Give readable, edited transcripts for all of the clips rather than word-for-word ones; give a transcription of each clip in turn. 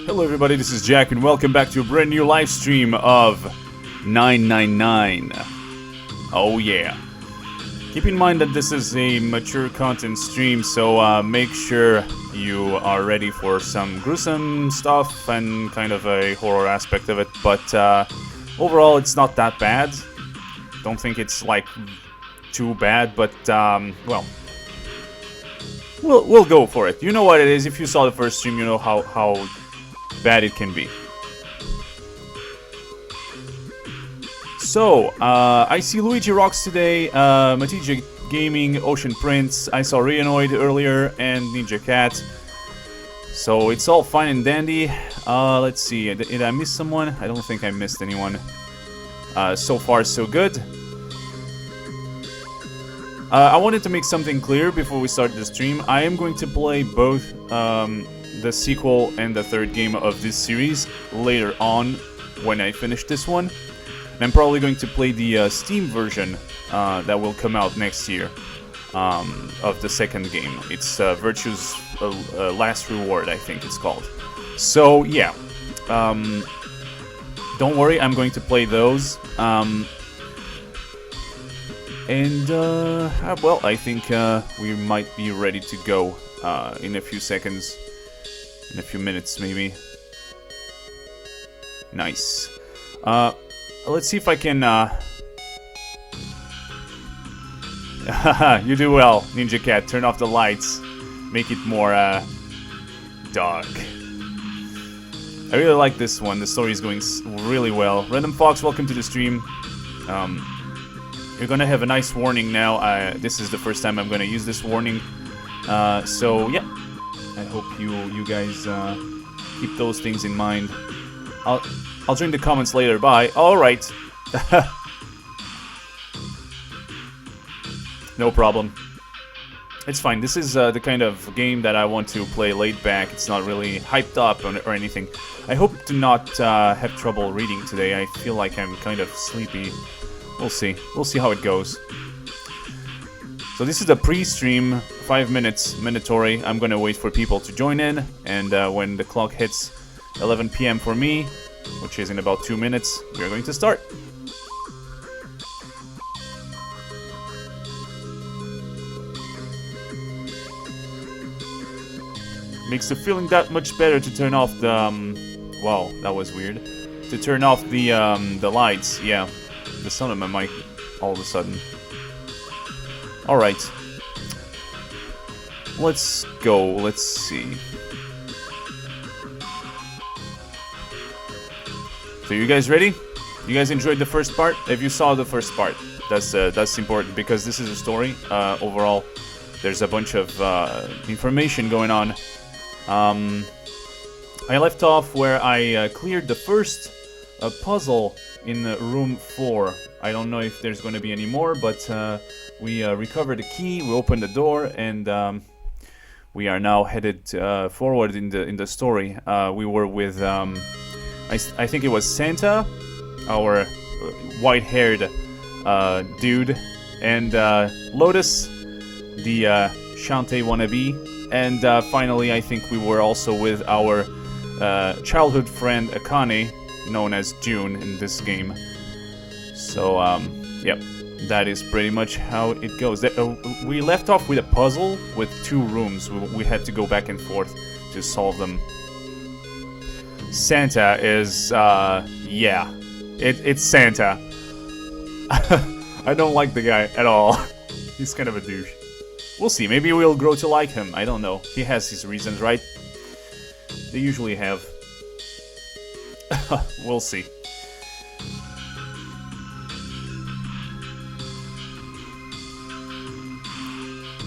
Hello everybody, this is Jack and welcome back to a brand new live stream of 999. Oh yeah. Keep in mind that this is a mature content stream, so make sure you are ready for some gruesome stuff and kind of a horror aspect of it, but overall it's not that bad. Don't think it's like too bad, but well, we'll go for it. You know what it is. If you saw the first stream, you know how bad it can be. So, I see Luigi Rocks today, Matija Gaming, Ocean Prince, I saw Rianoid earlier, and Ninja Cat. So, it's all fine and dandy. Let's see, did I miss someone? I don't think I missed anyone. So far, so good. I wanted to make something clear before we start the stream. I am going to play both the sequel and the third game of this series later on when I finish this one. And I'm probably going to play the Steam version that will come out next year of the second game. It's Virtue's Last Reward, I think it's called. So yeah, don't worry, I'm going to play those. Well, I think we might be ready to go in a few seconds. In a few minutes, maybe. Nice. Let's see if I can, You do well, Ninja Cat. Turn off the lights. Make it more, dark. I really like this one. The story is going really well. Random Fox, welcome to the stream. You're gonna have a nice warning now. This is the first time I'm gonna use this warning. So, yeah. I hope you guys keep those things in mind. I'll join the comments later. Bye. All right. No problem. It's fine. This is the kind of game that I want to play laid back. It's not really hyped up or anything. I hope to not have trouble reading today. I feel like I'm kind of sleepy. We'll see. We'll see how it goes. So this is a pre-stream, 5 minutes, mandatory. I'm gonna wait for people to join in, and when the clock hits 11 PM for me, which is in about 2 minutes, we're going to start. Makes the feeling that much better to turn off the, wow, that was weird. To turn off the lights, yeah. The sound of my mic, all of a sudden. Alright. Let's go, let's see. So you guys ready? You guys enjoyed the first part? If you saw the first part, that's important because this is a story. Overall, there's a bunch of information going on. I left off where I cleared the first puzzle in room 4. I don't know if there's going to be any more, but we recovered the key, we opened the door, and we are now headed forward in the story. We were with, I think it was Santa, our white-haired dude, and Lotus, the Shantae wannabe, and finally I think we were also with our childhood friend Akane, known as June in this game. So, yep. that is pretty much how it goes. We left off with a puzzle with 2 rooms. We had to go back and forth to solve them. Santa is, yeah. It's Santa. I don't like the guy at all. He's kind of a douche. We'll see. Maybe we'll grow to like him. I don't know. He has his reasons, right? They usually have. We'll see.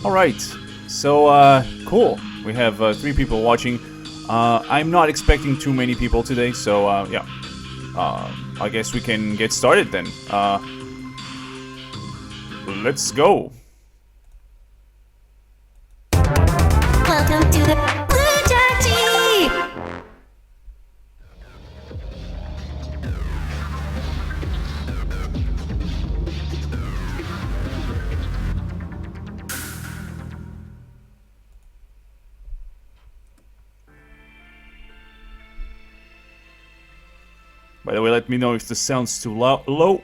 Alright. So, cool. We have 3 people watching. I'm not expecting too many people today, so, yeah. I guess we can get started then. Let's go. Welcome to the Blue Jersey! By the way, let me know if the sound's too low.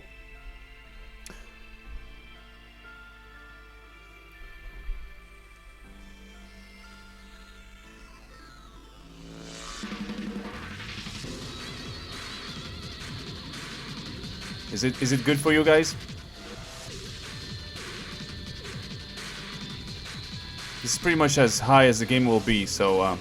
Is it good for you guys? This is pretty much as high as the game will be, so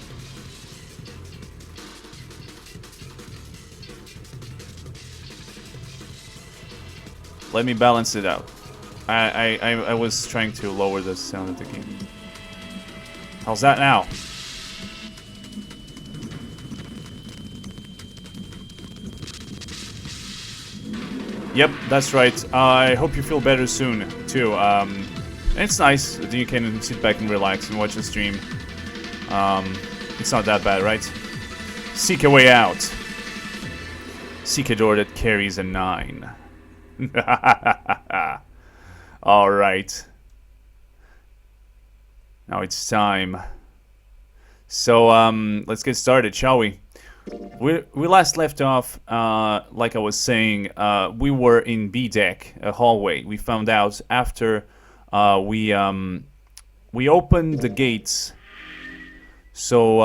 let me balance it out. I was trying to lower the sound of the game. How's that now? Yep, that's right. I hope you feel better soon, too. It's nice that you can sit back and relax and watch the stream. It's not that bad, right? Seek a way out. Seek a door that carries a 9. Alright. Now it's time. So, let's get started, shall we? We last left off, like I was saying, we were in B deck, a hallway. We found out after we opened the gates. So,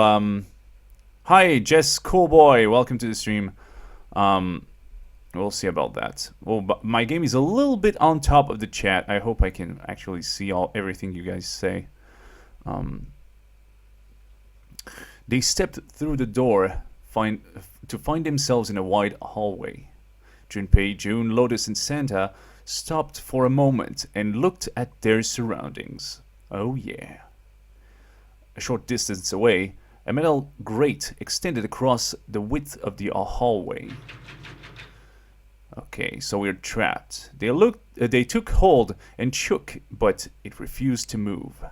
hi, Jess Coolboy, welcome to the stream. We'll see about that. Well, but my game is a little bit on top of the chat. I hope I can actually see everything you guys say. They stepped through the door to find themselves in a wide hallway. Junpei, June, Lotus, and Santa stopped for a moment and looked at their surroundings. Oh yeah. A short distance away, a metal grate extended across the width of the hallway. Okay, so we're trapped. They took hold and shook, but it refused to move.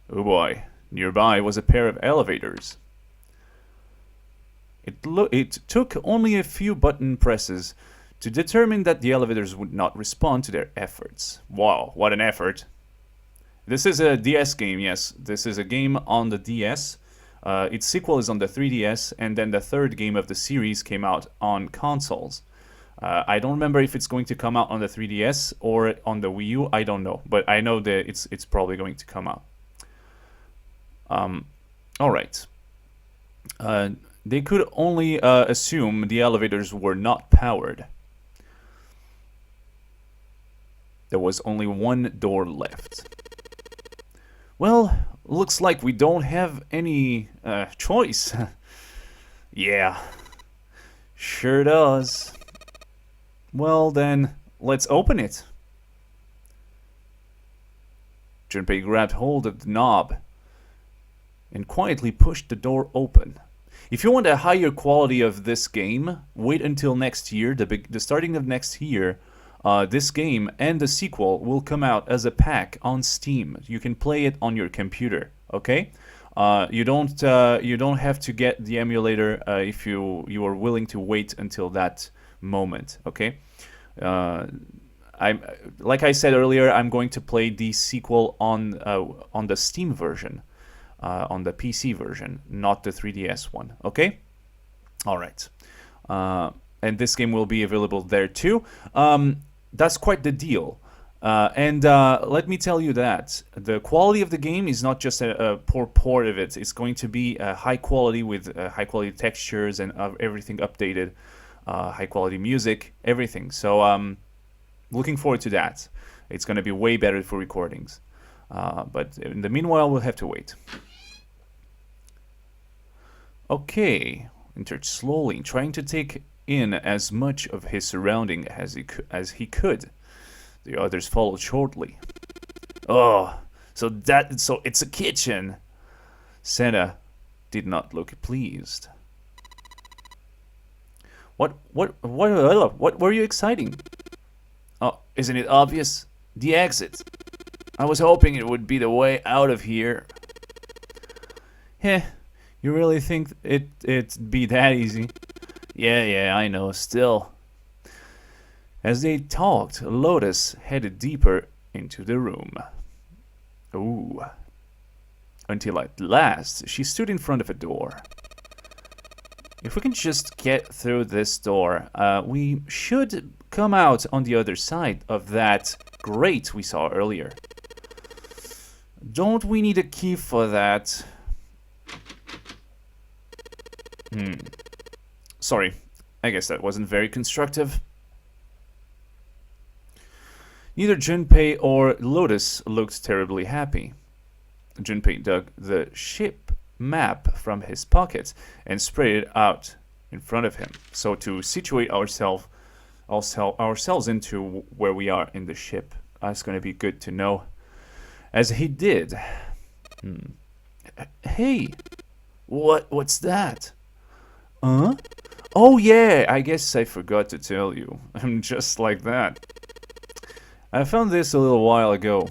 Oh boy, nearby was a pair of elevators. It took only a few button presses to determine that the elevators would not respond to their efforts. Wow, what an effort. This is a DS game, yes. This is a game on the DS. Its sequel is on the 3DS, and then the 3rd game of the series came out on consoles. I don't remember if it's going to come out on the 3DS or on the Wii U. I don't know, but I know that it's probably going to come out. All right. They could only assume the elevators were not powered. There was only one door left. Well, looks like we don't have any choice. Yeah, sure does. Well then, let's open it. Junpei grabbed hold of the knob and quietly pushed the door open. If you want a higher quality of this game, wait until next year, the starting of next year. This game and the sequel will come out as a pack on Steam. You can play it on your computer, okay? You don't have to get the emulator if you are willing to wait until that moment, okay? Like I said earlier, I'm going to play the sequel on the Steam version. On the PC version, not the 3DS one, okay? All right. And this game will be available there too. that's quite the deal. And let me tell you that the quality of the game is not just a poor port of it. It's going to be high quality with high quality textures and everything updated, high quality music, everything. So looking forward to that. It's going to be way better for recordings. But in the meanwhile, we'll have to wait. Okay, entered slowly, trying to take in as much of his surrounding as he could. The others followed shortly. Oh, so it's a kitchen. Santa did not look pleased. What were you exciting? Oh, isn't it obvious? The exit. I was hoping it would be the way out of here. Heh, you really think it'd be that easy? Yeah, I know, still. As they talked, Lotus headed deeper into the room. Ooh. Until at last, she stood in front of a door. If we can just get through this door, we should come out on the other side of that grate we saw earlier. Don't we need a key for that? Sorry, I guess that wasn't very constructive. Neither Junpei or Lotus looked terribly happy. Junpei dug the ship map from his pocket and spread it out in front of him, so to situate ourselves into where we are in the ship. That's going to be good to know. As he did. Hey, what's that? Huh? Oh yeah, I guess I forgot to tell you. I'm just like that. I found this a little while ago.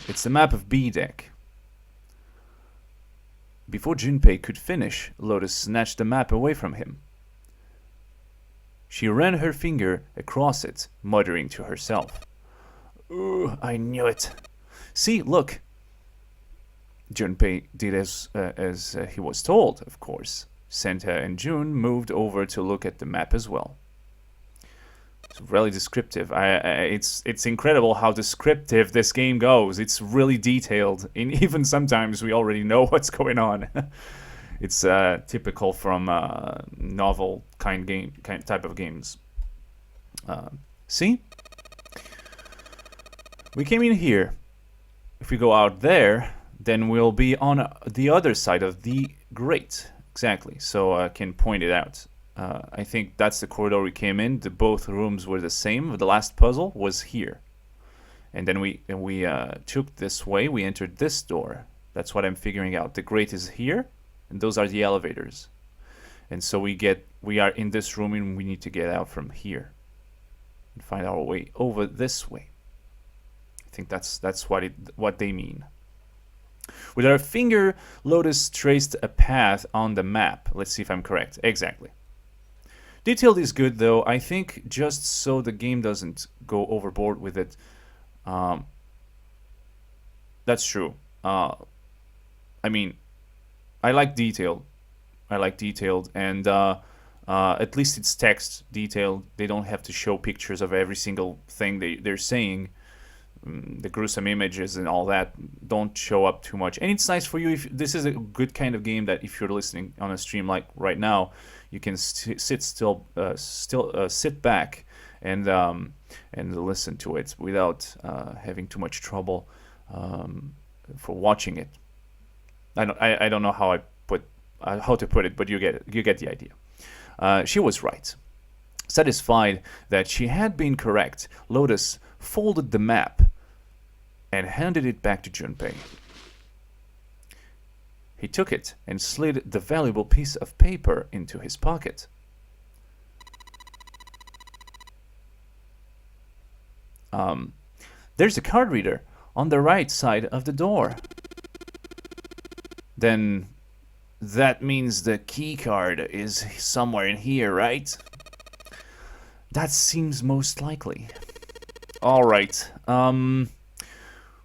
It's a map of B deck. Before Junpei could finish, Lotus snatched the map away from him. She ran her finger across it, muttering to herself. Ooh, I knew it. See, look. Junpei did as he was told, of course. Santa and June moved over to look at the map as well. It's really descriptive. It's incredible how descriptive this game goes. It's really detailed, and even sometimes we already know what's going on. It's typical from novel kind type of games. See? We came in here. If we go out there, then we'll be on the other side of the grate. Exactly. So I can point it out. I think that's the corridor we came in. Both rooms were the same. The last puzzle was here. And then we took this way. We entered this door. That's what I'm figuring out. The grate is here, and those are the elevators. And so we are in this room, and we need to get out from here and find our way over this way. I think that's what they mean. With our finger, Lotus traced a path on the map. Let's see if I'm correct. Exactly. Detailed is good, though. I think just so the game doesn't go overboard with it. That's true. I mean, I like detailed. And at least it's text detailed. They don't have to show pictures of every single thing they're saying. The gruesome images and all that don't show up too much, and it's nice for you. If this is a good kind of game that if you're listening on a stream like right now, you can sit back and listen to it without having too much trouble for watching it. I don't know how to put it, but you get the idea. She was right. Satisfied that she had been correct, Lotus folded the map and handed it back to Junpei. He took it and slid the valuable piece of paper into his pocket. There's a card reader on the right side of the door. Then that means the key card is somewhere in here, right? That seems most likely. All right.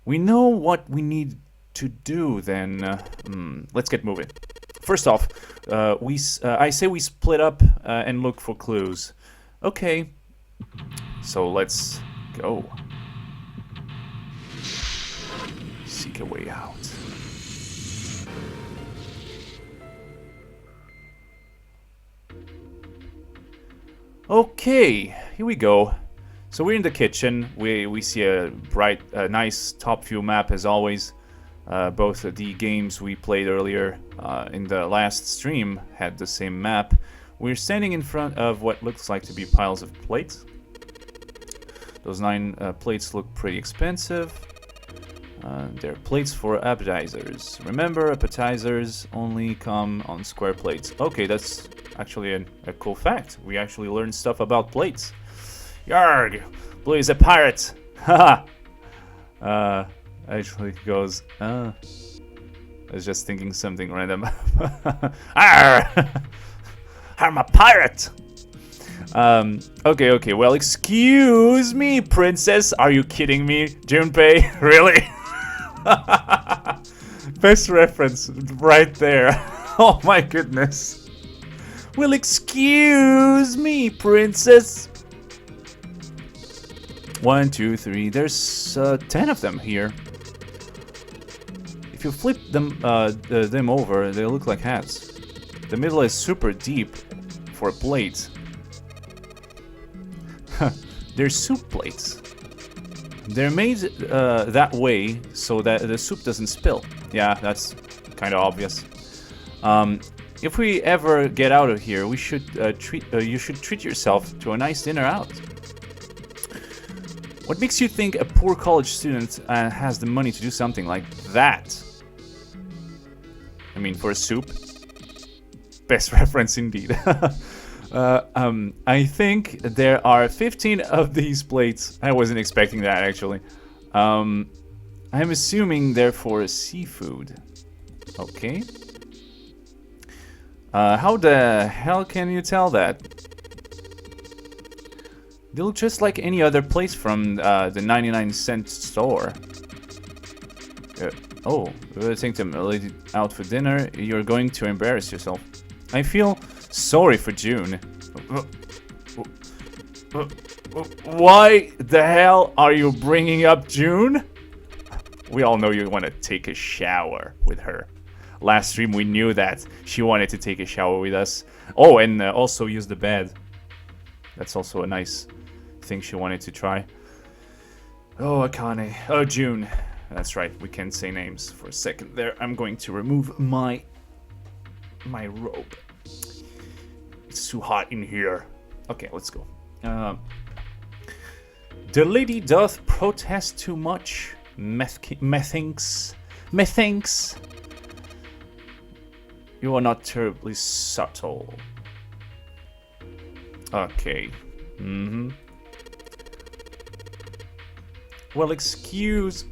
We know what we need to do then. Let's get moving. First off, I say we split up and look for clues. Okay. So let's go. Seek a way out. Okay, here we go. So we're in the kitchen. We see a bright, nice top view map as always. Both of the games we played earlier in the last stream had the same map. We're standing in front of what looks like to be piles of plates. Those 9 plates look pretty expensive. They're plates for appetizers. Remember, appetizers only come on square plates. Okay, that's actually a cool fact. We actually learned stuff about plates. Yarg! Blue is a pirate! Haha! Actually goes, I was just thinking something random. Arr! I'm a pirate! Okay, well, excuse me, princess. Are you kidding me? Junpei? Really? Best reference right there. Oh my goodness. Well, excuse me, princess. 1, 2, 3. There's 10 of them here. If you flip them over, they look like hats. The middle is super deep for a plate. They're soup plates. They're made that way so that the soup doesn't spill. Yeah, that's kind of obvious. If we ever get out of here, we should you should treat yourself to a nice dinner out. What makes you think a poor college student has the money to do something like that? I mean, for a soup. Best reference indeed. I think there are 15 of these plates. I wasn't expecting that, actually. I'm assuming they're for seafood. Okay. How the hell can you tell that? They look just like any other place from the 99-cent store. Oh, I think them lady out for dinner. You're going to embarrass yourself. I feel sorry for June. Why the hell are you bringing up June? We all know you want to take a shower with her. Last stream we knew that she wanted to take a shower with us. Oh, and also use the bed. That's also a nice thing she wanted to try. Oh, Akane. Oh, June. That's right, we can't say names for a second there. I'm going to remove my robe. It's too hot in here. Okay, let's go. The lady doth protest too much. Methinks. You are not terribly subtle. Okay. Well, excuse.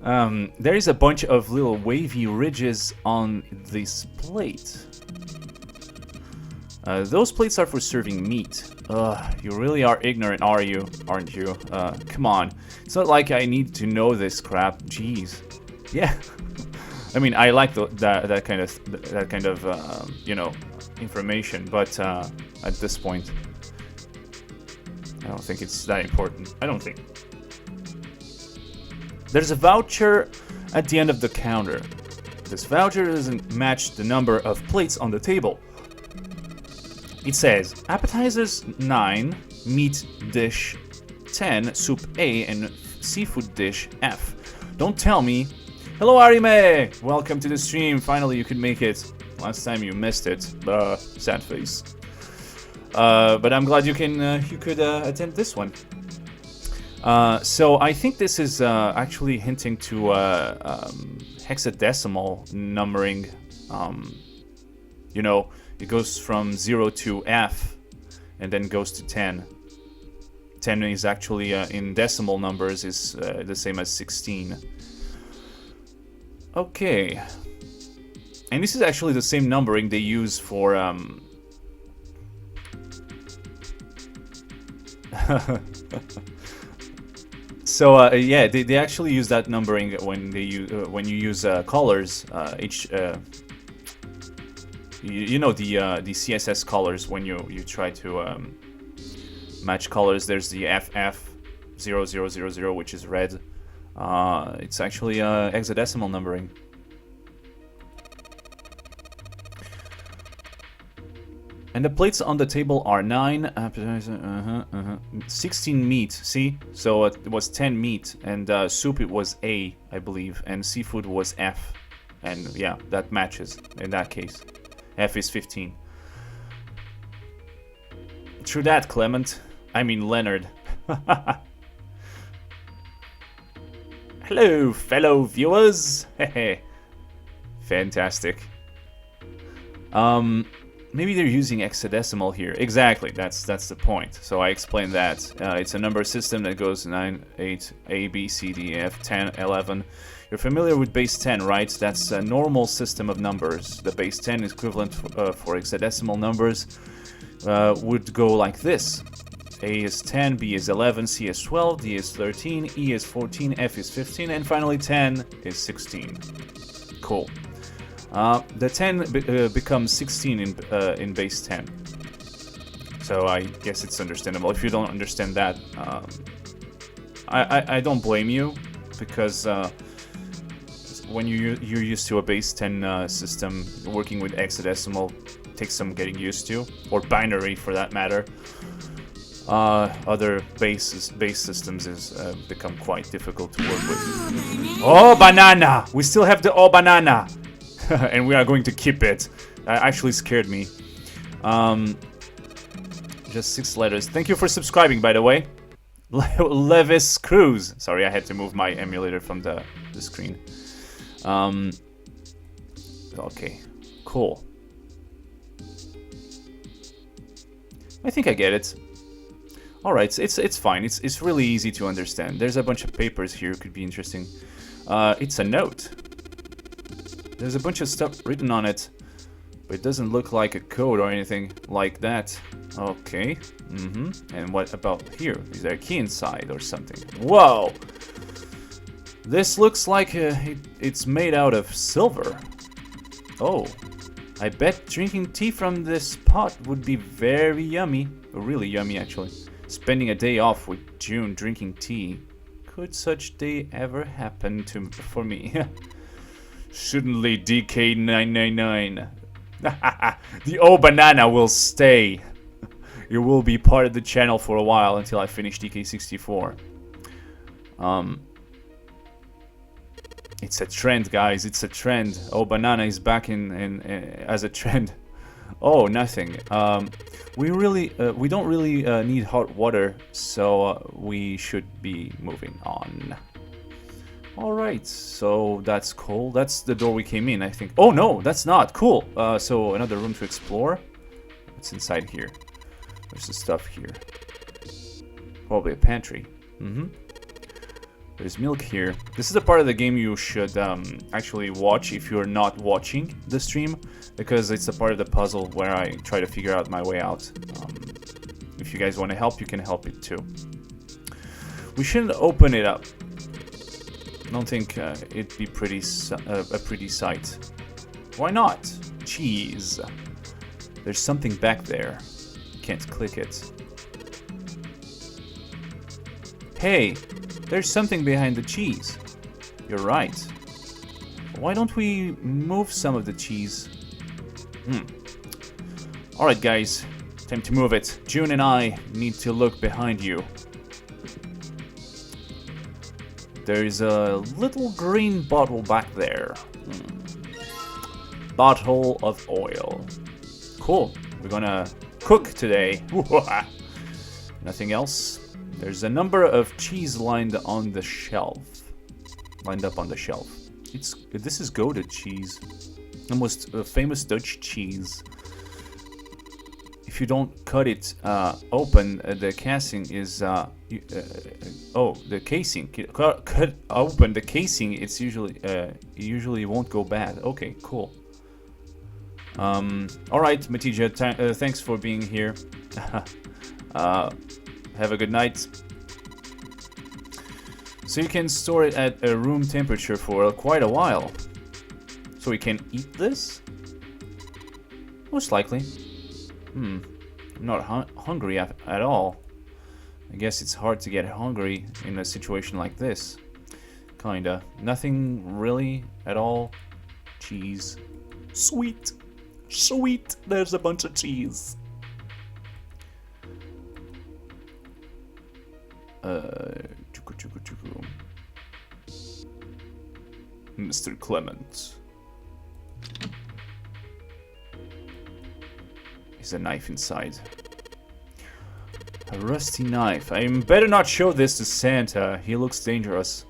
There is a bunch of little wavy ridges on this plate. Those plates are for serving meat. You really are ignorant, aren't you? Come on. It's not like I need to know this crap. Jeez. Yeah. I mean, I like that kind of you know, information, but at this point, I don't think it's that important. I don't think. There's a voucher at the end of the counter. This voucher doesn't match the number of plates on the table. It says appetizers 9, meat dish 10, soup A, and seafood dish F. Don't tell me. Hello, Arime! Welcome to the stream. Finally, you could make it. Last time you missed it. Sad face. But I'm glad you could attend this one. So I think this is actually hinting to hexadecimal numbering. You know, it goes from 0 to F and then goes to 10. 10 is actually in decimal numbers is the same as 16. Okay. And this is actually the same numbering they use for So yeah, they actually use that numbering when they when you use colors. You know the CSS colors when you try to match colors. There's the FF0000, which is red. It's actually hexadecimal numbering. And the plates on the table are 9, 16 meat, see? So it was 10 meat, and soup it was A, I believe, and seafood was F. And yeah, that matches in that case. F is 15. True that, Clement. I mean Leonard. Hello, fellow viewers. Fantastic. Maybe they're using hexadecimal here. Exactly, that's the point. So I explained that. It's a number system that goes 9, 8, A, B, C, D, F, 10, 11. You're familiar with base 10, right? That's a normal system of numbers. The base 10 is equivalent for hexadecimal numbers. Would go like this. A is 10, B is 11, C is 12, D is 13, E is 14, F is 15, and finally 10 is 16. Cool. The 10 becomes 16 in base 10. So I guess it's understandable. If you don't understand that, I don't blame you, because when you're used to a base 10 system, working with hexadecimal takes some getting used to, or binary for that matter. Other base systems is become quite difficult to work with. Oh, banana! We still have the oh banana! And we are going to keep it. That actually scared me. Just 6 letters. Thank you for subscribing, by the way. Levis Cruz. Sorry, I had to move my emulator from the screen. Okay, cool. I think I get it. All right, it's fine. It's really easy to understand. There's a bunch of papers here. Could be interesting. It's a note. There's a bunch of stuff written on it, but it doesn't look like a code or anything like that. Okay. And what about here? Is there a key inside or something? Whoa! This looks like it's made out of silver. Oh. I bet drinking tea from this pot would be very yummy. Really yummy, actually. Spending a day off with June drinking tea. Could such day ever happen for me? Certainly, DK999. The O banana will stay. It will be part of the channel for a while until I finish DK64. It's a trend, guys. It's a trend. Oh, banana is back in as a trend. Oh, nothing. We don't really need hot water, so we should be moving on. All right, so that's cool. That's the door we came in, I think. Oh no, that's not cool. So another room to explore. What's inside here? There's the stuff here. Probably a pantry. There's milk here. This is a part of the game you should actually watch if you're not watching the stream, because it's a part of the puzzle where I try to figure out my way out. If you guys want to help, you can help it too. We shouldn't open it up. I don't think it'd be a pretty sight. Why not? Cheese. There's something back there. Can't click it. Hey, there's something behind the cheese. You're right. Why don't we move some of the cheese? Alright guys, time to move it. June and I need to look behind you. There's a little green bottle back there. Bottle of oil. Cool. We're gonna cook today. Nothing else. There's a number of cheese lined on the shelf. Lined up on the shelf. This is Gouda cheese. The most famous Dutch cheese. If you don't cut it open, the casing is the casing. Cut open the casing. It's usually won't go bad. Okay, cool. All right, Matija. Thanks for being here. Have a good night. So you can store it at a room temperature for quite a while. So we can eat this? Most likely. I'm not hungry at all. I guess it's hard to get hungry in a situation like this. Kinda. Nothing really at all. Cheese. Sweet. Sweet. There's a bunch of cheese. Mr. Clement. Is a knife inside. A rusty knife. I better not show this to Santa. He looks dangerous.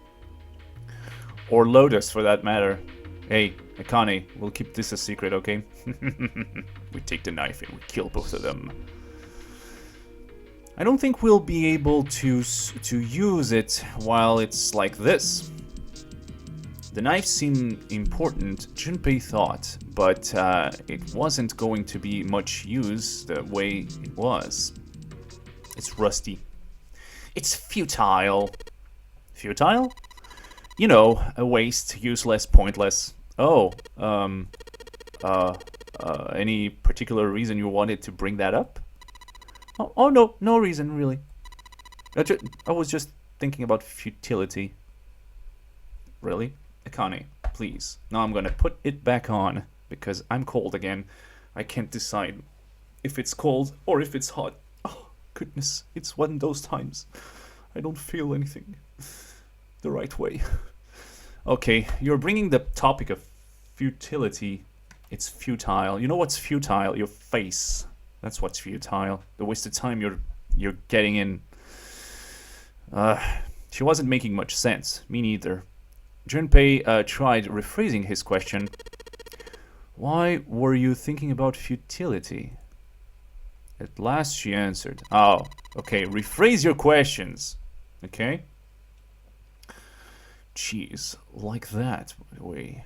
Or Lotus, for that matter. Hey, Akane, we'll keep this a secret, okay? We take the knife and we kill both of them. I don't think we'll be able to use it while it's like this. The knife seemed important, Junpei thought, but it wasn't going to be much use the way it was. It's rusty. It's futile. Futile? You know, a waste, useless, pointless. Oh, any particular reason you wanted to bring that up? Oh no, no reason, really. I was just thinking about futility. Really? Akane, please. Now I'm gonna put it back on, because I'm cold again. I can't decide if it's cold or if it's hot. Oh, goodness, it's one of those times. I don't feel anything the right way. Okay, you're bringing the topic of futility. It's futile. You know what's futile? Your face. That's what's futile. The wasted time you're getting in. She wasn't making much sense. Me neither. Junpei tried rephrasing his question. Why were you thinking about futility? At last she answered. Oh, okay. Rephrase your questions. Okay? Cheese. Like that, by the way.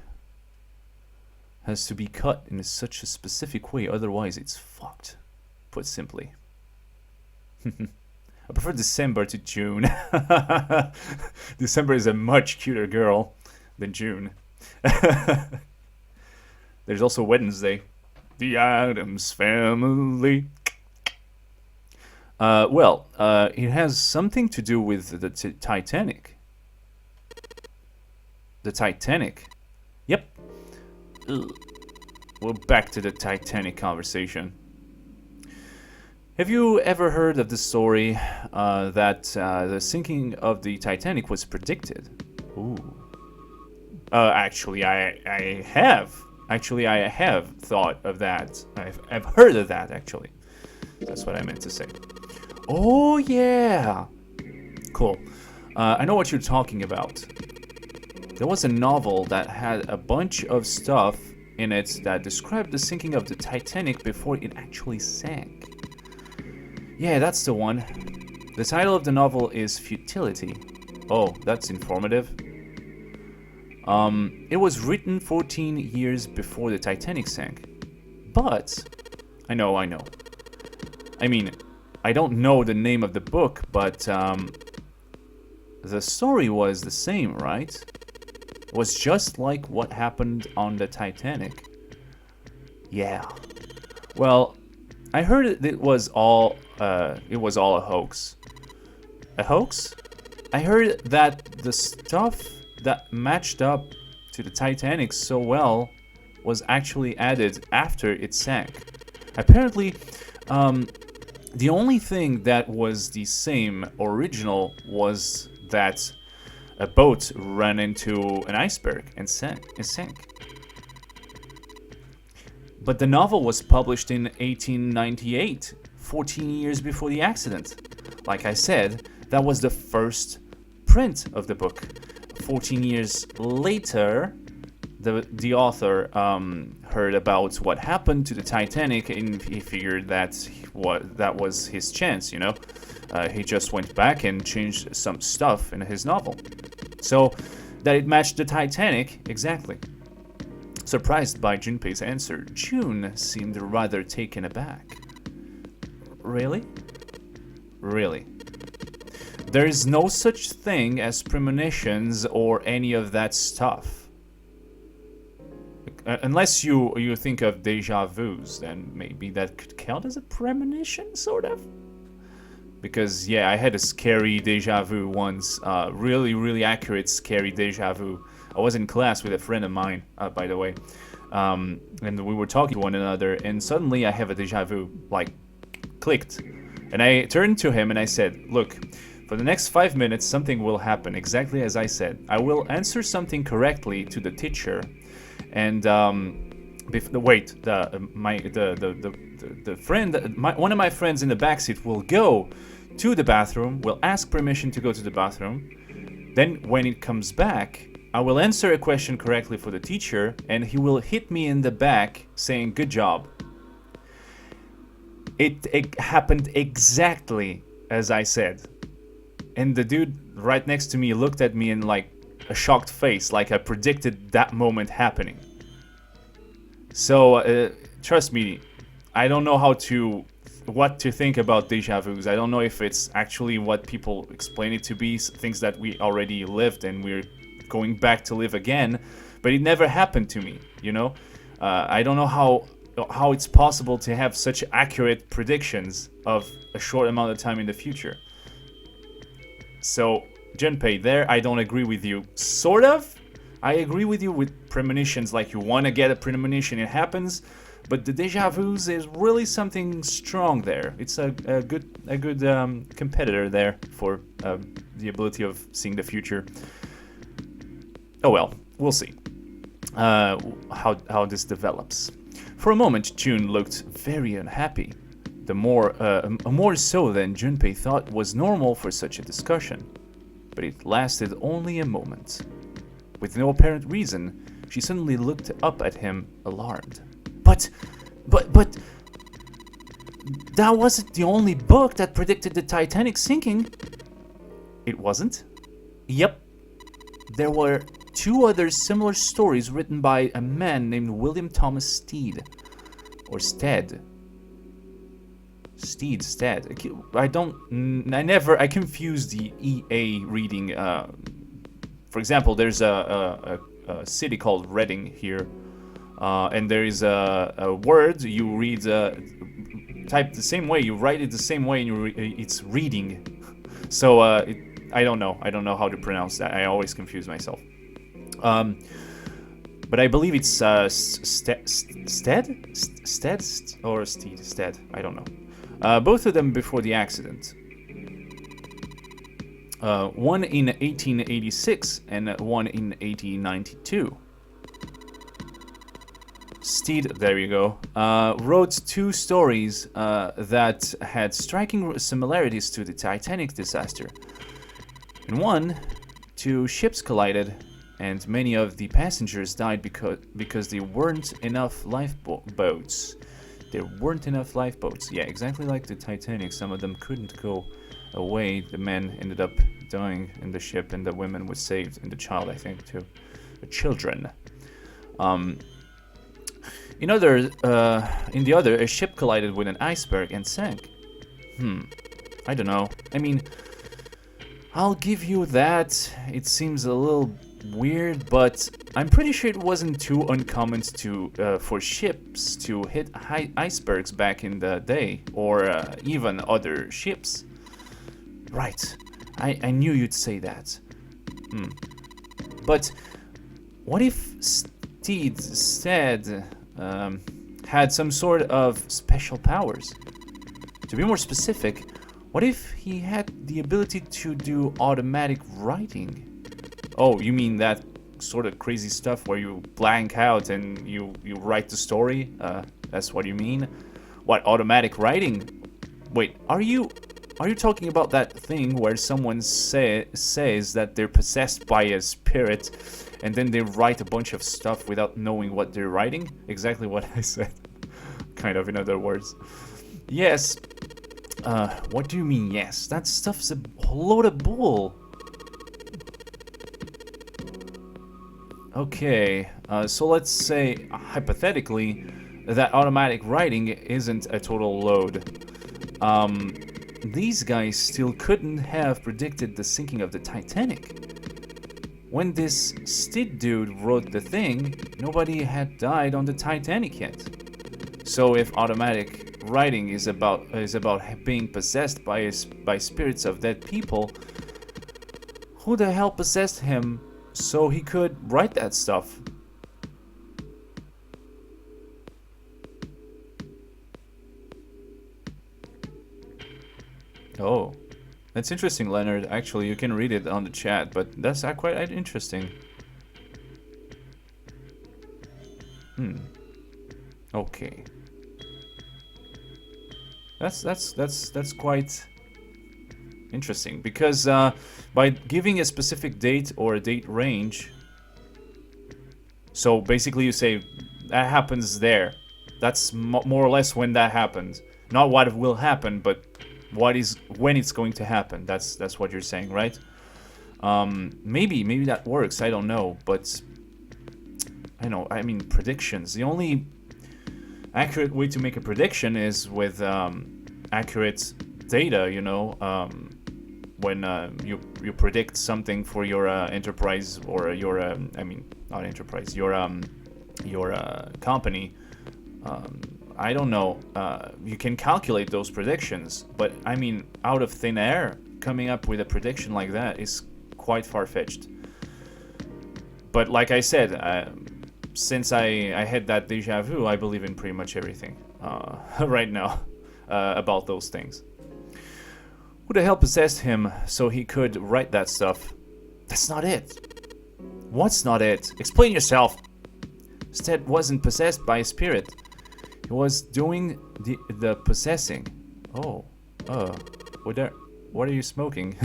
Has to be cut in such a specific way, otherwise it's fucked. Put simply. I prefer December to June. December is a much cuter girl than June. There's also Wednesday. The Addams Family. It has something to do with the Titanic. The Titanic? Yep. Ugh. We're back to the Titanic conversation. Have you ever heard of the story that the sinking of the Titanic was predicted? Ooh. Actually, I have. Actually, I have thought of that. I've heard of that, actually. That's what I meant to say. Oh, yeah. Cool. I know what you're talking about. There was a novel that had a bunch of stuff in it that described the sinking of the Titanic before it actually sank. Yeah, that's the one. The title of the novel is Futility. Oh, that's informative. It was written 14 years before the Titanic sank. But, I know. I mean, I don't know the name of the book, but the story was the same, right? It was just like what happened on the Titanic. Yeah. Well, I heard it was all a hoax. A hoax? I heard that the stuff that matched up to the Titanic so well was actually added after it sank. Apparently, the only thing that was the same original was that a boat ran into an iceberg and sank. But the novel was published in 1898, 14 years before the accident. Like I said, that was the first print of the book. 14 years later, the author heard about what happened to the Titanic, and he figured that was his chance, you know? He just went back and changed some stuff in his novel. So that it matched the Titanic exactly. Surprised by Junpei's answer, June seemed rather taken aback. Really? Really? There is no such thing as premonitions or any of that stuff. Unless you think of déjà vus, then maybe that could count as a premonition, sort of. Because, yeah, I had a scary deja vu once. Really, really accurate scary deja vu. I was in class with a friend of mine, by the way. And we were talking to one another, and suddenly I have a deja vu, like, clicked. And I turned to him and I said, look, for the next 5 minutes, something will happen, exactly as I said. I will answer something correctly to the teacher, and one of my friends in the backseat will go to the bathroom, will ask permission to go to the bathroom. Then when it comes back, I will answer a question correctly for the teacher, and he will hit me in the back saying, good job. It happened exactly as I said. And the dude right next to me looked at me in like a shocked face, like I predicted that moment happening. So, trust me, I don't know what to think about deja vus. I don't know if it's actually what people explain it to be, things that we already lived and we're going back to live again, but it never happened to me, you know? I don't know how it's possible to have such accurate predictions of a short amount of time in the future. So, Junpei, there I don't agree with you. Sort of. I agree with you with premonitions, like you want to get a premonition, it happens, but the deja vus is really something strong there. It's a good competitor there for the ability of seeing the future. Oh well, we'll see how this develops. For a moment, Jun looked very unhappy. The more so than Junpei thought was normal for such a discussion. But it lasted only a moment. With no apparent reason, she suddenly looked up at him, alarmed. But, that wasn't the only book that predicted the Titanic sinking. It wasn't? Yep. There were 2 other similar stories written by a man named William Thomas Stead. Or Stead. Stead. I confuse the EA reading. For example, there's a city called Reading here, and there is a word you read, type the same way, you write it the same way, and it's reading. So I don't know how to pronounce that. I always confuse myself. But I believe it's Stead or Stead. I don't know. Both of them before the accident. One in 1886 and one in 1892. Stead, there you go, wrote 2 stories that had striking similarities to the Titanic disaster. In one, 2 ships collided, and many of the passengers died because there weren't enough lifeboats. There weren't enough lifeboats. Yeah, exactly like the Titanic. Some of them couldn't go away. The men ended up dying in the ship, and the women were saved, and the child, I think, too. The children. In the other, a ship collided with an iceberg and sank. I don't know. I mean, I'll give you that. It seems a little weird, but I'm pretty sure it wasn't too uncommon for ships to hit icebergs back in the day, or even other ships. Right. I knew you'd say that. But what if Steed said had some sort of special powers? To be more specific, what if he had the ability to do automatic writing? Oh, you mean that sort of crazy stuff where you blank out and you write the story? That's what you mean? What, automatic writing? Wait, are you talking about that thing where someone says that they're possessed by a spirit and then they write a bunch of stuff without knowing what they're writing? Exactly what I said. Kind of, in other words. Yes. What do you mean, yes? That stuff's a load of bull. Okay, so let's say, hypothetically, that automatic writing isn't a total load. These guys still couldn't have predicted the sinking of the Titanic. When this Stead dude wrote the thing, nobody had died on the Titanic yet. So if automatic writing is about being possessed by spirits of dead people, who the hell possessed him so he could write that stuff? Oh, that's interesting, Leonard. Actually, you can read it on the chat, but that's quite interesting. Okay. That's quite interesting, because by giving a specific date or a date range, so basically you say that happens there. That's more or less when that happens, not what will happen, but when it's going to happen. That's what you're saying, right? Maybe that works. I don't know, but I mean, predictions. The only accurate way to make a prediction is with accurate data. When you predict something for your enterprise, or your I mean, not enterprise, your company. I don't know. You can calculate those predictions, but I mean, out of thin air, coming up with a prediction like that is quite far-fetched. But like I said, since I had that deja vu, I believe in pretty much everything right now about those things. Who the hell possessed him so he could write that stuff? That's not it. What's not it? Explain yourself. Stead wasn't possessed by a spirit. He was doing the possessing. Oh, what are you smoking?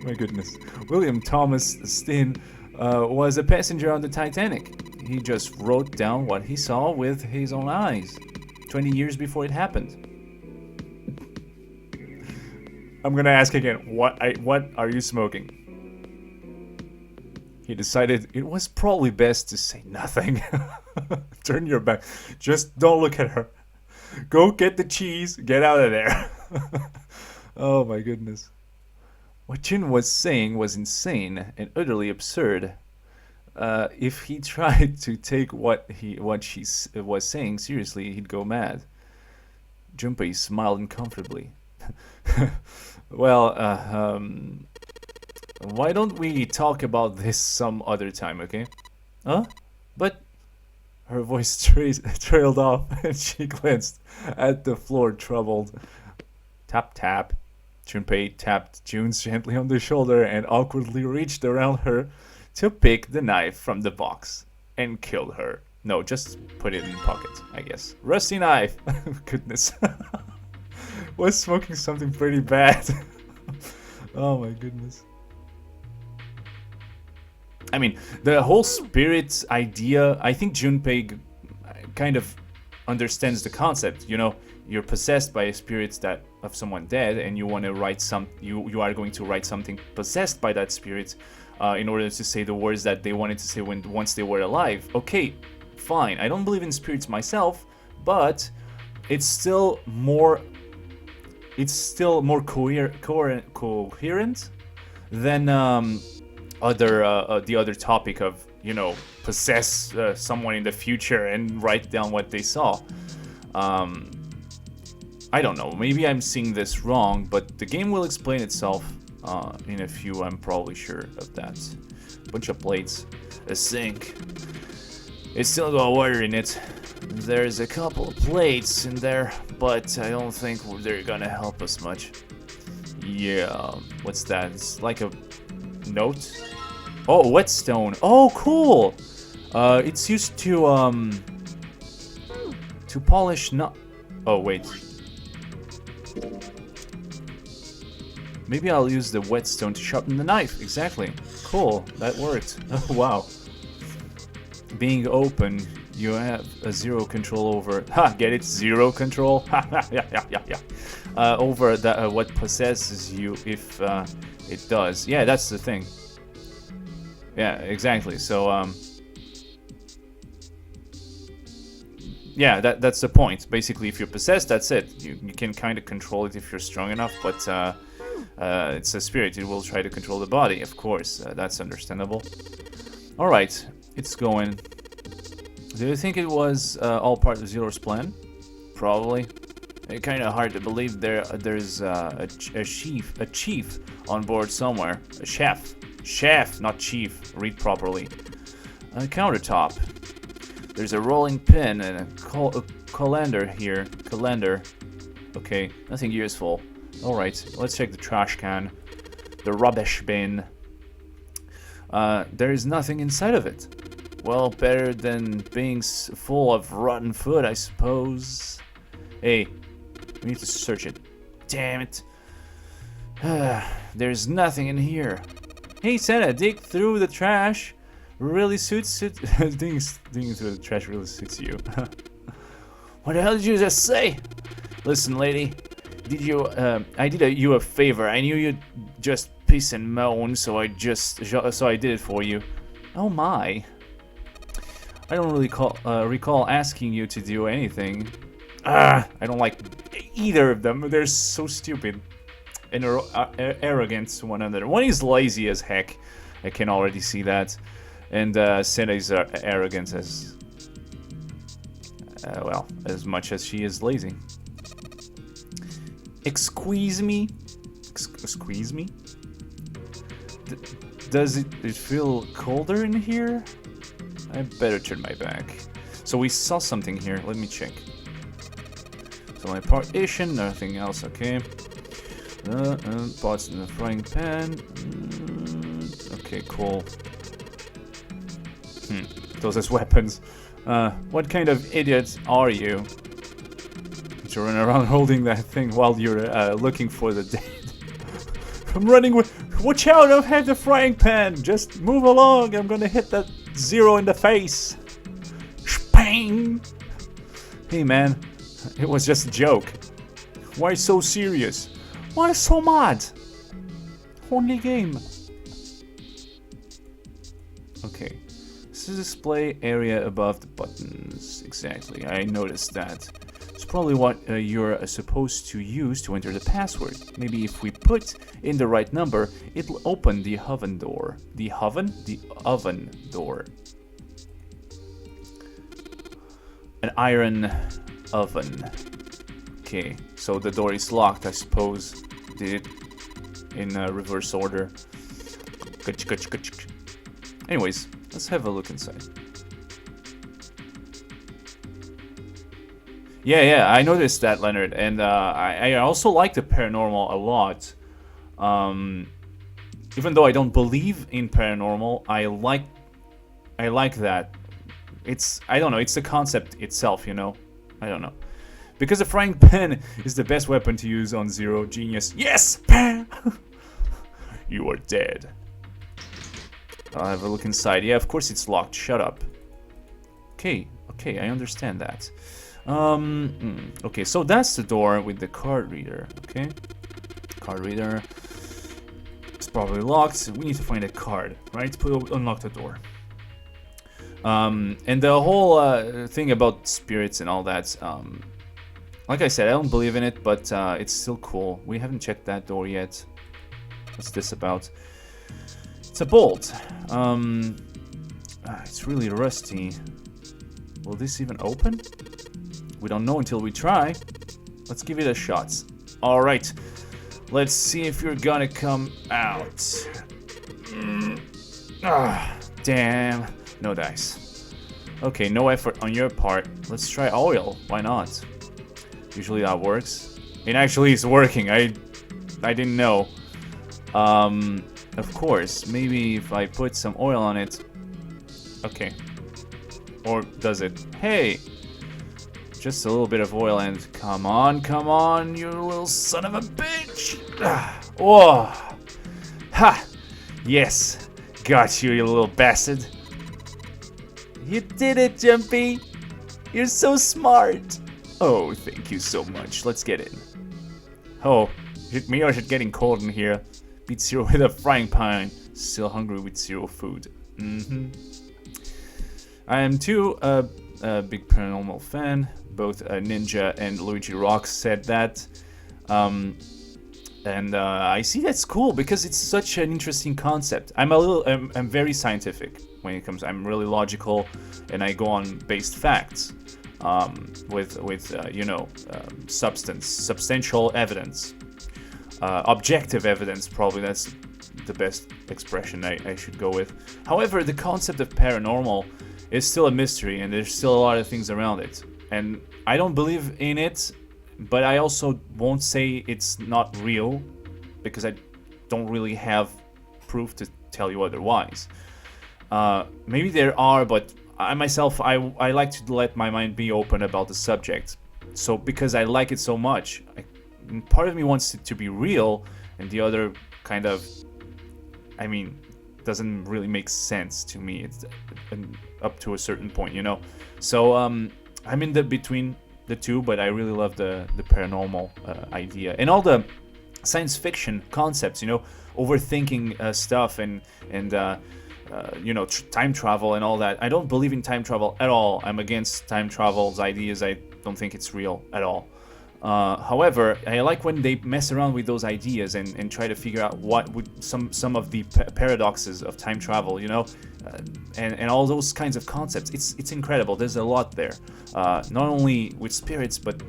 My goodness. William Thomas Steen was a passenger on the Titanic. He just wrote down what he saw with his own eyes 20 years before it happened. I'm gonna ask again, what are you smoking? He decided it was probably best to say nothing. Turn your back. Just don't look at her. Go get the cheese. Get out of there. Oh my goodness. What Jin was saying was insane and utterly absurd. If he tried to take what she was saying seriously, he'd go mad. Junpei smiled uncomfortably. Well, why don't we talk about this some other time, okay? Huh? But her voice trailed off, and she glanced at the floor, troubled. Tap, tap. Junpei tapped June gently on the shoulder and awkwardly reached around her to pick the knife from the box and kill her. No, just put it in the pocket, I guess. Rusty knife! Goodness. Was smoking something pretty bad. Oh my goodness. I mean, the whole spirit idea, I think Junpei kind of understands the concept. You're possessed by a spirit of someone dead, and you want to write you are going to write something possessed by that spirit in order to say the words that they wanted to say once they were alive. Okay, fine. I don't believe in spirits myself, but it's still more coherent than the other topic of possess someone in the future and write down what they saw. I don't know, maybe I'm seeing this wrong, but the game will explain itself in a few. I'm probably sure of that. Bunch of plates, a sink. It's still got water in it. There's a couple of plates in there, but I don't think they're gonna help us much. Yeah, what's that? It's like a note. Oh, whetstone. Oh, cool. It's used to polish not. Oh wait. Maybe I'll use the whetstone to sharpen the knife. Exactly. Cool. That worked. Oh wow. Being open, you have a zero control over. Ha! Get it? Zero control. Yeah. Over that what possesses you if it does. Yeah, that's the thing. Yeah, exactly. So yeah, that's the point. Basically, if you're possessed, that's it. You can kind of control it if you're strong enough, but it's a spirit. It will try to control the body, of course. That's understandable. All right, it's going. Do you think it was all part of Zero's plan? Probably. It's kind of hard to believe there's a chief on board somewhere. A chef, not chief. Read properly. A countertop. There's a rolling pin and a calendar here. Calendar. Okay, nothing useful. All right, let's check the trash can, the rubbish bin. There is nothing inside of it. Well, better than being full of rotten food, I suppose. Hey, we need to search it. Damn it. There's nothing in here. Hey, Santa, dig through the trash. Really suits it. digging through the trash really suits you. What the hell did you just say? Listen, lady. I did you a favor. I knew you'd just piss and moan, so I did it for you. Oh my. I don't really recall asking you to do anything. I don't like either of them. They're so stupid and arrogant to one another. One is lazy as heck. I can already see that. And Santa is arrogant as... well, as much as she is lazy. Squeeze me? Squeeze me? Does it feel colder in here? I better turn my back. So we saw something here. Let me check. So my partition, nothing else. Okay. Pots in the frying pan. Okay, cool. Those as weapons. What kind of idiot are you? To run around holding that thing while you're looking for the dead. I'm running with... Watch out, I don't have the frying pan. Just move along. I'm gonna hit that Zero in the face. Spang! Hey man, it was just a joke. Why so serious? Why so mad? Only game. Okay. This is a display area above the buttons. Exactly, I noticed that. It's probably what you're supposed to use to enter the password. Maybe if we put in the right number, it'll open the oven door. The oven? The oven door. An iron oven. Okay, so the door is locked, I suppose. Did it in reverse order. Anyways, let's have a look inside. Yeah, I noticed that, Leonard, and I also like the paranormal a lot. Even though I don't believe in paranormal, I like that. I don't know, it's the concept itself, you know? I don't know. Because the frying pan is the best weapon to use on Zero. Genius. Yes! Pan! You are dead. I'll have a look inside. Yeah, of course it's locked. Shut up. Okay, I understand that. Okay, so that's the door with the card reader, okay? Card reader. It's probably locked. We need to find a card, right? Unlock the door. And the whole thing about spirits and all that, like I said, I don't believe in it, but it's still cool. We haven't checked that door yet. What's this about? It's a bolt. It's really rusty. Will this even open? We don't know until we try. Let's give it a shot. Alright. Let's see if you're gonna come out. Damn. No dice. Okay, no effort on your part. Let's try oil. Why not? Usually that works. It actually is working. I didn't know. Of course. Maybe if I put some oil on it. Okay. Or does it? Hey! Just a little bit of oil and come on, you little son of a bitch! Oh! Ha! Yes! Got you, you little bastard! You did it, Jumpy! You're so smart! Oh, thank you so much. Let's get in. Oh, is it me or is it getting cold in here? Beat Zero with a frying pan. Still hungry with Zero food. I am too a big paranormal fan. Both Ninja and Luigi Rocks said that. And I see that's cool because it's such an interesting concept. I'm very scientific when it comes. I'm really logical, and I go on based facts, with substantial evidence, objective evidence. Probably that's the best expression I should go with. However, the concept of paranormal is still a mystery, and there's still a lot of things around it. And I don't believe in it, but I also won't say it's not real, because I don't really have proof to tell you otherwise. Maybe there are, but I myself, I like to let my mind be open about the subject. So because I like it so much, part of me wants it to be real, and the other kind of, doesn't really make sense to me. It's up to a certain point, So I'm in the between the two, but I really love the paranormal idea and all the science fiction concepts, overthinking stuff and time travel and all that. I don't believe in time travel at all. I'm against time travel's ideas. I don't think it's real at all. However, I like when they mess around with those ideas and try to figure out what would some of the paradoxes of time travel, and all those kinds of concepts. It's incredible. There's a lot there, not only with spirits but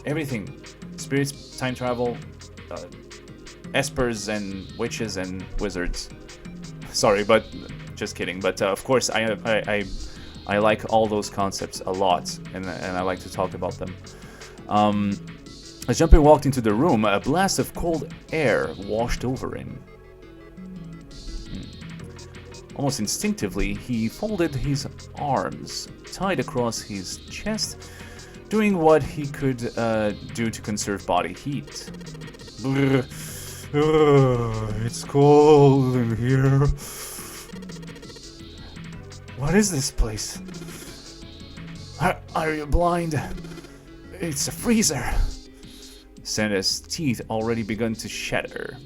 everything. Spirits, time travel, espers and witches and wizards. Sorry, but just kidding. But of course, I like all those concepts a lot, and I like to talk about them. As Junpei walked into the room, a blast of cold air washed over him. Almost instinctively, he folded his arms, tied across his chest, doing what he could do to conserve body heat. It's cold in here. What is this place? Are you blind? It's a freezer. Santa's teeth already begun to shatter.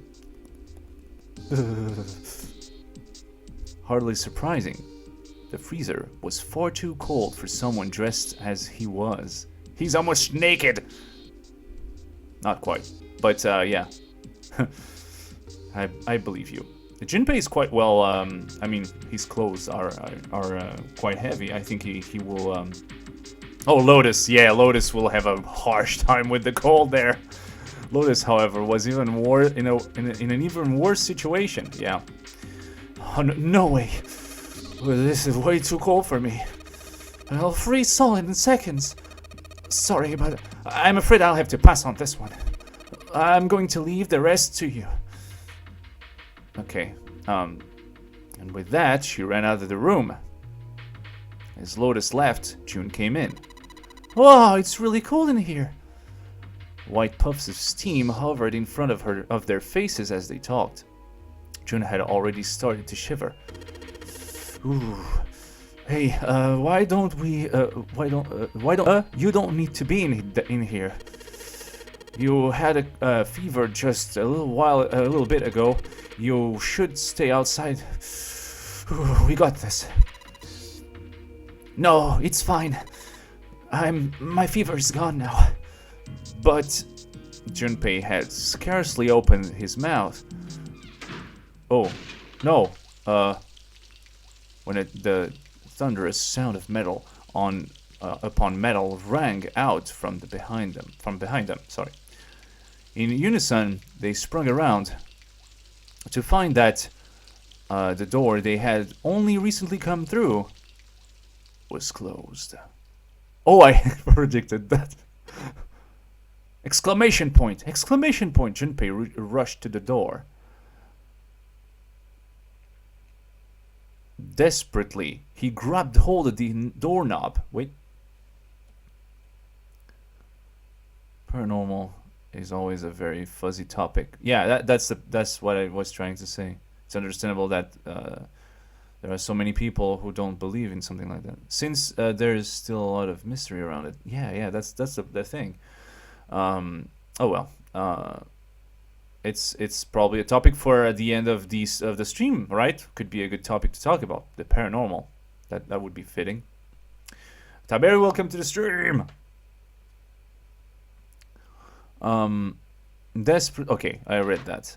Hardly surprising. The freezer was far too cold for someone dressed as he was. He's almost naked. Not quite, but yeah. I believe you. Junpei is quite well. His clothes are quite heavy. I think he will. Oh, Lotus. Yeah, Lotus will have a harsh time with the cold there. Lotus, however, was even in an even worse situation. Yeah. Oh, no way. Well, this is way too cold for me. I'll freeze solid in seconds. Sorry, but I'm afraid I'll have to pass on this one. I'm going to leave the rest to you. Okay. And with that, she ran out of the room. As Lotus left, June came in. Wow, it's really cold in here. White puffs of steam hovered in front of their faces as they talked. June had already started to shiver. Ooh. Hey, why don't you don't need to be in here. You had a fever just a little bit ago. You should stay outside. Ooh, we got this. No, it's fine. My fever is gone now. But Junpei had scarcely opened his mouth. Oh, no. When the thunderous sound of metal upon metal rang out from behind them. Sorry. In unison, they sprung around to find that the door they had only recently come through was closed. Oh, I predicted that. Exclamation point! Exclamation point! Junpei rushed to the door. Desperately, he grabbed hold of the doorknob. Wait. Paranormal is always a very fuzzy topic. Yeah, that's what I was trying to say. It's understandable that there are so many people who don't believe in something like that, since there is still a lot of mystery around it. Yeah, that's the thing. Oh well. It's probably a topic for the end of the stream, right? Could be a good topic to talk about, the paranormal. That would be fitting. Taberi, welcome to the stream. Desperate. Okay, I read that.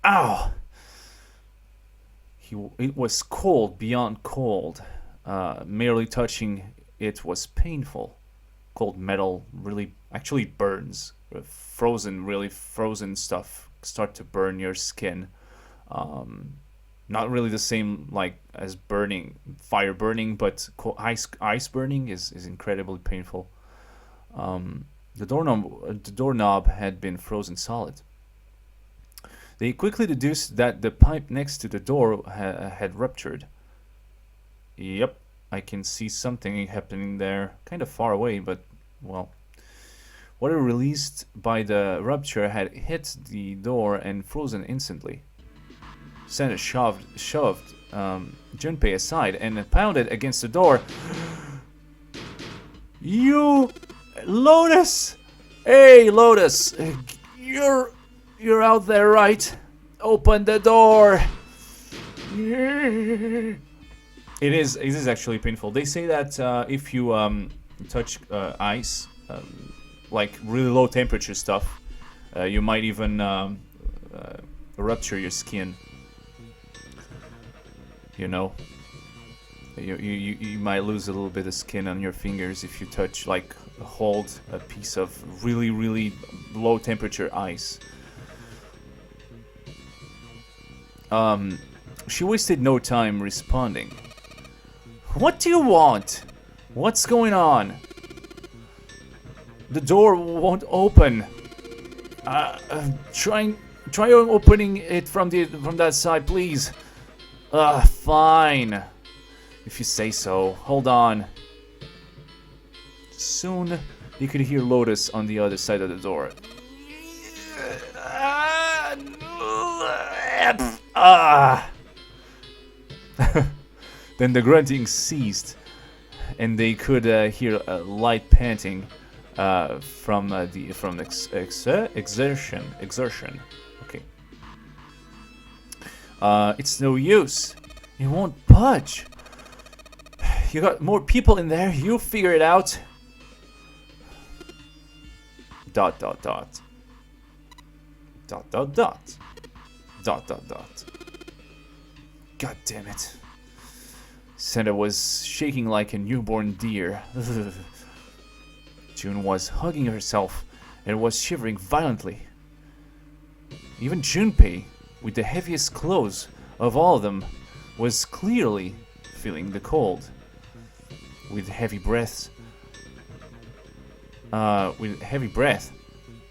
Ow! It was cold beyond cold. Merely touching it was painful. Cold metal really actually burns. Really frozen stuff start to burn your skin. Not really the same like as burning, fire burning, but ice burning is incredibly painful. The doorknob had been frozen solid. They quickly deduced that the pipe next to the door had ruptured. Yep, I can see something happening there, kind of far away, but well. Water released by the rupture had hit the door and frozen instantly. Santa shoved Junpei aside and pounded against the door. You, Lotus! Hey, Lotus! You're out there, right? Open the door! It is actually painful. They say that if you touch ice, like really low temperature stuff, you might even rupture your skin. You know, you might lose a little bit of skin on your fingers if you touch, like, hold a piece of really low temperature ice. She wasted no time responding. What do you want? What's going on? The door won't open. Try opening it from that side, please. Fine. If you say so. Hold on. Soon, you could hear Lotus on the other side of the door. Then the grunting ceased, and they could hear a light panting from exertion. Okay. It's no use. You won't budge. You got more people in there. You'll figure it out. ... God damn it. Santa was shaking like a newborn deer. June was hugging herself and was shivering violently. Even Junpei, with the heaviest clothes of all of them, was clearly feeling the cold. With heavy breath,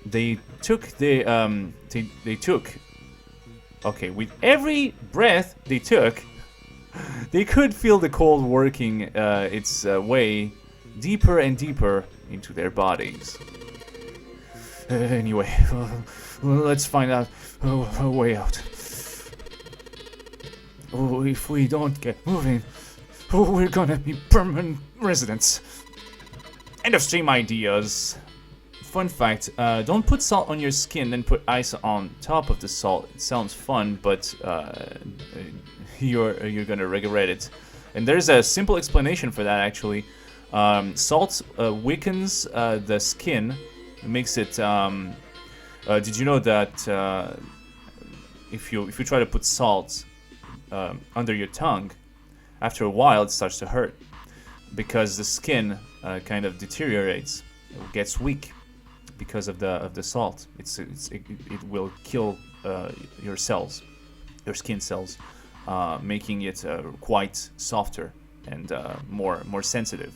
they took okay, with every breath they took, they could feel the cold working its way deeper and deeper into their bodies. Anyway, let's find out a way out. Oh, if we don't get moving, we're gonna be permanent residents. End of stream ideas. Fun fact, don't put salt on your skin, then put ice on top of the salt. It sounds fun, but you're gonna regret it. And there's a simple explanation for that, actually. Salt weakens the skin, makes it... did you know that if you try to put salt under your tongue, after a while it starts to hurt, because the skin kind of deteriorates, it gets weak because of the salt. It will kill your cells, your skin cells, making it quite softer and more sensitive.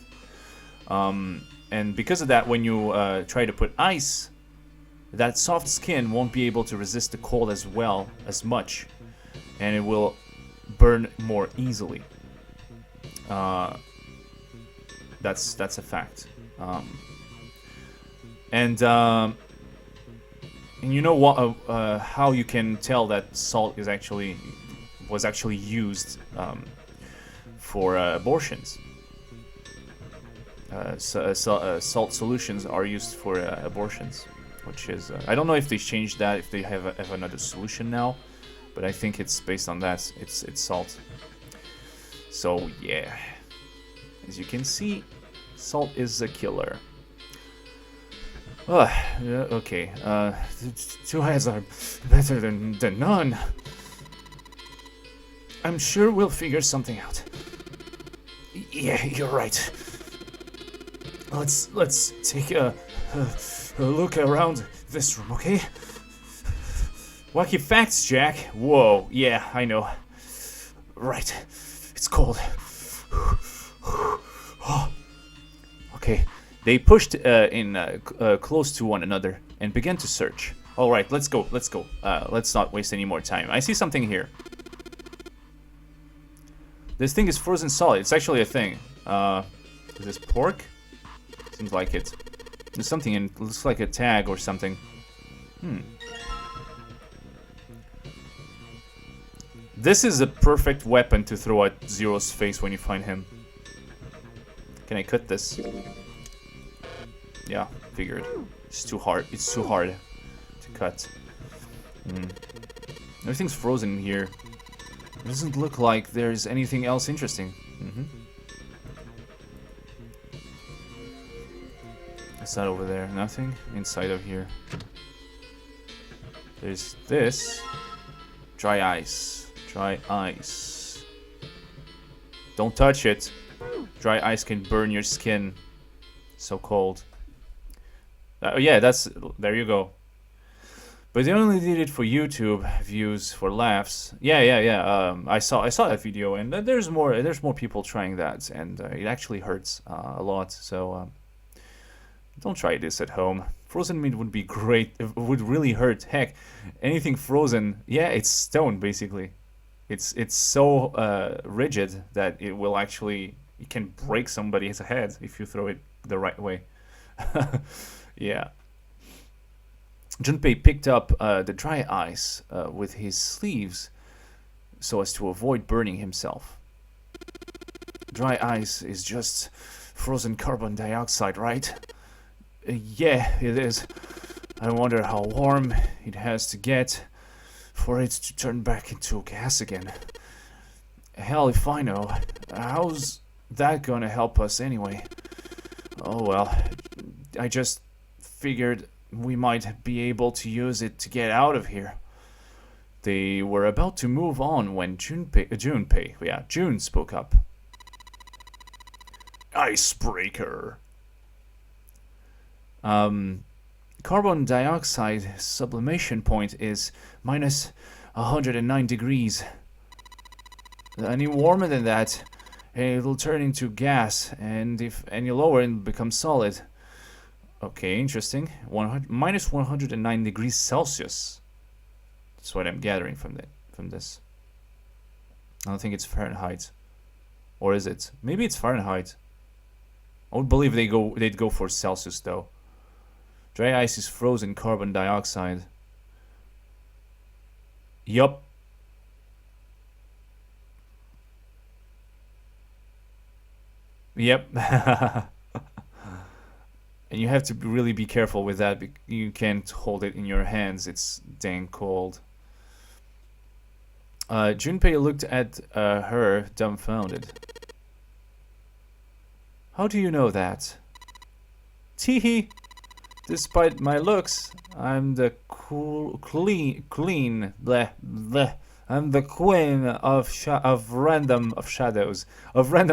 And because of that, when you try to put ice, that soft skin won't be able to resist the cold as much, and it will burn more easily. That's a fact. And you know what? How you can tell that salt was actually used for abortions. Salt solutions are used for abortions, which is I don't know if they changed that, if they have another solution now, but I think it's based on that. It's salt. So yeah, as you can see, salt is a killer. Yeah, okay. Two heads are better than none. I'm sure we'll figure something out. Yeah, you're right. Let's take a look around this room, okay? Wacky facts, Jack. Whoa, yeah, I know. Right, it's cold. Okay, they pushed in close to one another and began to search. All right, let's go. Let's not waste any more time. I see something here. This thing is frozen solid. It's actually a thing. Is this pork? Seems like it. There's something in. Looks like a tag or something. This is a perfect weapon to throw at Zero's face when you find him. Can I cut this? Yeah, figured. It's too hard. It's too hard to cut. Everything's frozen in here. It doesn't look like there's anything else interesting. What's that over there? Nothing? Inside of here. There's this. Dry ice. Dry ice. Don't touch it. Dry ice can burn your skin. So cold. Yeah, that's... There you go. But they only did it for YouTube views, for laughs. Yeah. I saw that video, and there's more people trying that, and it actually hurts a lot. So don't try this at home. Frozen meat would be great. It would really hurt. Heck, anything frozen, yeah, it's stone basically. It's so rigid that it will actually, it can break somebody's head if you throw it the right way. Yeah. Junpei picked up the dry ice with his sleeves so as to avoid burning himself. Dry ice is just frozen carbon dioxide, right? Yeah, it is. I wonder how warm it has to get for it to turn back into gas again. Hell if I know. How's that gonna help us anyway? Oh well, I just figured we might be able to use it to get out of here. They were about to move on when June spoke up. Icebreaker. Carbon dioxide sublimation point is minus 109 degrees. Any warmer than that, it'll turn into gas, and if any lower, it'll become solid. Okay, interesting. Minus 109 degrees Celsius. That's what I'm gathering from this. I don't think it's Fahrenheit. Or is it? Maybe it's Fahrenheit. I would believe they'd go for Celsius though. Dry ice is frozen carbon dioxide. Yup. Yep. And you have to really be careful with that. You can't hold it in your hands. It's dang cold. Junpei looked at her dumbfounded. How do you know that? Teehee. Despite my looks, I'm the clean, bleh, bleh. I'm the queen of random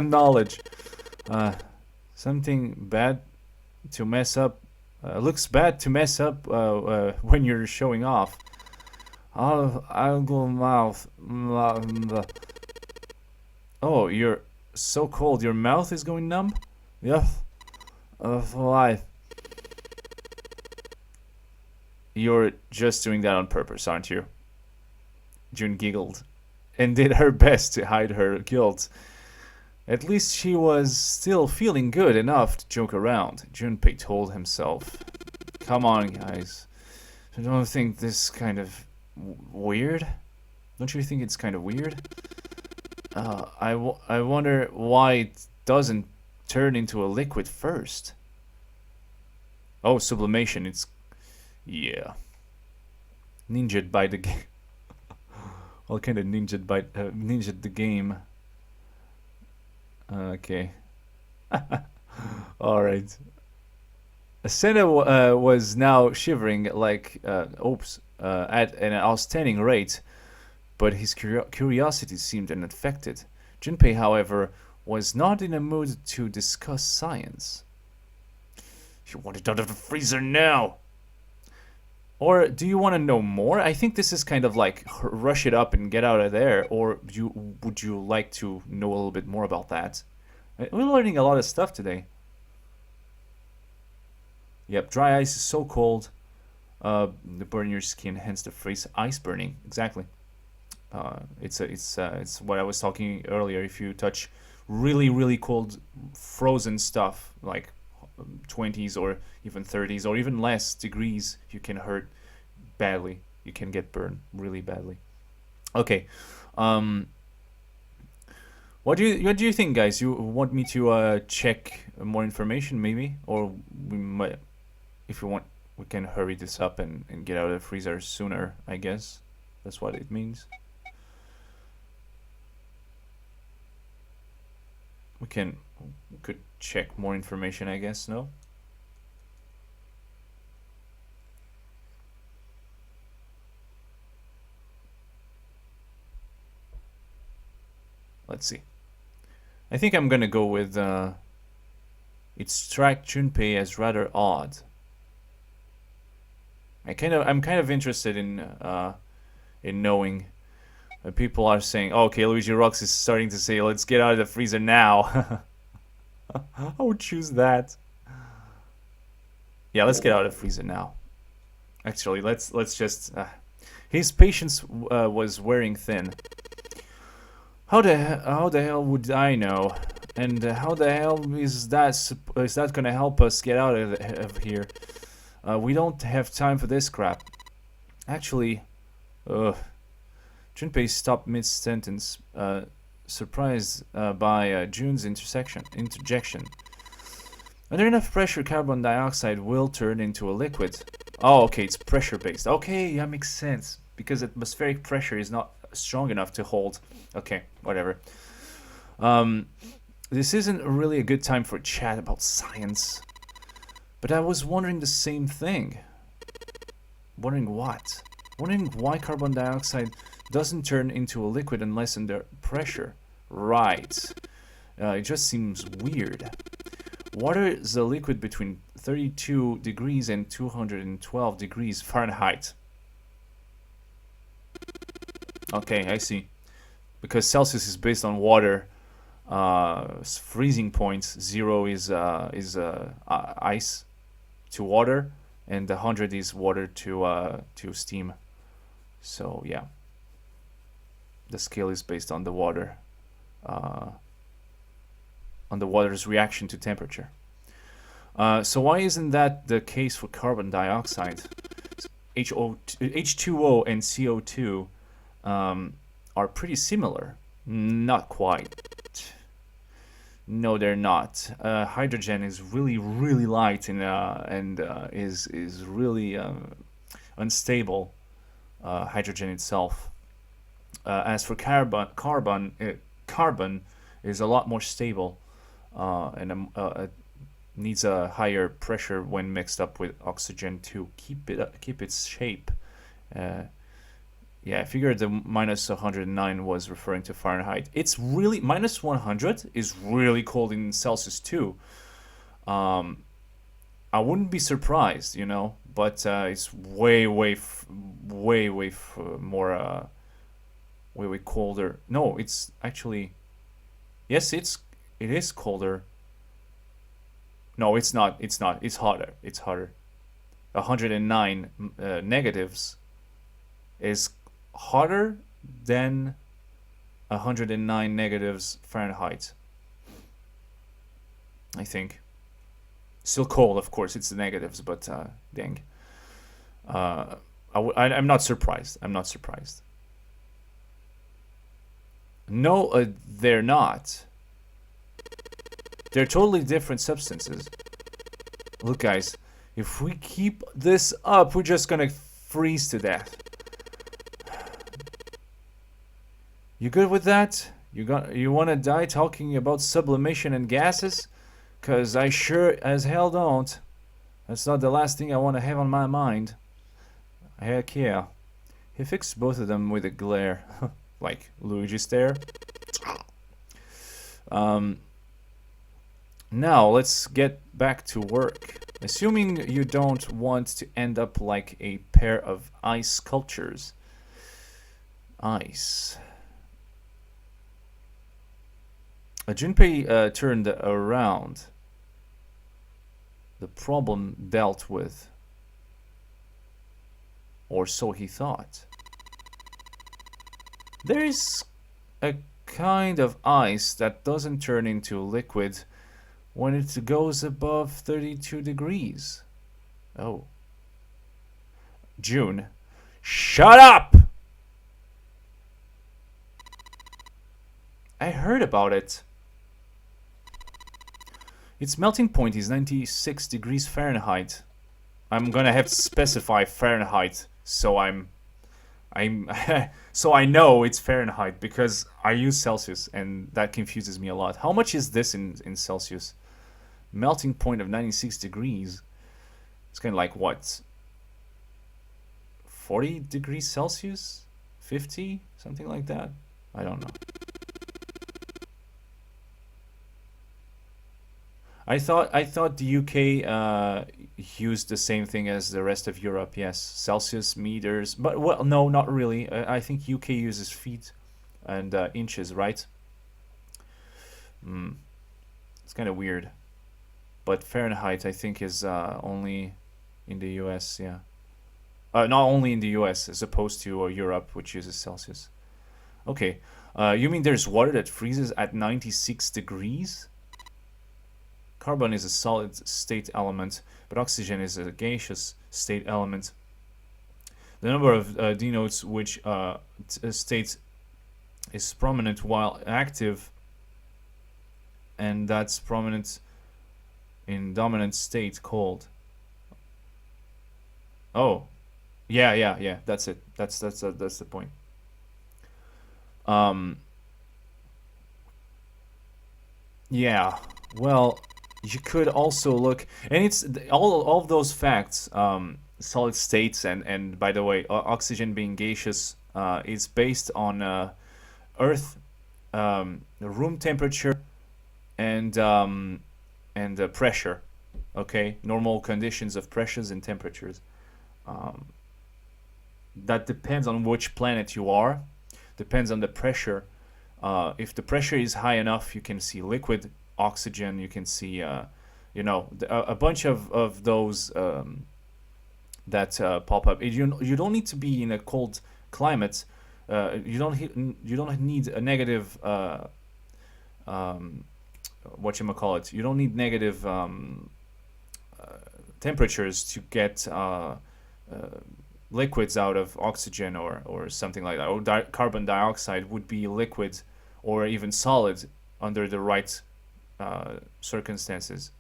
knowledge. Something bad to mess up. Looks bad to mess up when you're showing off. I'll go mouth. Oh, you're so cold. Your mouth is going numb? Yep. Why? You're just doing that on purpose, aren't you? June giggled and did her best to hide her guilt. At least she was still feeling good enough to joke around, Junpei told himself. Come on, guys. I don't think this kind of weird? Don't you think it's kind of weird? I wonder why it doesn't turn into a liquid first. Oh, sublimation. It's... yeah. Ninja'd by the game. All kind of ninja'd the game. Okay. Alright. Senna was now shivering like at an outstanding rate, but his curiosity seemed unaffected. Junpei, however, was not in a mood to discuss science. You want it out of the freezer now! Or do you want to know more? I think this is kind of like rush it up and get out of there. Or would you like to know a little bit more about that? We're learning a lot of stuff today. Yep, dry ice is so cold. The burn your skin, hence the phrase ice burning. Exactly. It's what I was talking earlier. If you touch really cold frozen stuff like 20s or even 30s or even less degrees, you can hurt badly. You can get burned really badly. Okay. What do you think, guys? You want me to check more information, maybe, or we might, if you want, we can hurry this up and get out of the freezer sooner. I guess that's what it means. We could check more information, I guess. No. Let's see. I think I'm gonna go with it struck Junpei as rather odd. I'm kind of interested in knowing. People are saying, oh, okay, Luigi Rocks is starting to say, let's get out of the freezer now. I would choose that. Yeah, let's get out of the freezer now. Actually, let's just. His patience was wearing thin. How the hell would I know? And how the hell is that gonna help us get out of here? We don't have time for this crap. Actually, Junpei stopped mid-sentence, surprised by Jun's interjection. Under enough pressure, carbon dioxide will turn into a liquid. Oh, okay, it's pressure-based. Okay, that makes sense. Because atmospheric pressure is not strong enough to hold. Okay, whatever. This isn't really a good time for a chat about science. But I was wondering the same thing. Wondering what? Wondering why carbon dioxide doesn't turn into a liquid unless under pressure. Right. It just seems weird. Water is a liquid between 32 degrees and 212 degrees Fahrenheit. Okay, I see. Because Celsius is based on water. Freezing point 0 is ice to water, and 100 is water to steam. So yeah, the scale is based on the water, on the water's reaction to temperature. So why isn't that the case for carbon dioxide? H2O and CO2 are pretty similar. Not quite. No, they're not. Hydrogen is really light and is really unstable. Hydrogen itself. As for carbon is a lot more stable and needs a higher pressure when mixed up with oxygen to keep its shape. Yeah, I figured the minus 109 was referring to Fahrenheit. It's really minus 100 is really cold in Celsius too. I wouldn't be surprised, you know, but it's way more way colder. No, it's actually, yes, it is colder. No, it's not. It's hotter. It's hotter. 109 negatives is hotter than 109 negatives Fahrenheit. I think. Still cold, of course. It's the negatives, but dang. I'm not surprised. I'm not surprised. No, they're not. They're totally different substances. Look, guys, if we keep this up, we're just gonna freeze to death. You good with that? You wanna die talking about sublimation and gases? 'Cause I sure as hell don't. That's not the last thing I want to have on my mind. Heck yeah. He fixed both of them with a glare. Like Luigi stare. Now let's get back to work. Assuming you don't want to end up like a pair of ice sculptures. Ice. Junpei turned around. The problem dealt with. Or so he thought. There is a kind of ice that doesn't turn into liquid when it goes above 32 degrees. Oh. June. Shut up! I heard about it. Its melting point is 96 degrees Fahrenheit. I'm gonna have to specify Fahrenheit, so I'm so I know it's Fahrenheit because I use Celsius and that confuses me a lot. How much is this in Celsius? Melting point of 96 degrees. It's kind of like what? 40 degrees Celsius? 50? Something like that? I don't know. I thought the UK used the same thing as the rest of Europe. Yes, Celsius, meters, but well, no, not really. I think UK uses feet and inches, right? It's kind of weird. But Fahrenheit, I think, is only in the US. Yeah, not only in the US as opposed to Europe, which uses Celsius. Okay, you mean there's water that freezes at 96 degrees? Carbon is a solid state element, but oxygen is a gaseous state element. The number of denotes which state is prominent while active, and that's prominent in dominant state cold. Oh, yeah. That's it. That's the point. Yeah. Well. You could also look, and it's all of those facts, solid states, and by the way, oxygen being gaseous is based on Earth, room temperature, and pressure. Okay, normal conditions of pressures and temperatures. That depends on which planet you are. Depends on the pressure. If the pressure is high enough, you can see liquid oxygen. You can see a bunch of those that pop up. You don't need to be in a cold climate. You don't need a negative whatchamacallit. You don't need negative temperatures to get liquids out of oxygen or something like that. Or carbon dioxide would be liquid or even solid under the right circumstances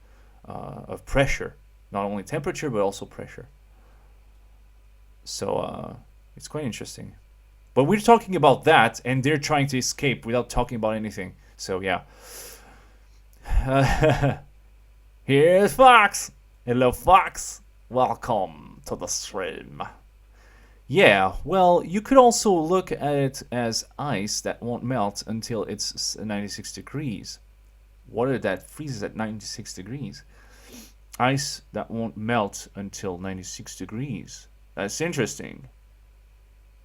of pressure, not only temperature but also pressure. So it's quite interesting. But we're talking about that, and they're trying to escape without talking about anything. So yeah. Here's Fox. Hello, Fox. Welcome to the stream. Yeah, well, you could also look at it as ice that won't melt until it's 96 degrees. Water that freezes at 96 degrees. Ice that won't melt until 96 degrees. That's interesting.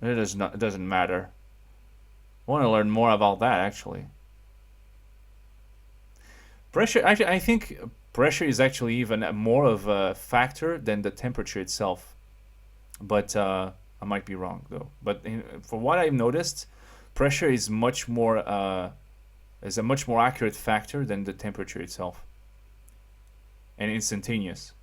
It doesn't matter. I want to learn more about that, actually. Pressure, actually, I think pressure is actually even more of a factor than the temperature itself. But I might be wrong, though. But for what I've noticed, pressure is much more is a much more accurate factor than the temperature itself, and instantaneous.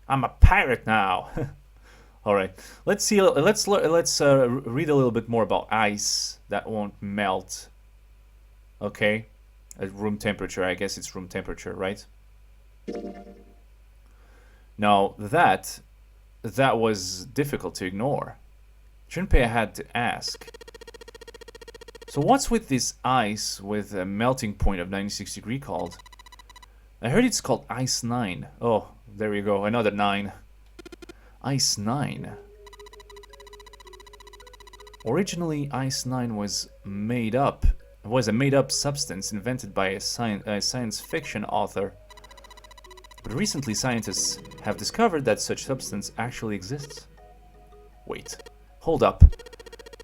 I'm a pirate now. All right, let's see. Let's read a little bit more about ice that won't melt. Okay, at room temperature. I guess it's room temperature, right? Now that was difficult to ignore. Junpei had to ask. So what's with this ice with a melting point of 96 degree called? I heard it's called Ice 9. Oh, there you go, another 9. Ice 9. Originally, Ice 9 was a made-up substance invented by a science fiction author. But recently, scientists have discovered that such substance actually exists. Wait, hold up.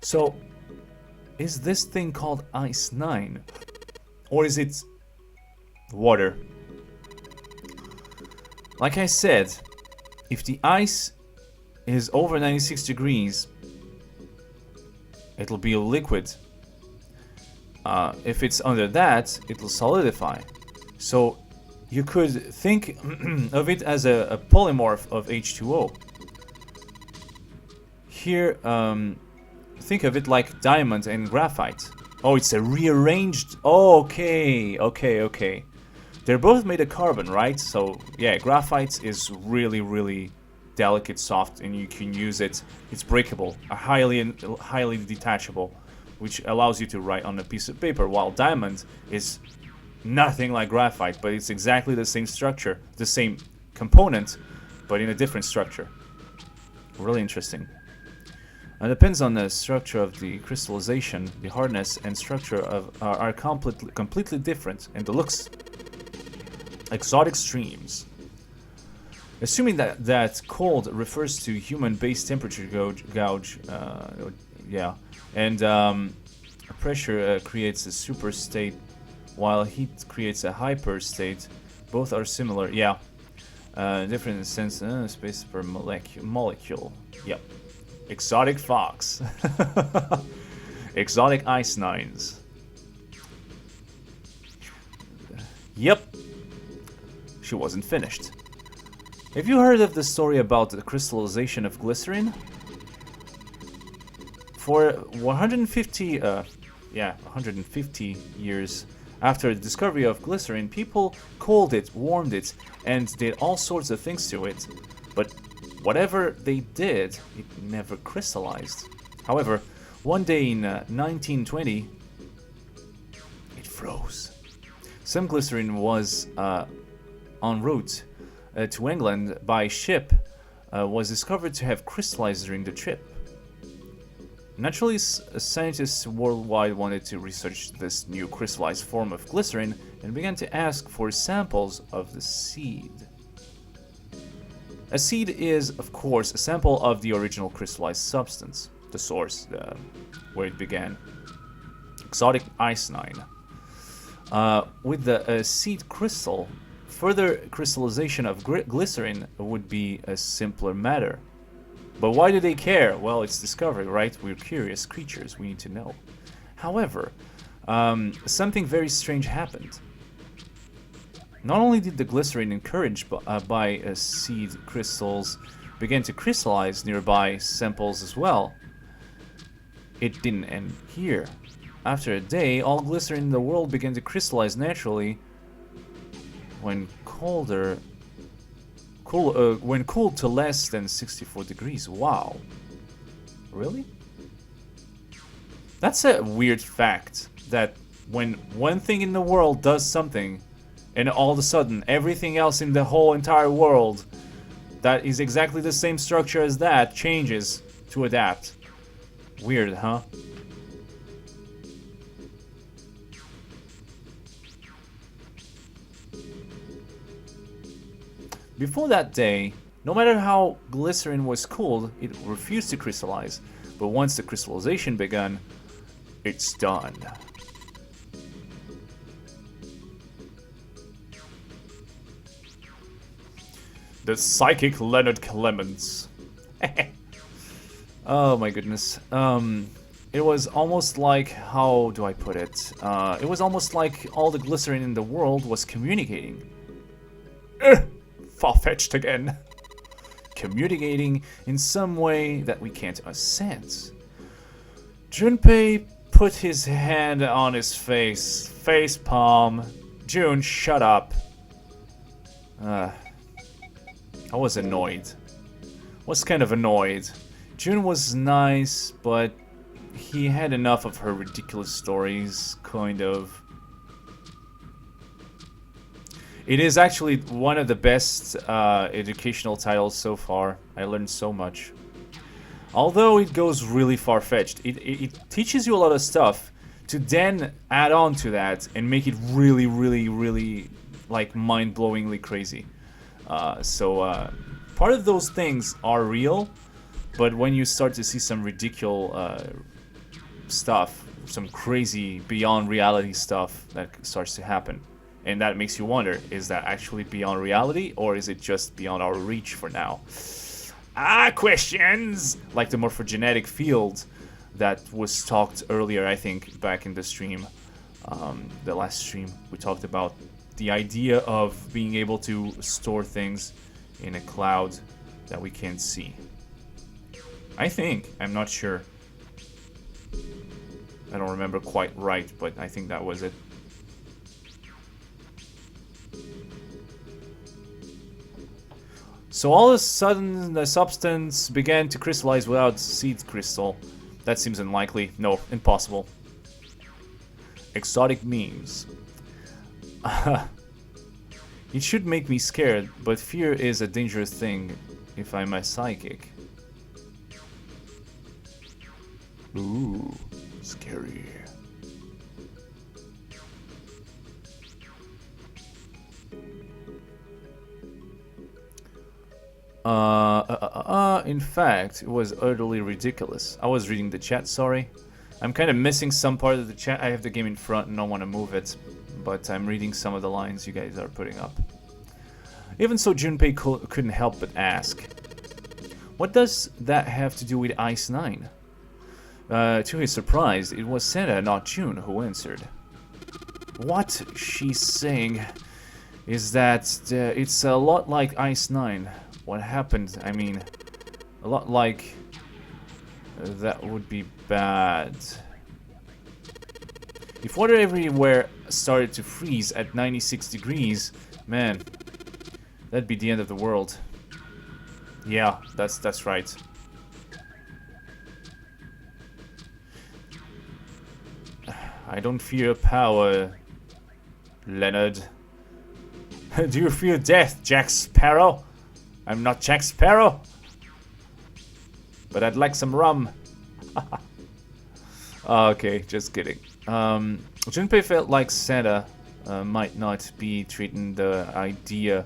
So, is this thing called Ice 9? Or is it water? Like I said, if the ice is over 96 degrees, it'll be a liquid. If it's under that, it'll solidify. So you could think of it as a polymorph of H2O. Here, think of it like diamond and graphite. Oh, it's a rearranged... Oh, okay. They're both made of carbon, right? So, yeah, graphite is really delicate, soft, and you can use it. It's breakable, highly detachable, which allows you to write on a piece of paper, while diamond is nothing like graphite, but it's exactly the same structure, the same component, but in a different structure. Really interesting. It depends on the structure of the crystallization. The hardness and structure of are completely different, and the looks exotic streams. Assuming that cold refers to human base temperature gauge, and pressure creates a super state, while heat creates a hyper state. Both are similar, yeah. Different in the sense, space per molecule. Yep. Exotic fox. Exotic ice nines. Yep. She wasn't finished. Have you heard of the story about the crystallization of glycerin? For 150 years after the discovery of glycerin, people cooled it, warmed it, and did all sorts of things to it. But whatever they did, it never crystallized. However, one day in 1920, it froze. Some glycerin was en route to England by ship, was discovered to have crystallized during the trip. Naturally, scientists worldwide wanted to research this new crystallized form of glycerin and began to ask for samples of the seed. A seed is, of course, a sample of the original crystallized substance, the source, where it began. Exotic ice nine. With the seed crystal, further crystallization of glycerin would be a simpler matter. But why do they care? Well, it's discovery, right? We're curious creatures, we need to know. However, something very strange happened. Not only did the glycerin encouraged by seed crystals begin to crystallize nearby samples as well, it didn't end here. After a day, all glycerin in the world began to crystallize naturally when cooled to less than 64 degrees. Wow. Really? That's a weird fact, that when one thing in the world does something, and all of a sudden everything else in the whole entire world that is exactly the same structure as that changes to adapt. Weird, huh? Before that day, no matter how glycerin was cooled, it refused to crystallize. But once the crystallization began, it's done. The psychic Leonard Clemens. Oh my goodness. It was almost like, how do I put it? It was almost like all the glycerin in the world was communicating. Far-fetched again. Communicating in some way that we can't sense. Junpei put his hand on his face palm. Jun, shut up. I was annoyed. Was kind of annoyed. Jun was nice, but he had enough of her ridiculous stories, kind of. It is actually one of the best educational titles so far. I learned so much. Although it goes really far-fetched. It teaches you a lot of stuff to then add on to that and make it really, really, really, like, mind-blowingly crazy. Part of those things are real, but when you start to see some ridiculous stuff, some crazy, beyond reality stuff that starts to happen, and that makes you wonder, is that actually beyond reality, or is it just beyond our reach for now? Questions! Like the morphogenetic field that was talked earlier, I think, back in the stream. The last stream, we talked about the idea of being able to store things in a cloud that we can't see. I think, I'm not sure. I don't remember quite right, but I think that was it. So all of a sudden, the substance began to crystallize without seed crystal. That seems unlikely. No, impossible. Exotic memes. It should make me scared, but fear is a dangerous thing if I'm a psychic. Ooh, scary. In fact, it was utterly ridiculous. I was reading the chat, sorry. I'm kind of missing some part of the chat. I have the game in front and don't want to move it, but I'm reading some of the lines you guys are putting up. Even so, Junpei couldn't help but ask, what does that have to do with Ice 9? To his surprise, it was Santa, not June, who answered. What she's saying is that it's a lot like Ice 9. What happened, I mean, a lot like... that would be bad. If water everywhere started to freeze at 96 degrees, man, that'd be the end of the world. Yeah, that's right. I don't fear power, Leonard. Do you fear death, Jack Sparrow? I'm not Jack Sparrow. But I'd like some rum. Okay, just kidding. Junpei felt like Santa might not be treating the idea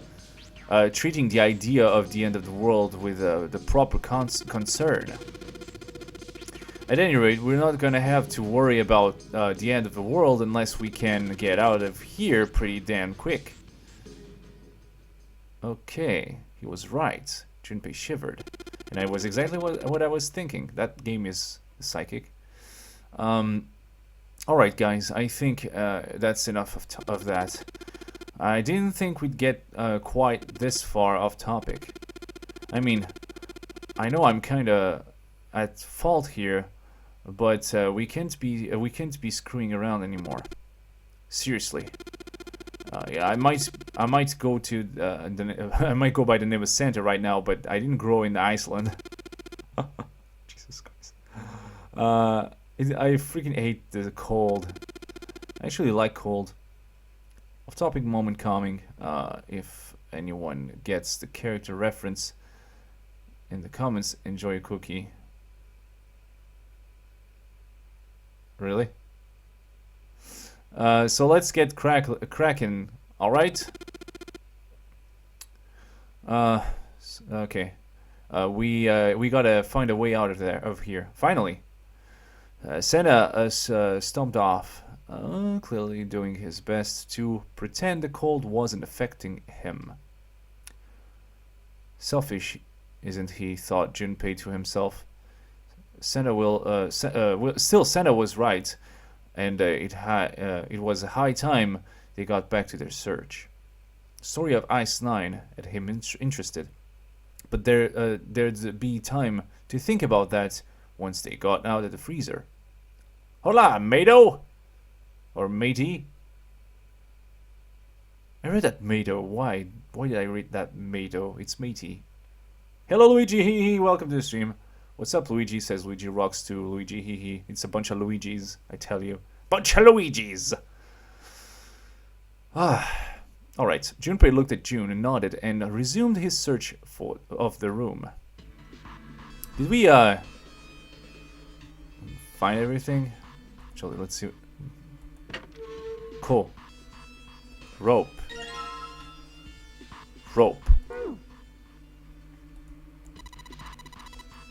of the end of the world with the proper concern. At any rate, we're not gonna have to worry about the end of the world unless we can get out of here pretty damn quick. Okay, he was right. Junpei shivered. And that was exactly what I was thinking. That game is psychic. Alright guys, I think that's enough of that. I didn't think we'd get quite this far off topic. I mean, I know I'm kinda at fault here, but we can't be screwing around anymore. Seriously. Yeah, I might go to I might go by the name of Santa right now, but I didn't grow in Iceland. Jesus Christ. I freaking hate the cold. I actually like cold. Off-topic moment coming. If anyone gets the character reference in the comments, enjoy a cookie. Really? So let's get cracking. All right. Okay. We gotta find a way out of here. Finally. Senna stomped off, clearly doing his best to pretend the cold wasn't affecting him. Selfish, isn't he? Thought Junpei to himself. Senna still Senna was right. And it was a high time they got back to their search. The story of Ice 9 had him interested, but there'd be time to think about that once they got out of the freezer. Hola, Mato! Or matey? I read that Mato. Why did I read that Mato? It's matey. Hello, Luigi. Welcome to the stream. What's up, Luigi? Says Luigi rocks to Luigi. Hee hee. It's a bunch of Luigis, I tell you. Bunch of Luigis! Ah. Alright. Junpei looked at June and nodded and resumed his search of the room. Did we, find everything? Actually, let's see. Cool. Rope. Rope.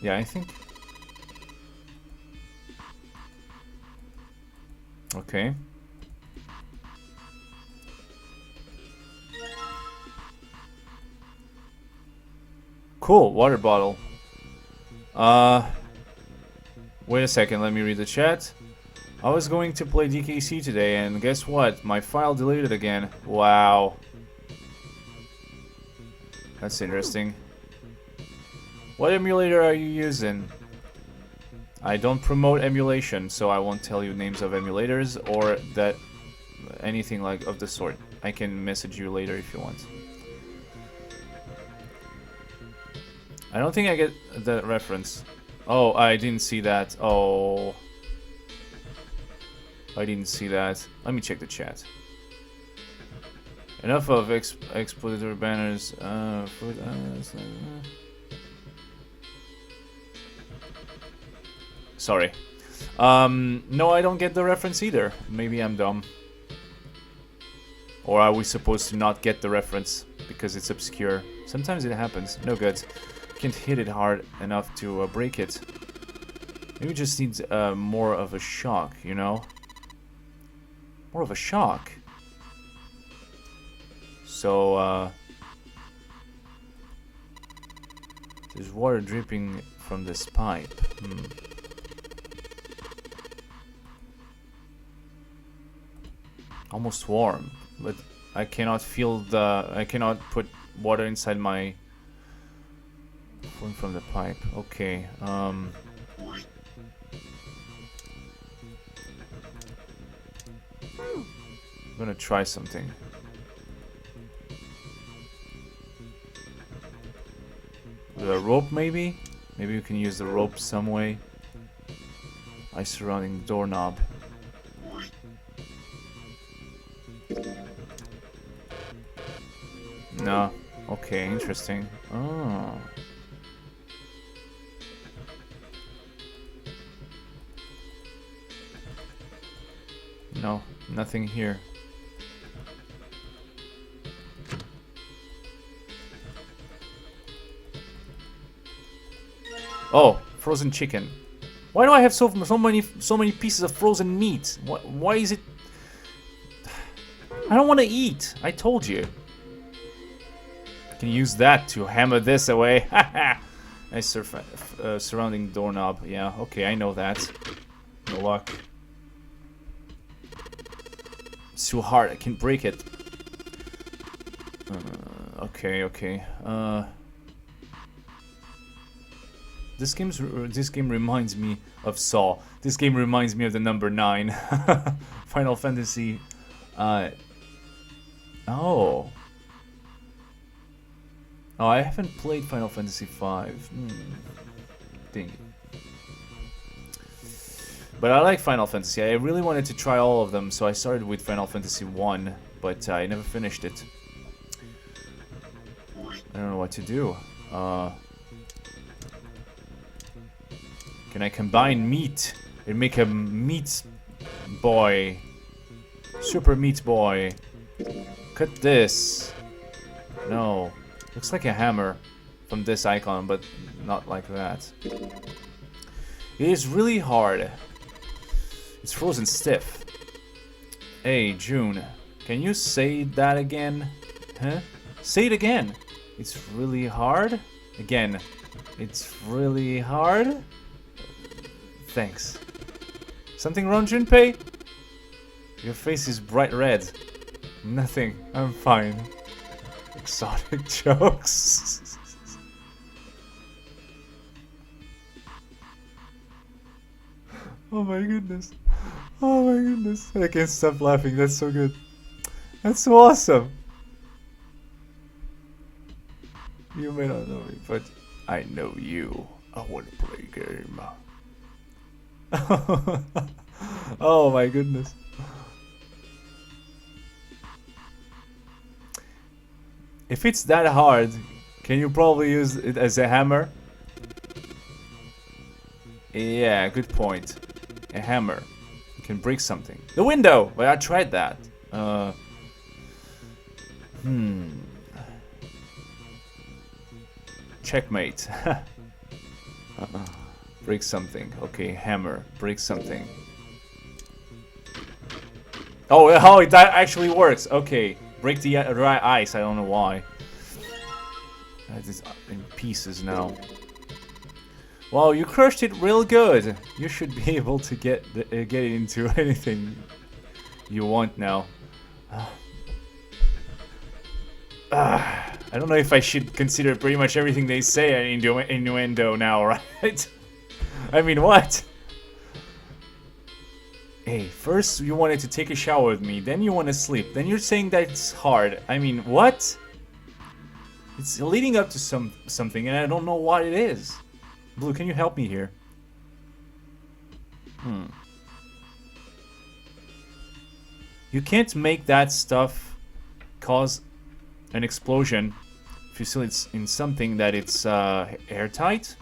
Yeah, I think. Okay. Cool, water bottle. Wait a second, let me read the chat. I was going to play DKC today, and guess what? My file deleted again. Wow. That's interesting. What emulator are you using? I don't promote emulation, so I won't tell you names of emulators or that anything like of the sort. I can message you later if you want. I don't think I get the reference. Oh, I didn't see that. Oh. I didn't see that. Let me check the chat. Enough of expletive banners. Sorry. No, I don't get the reference either. Maybe I'm dumb. Or are we supposed to not get the reference because it's obscure? Sometimes it happens. No good. Can't hit it hard enough to break it. Maybe it just needs more of a shock, you know? More of a shock. So, there's water dripping from this pipe. Almost warm, but I cannot feel the... I cannot put water inside my... from the pipe. Okay, I'm gonna try something. The rope, maybe? Maybe you can use the rope some way. Ice surrounding doorknob. No. Okay, interesting. Oh. No, nothing here. Oh, frozen chicken. Why do I have so many pieces of frozen meat? Why is it? I don't want to eat. I told you. I can use that to hammer this away. Nice surrounding doorknob. Yeah, okay, I know that. No luck. It's too hard. I can break it. Okay. This game reminds me of Saw. This game reminds me of the number 9. Final Fantasy. Oh, I haven't played Final Fantasy V. Dang it. But I like Final Fantasy. I really wanted to try all of them, so I started with Final Fantasy 1, but I never finished it. I don't know what to do. Can I combine meat and make a meat boy? Super meat boy. Cut this. No. Looks like a hammer from this icon, but not like that. It is really hard. It's frozen stiff. Hey, June. Can you say that again? Huh? Say it again. It's really hard? Again. It's really hard? Thanks. Something wrong, Junpei? Your face is bright red. Nothing. I'm fine. Exotic jokes. Oh my goodness. Oh my goodness. I can't stop laughing. That's so good. That's so awesome. You may not know me, but I know you. I want to play a game. Oh my goodness. If it's that hard, can you probably use it as a hammer? Yeah, good point. A hammer. You can break something. The window! But I tried that. Checkmate. Break something. Okay, hammer. Break something. Oh, that actually works. Okay. Break the dry ice. I don't know why. That is in pieces now. Wow, you crushed it real good. You should be able to get it into anything you want now. I don't know if I should consider pretty much everything they say an innuendo now, right? I mean, what? Hey, first you wanted to take a shower with me, then you want to sleep, then you're saying that it's hard. I mean, what? It's leading up to something, and I don't know what it is. Blue, can you help me here? You can't make that stuff cause an explosion if you see it's in something that it's airtight.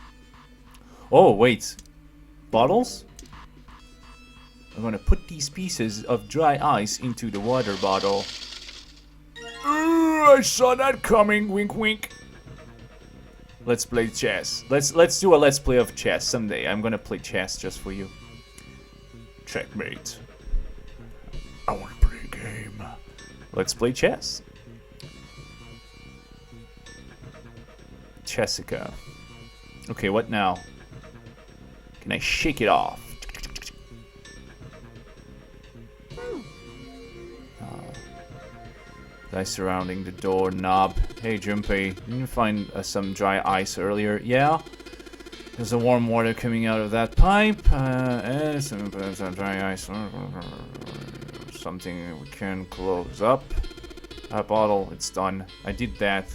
Oh, wait. Bottles? I'm gonna put these pieces of dry ice into the water bottle. I saw that coming, wink wink. Let's play chess. Let's do a let's play of chess someday. I'm gonna play chess just for you. Checkmate. I wanna play a game. Let's play chess. Chessica. Okay, what now? Can I shake it off? Guys surrounding the door knob. Hey, Junpei, didn't you find some dry ice earlier? Yeah. There's a warm water coming out of that pipe. And some dry ice. Something we can close up. That bottle, it's done. I did that.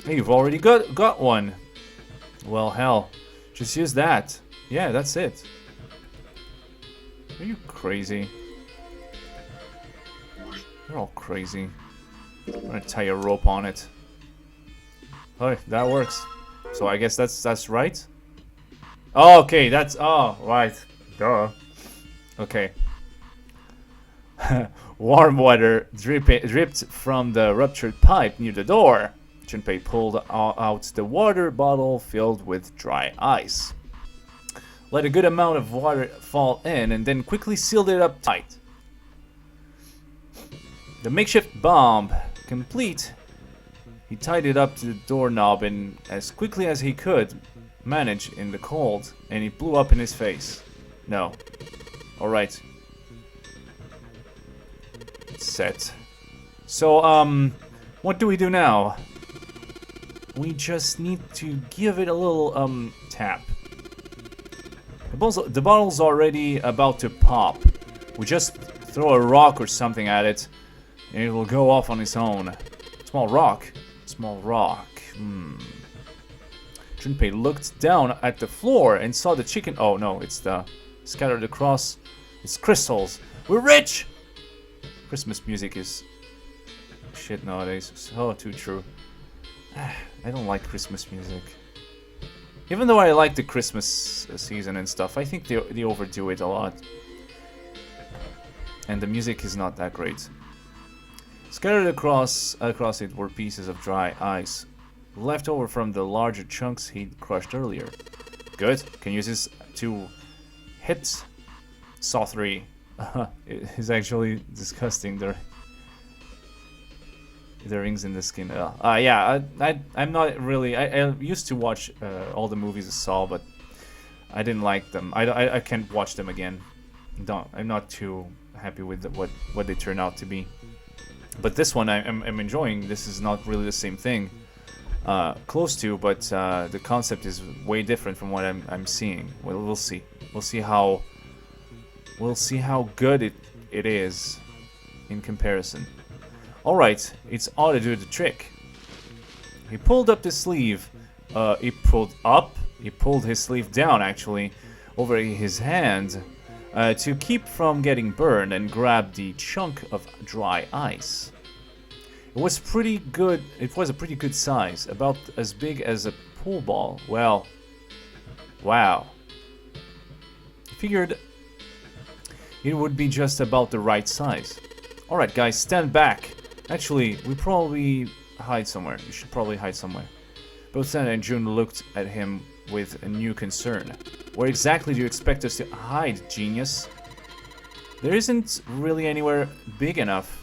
Hey, you've already got one. Well, hell. Just use that. Yeah, that's it. Are you crazy? You're all crazy. I'm gonna tie a rope on it. Oh, that works. So I guess that's right. Oh, okay, that's right. Duh. Okay. Warm water dripped from the ruptured pipe near the door. Junpei pulled out the water bottle filled with dry ice. Let a good amount of water fall in and then quickly sealed it up tight. The makeshift bomb complete, he tied it up to the doorknob and as quickly as he could manage in the cold, and it blew up in his face. No. Alright. Set. So, what do we do now? We just need to give it a little, tap. The bottle's already about to pop. We just throw a rock or something at it, and it will go off on its own. Small rock. Small rock. Junpei looked down at the floor and saw the chicken. Oh no, it's the scattered across. It's crystals. We're rich! Christmas music is shit nowadays. So too true. I don't like Christmas music. Even though I like the Christmas season and stuff, I think they overdo it a lot. And the music is not that great. Scattered across it were pieces of dry ice, left over from the larger chunks he'd crushed earlier. Good. Can use this to hit Saw 3. It is actually disgusting. The rings in the skin. Yeah, I'm not really. I used to watch all the movies of Saw, but I didn't like them. I can't watch them again. I'm not too happy with what they turn out to be. But this one I'm enjoying. This is not really the same thing. Close to, but the concept is way different from what I'm seeing. Well, we'll see. We'll see how good it is in comparison. Alright, it's ought to do the trick. He pulled up the sleeve He pulled his sleeve down, actually, over his hand to keep from getting burned, and grabbed the chunk of dry ice. It was pretty good. It was a pretty good size, about as big as a pool ball. Well, wow. I figured it would be just about the right size. Alright, guys, stand back. Actually, we probably hide somewhere. You should probably hide somewhere. Both Santa and June looked at him with a new concern. Where exactly do you expect us to hide, genius? There isn't really anywhere big enough.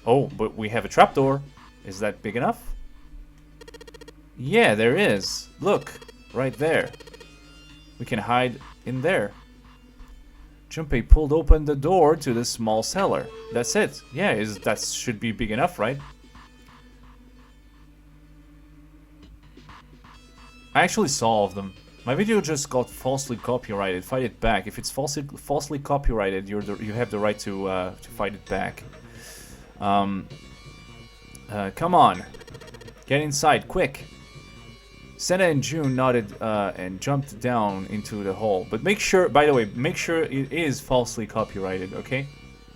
Oh, but we have a trapdoor. Is that big enough? Yeah, there is. Look, right there. We can hide in there. Junpei pulled open the door to the small cellar. That's it. Yeah, that should be big enough, right? I actually saw all of them. My video just got falsely copyrighted. Fight it back. If it's falsely copyrighted, you have the right to fight it back. Come on. Get inside, quick. Senna and June nodded and jumped down into the hole. But make sure, by the way, make sure it is falsely copyrighted, okay?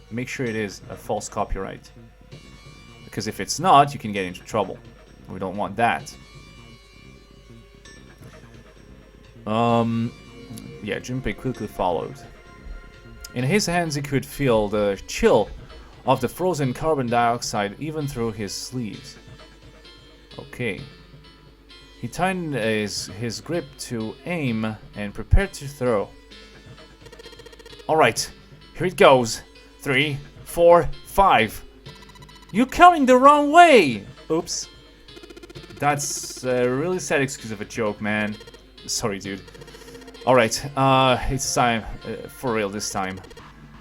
Make sure it is a false copyright. Because if it's not, you can get into trouble. We don't want that. Yeah, Junpei quickly followed. In his hands, he could feel the chill of the frozen carbon dioxide even through his sleeves. Okay. He tightened his grip to aim and prepared to throw. Alright, here it goes. 3, 4, 5. You're counting the wrong way! Oops. That's a really sad excuse of a joke, man. Sorry, dude. Alright, it's time. For real this time.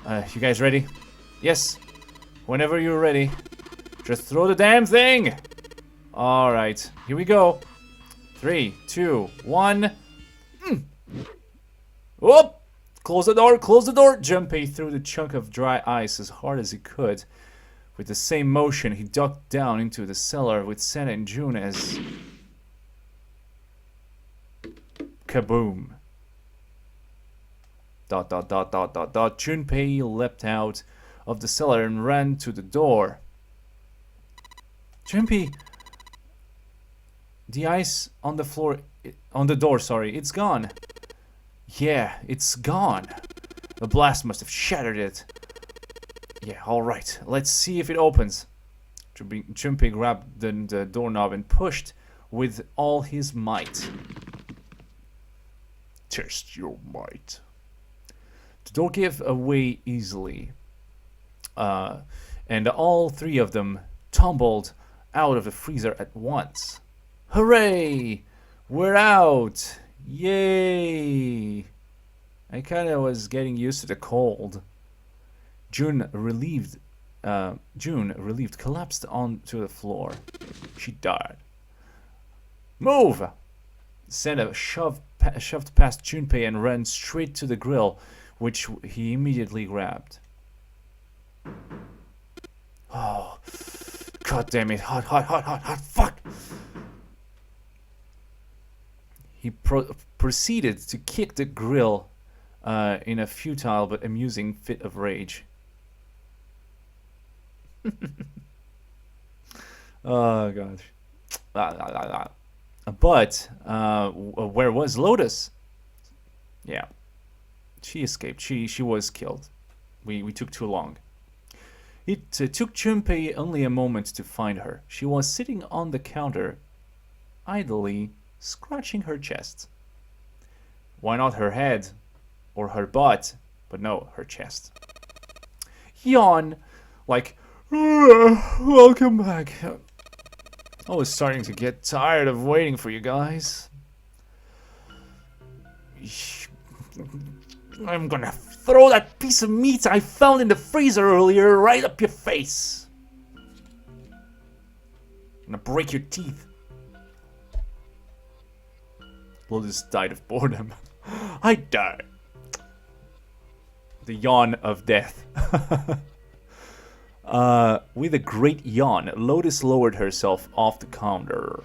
You guys ready? Yes. Whenever you're ready. Just throw the damn thing! Alright, here we go. 3, 2, 1. Whoop! Close the door, close the door! Junpei threw the chunk of dry ice as hard as he could. With the same motion, he ducked down into the cellar with Senna and June as... Kaboom. ... Junpei leapt out of the cellar and ran to the door. Junpei... The ice on the floor, on the door, sorry, it's gone. Yeah, it's gone. The blast must have shattered it. Yeah, alright, let's see if it opens. Junpei grabbed the doorknob and pushed with all his might. Test your might. The door gave away easily. And all three of them tumbled out of the freezer at once. Hooray! We're out! Yay! I kinda was getting used to the cold. June, relieved, collapsed onto the floor. She died. Move! Senna shoved past Junpei and ran straight to the grill, which he immediately grabbed. Oh, god damn it! Hot, hot, hot, hot, hot! Fuck! He proceeded to kick the grill in a futile but amusing fit of rage. Oh gosh. But where was Lotus? Yeah, she escaped. She was killed. We took too long. It took Junpei only a moment to find her. She was sitting on the counter, idly scratching her chest. Why not her head or her butt? But no, her chest. Yawn, like, welcome back. I was starting to get tired of waiting for you guys. I'm gonna throw that piece of meat I found in the freezer earlier right up your face. I'm gonna break your teeth. Lotus died of boredom. I died. The yawn of death. With a great yawn, Lotus lowered herself off the counter.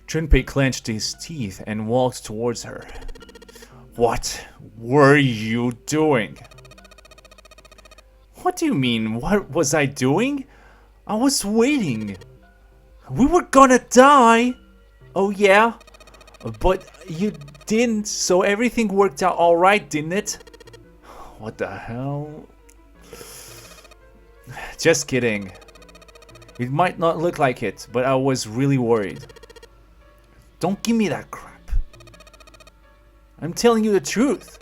Junpei clenched his teeth and walked towards her. What were you doing? What do you mean, what was I doing? I was waiting. We were gonna die. Oh yeah? But you didn't, so everything worked out alright, didn't it? What the hell? Just kidding. It might not look like it, but I was really worried. Don't give me that crap. I'm telling you the truth.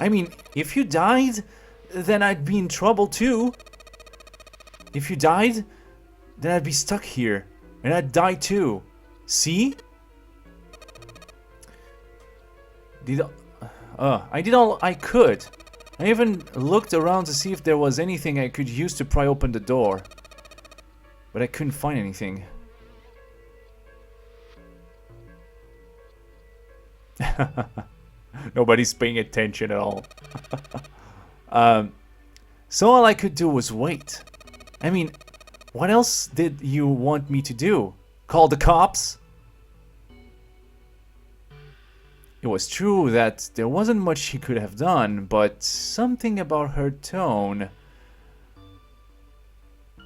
I mean, if you died, then I'd be in trouble too. If you died, then I'd be stuck here, and I'd die too. See? I did all I could. I even looked around to see if there was anything I could use to pry open the door. But I couldn't find anything. Nobody's paying attention at all. So all I could do was wait. I mean, what else did you want me to do? Call the cops? It was true that there wasn't much she could have done, but something about her tone...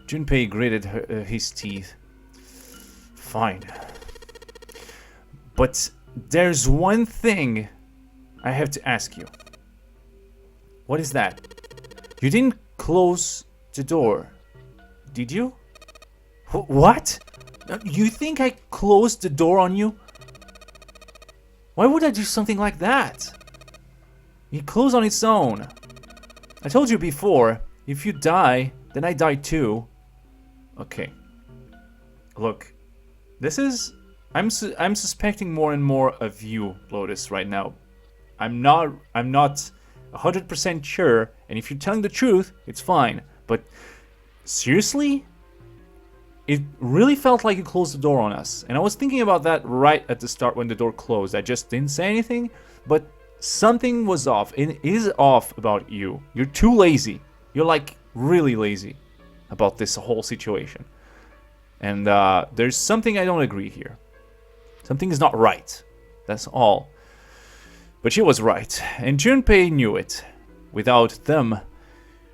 Junpei gritted his teeth. Fine. But there's one thing I have to ask you. What is that? You didn't close the door, did you? What? You think I closed the door on you? Why would I do something like that? It closed on its own. I told you before, if you die, then I die too. Okay. Look, this is... I'm suspecting more and more of you, Lotus, right now. I'm not 100% sure, and if you're telling the truth, it's fine. But seriously? It really felt like you closed the door on us. And I was thinking about that right at the start when the door closed. I just didn't say anything, but something was off. It is off about you. You're too lazy. You're like really lazy about this whole situation. And there's something I don't agree here. Something is not right. That's all. But she was right, and Junpei knew it. Without them,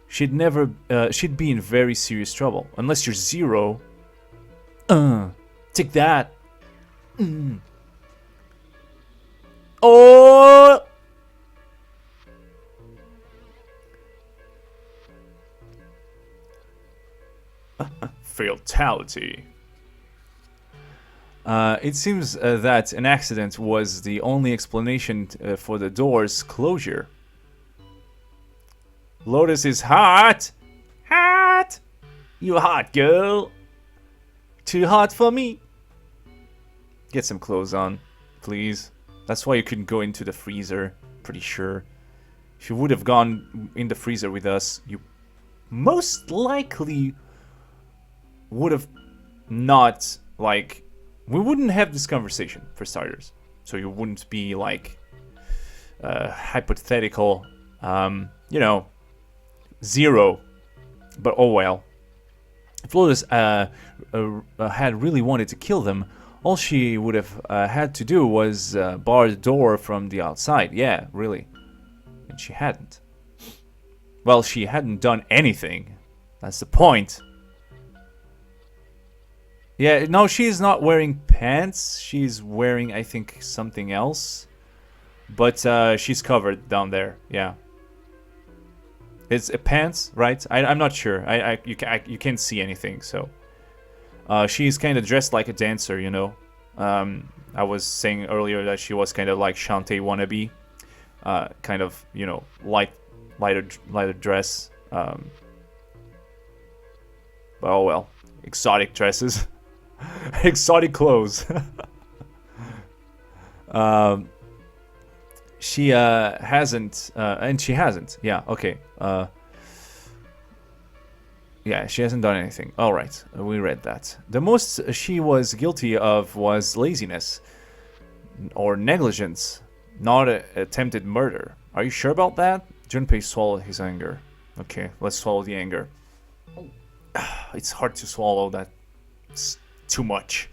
she'd be in very serious trouble. Unless you're Zero. Take that. Oh! Fatality. It seems that an accident was the only explanation for the door's closure. Lotus is hot! Hot! You hot, girl! Too hot for me! Get some clothes on, please. That's why you couldn't go into the freezer, pretty sure. If you would have gone in the freezer with us, you most likely would have not, like... We wouldn't have this conversation, for starters. So you wouldn't be, like, hypothetical, you know, Zero. But oh well. If Lotus had really wanted to kill them, all she would have had to do was bar the door from the outside. Yeah, really. And she hadn't. Well, she hadn't done anything. That's the point. Yeah, no, she's not wearing pants. She's wearing, I think, something else. But she's covered down there. Yeah. It's pants, right? I'm not sure. You can't see anything, so. She's kind of dressed like a dancer, you know. I was saying earlier that she was kind of like Shantae wannabe. Kind of, you know, lighter dress. But oh well. Exotic dresses. Exotic clothes. She hasn't, and she hasn't. Yeah, okay. Yeah, she hasn't done anything. All right, we read that. The most she was guilty of was laziness or negligence, not attempted murder. Are you sure about that? Junpei swallowed his anger. Okay, let's swallow the anger. It's hard to swallow that. It's too much.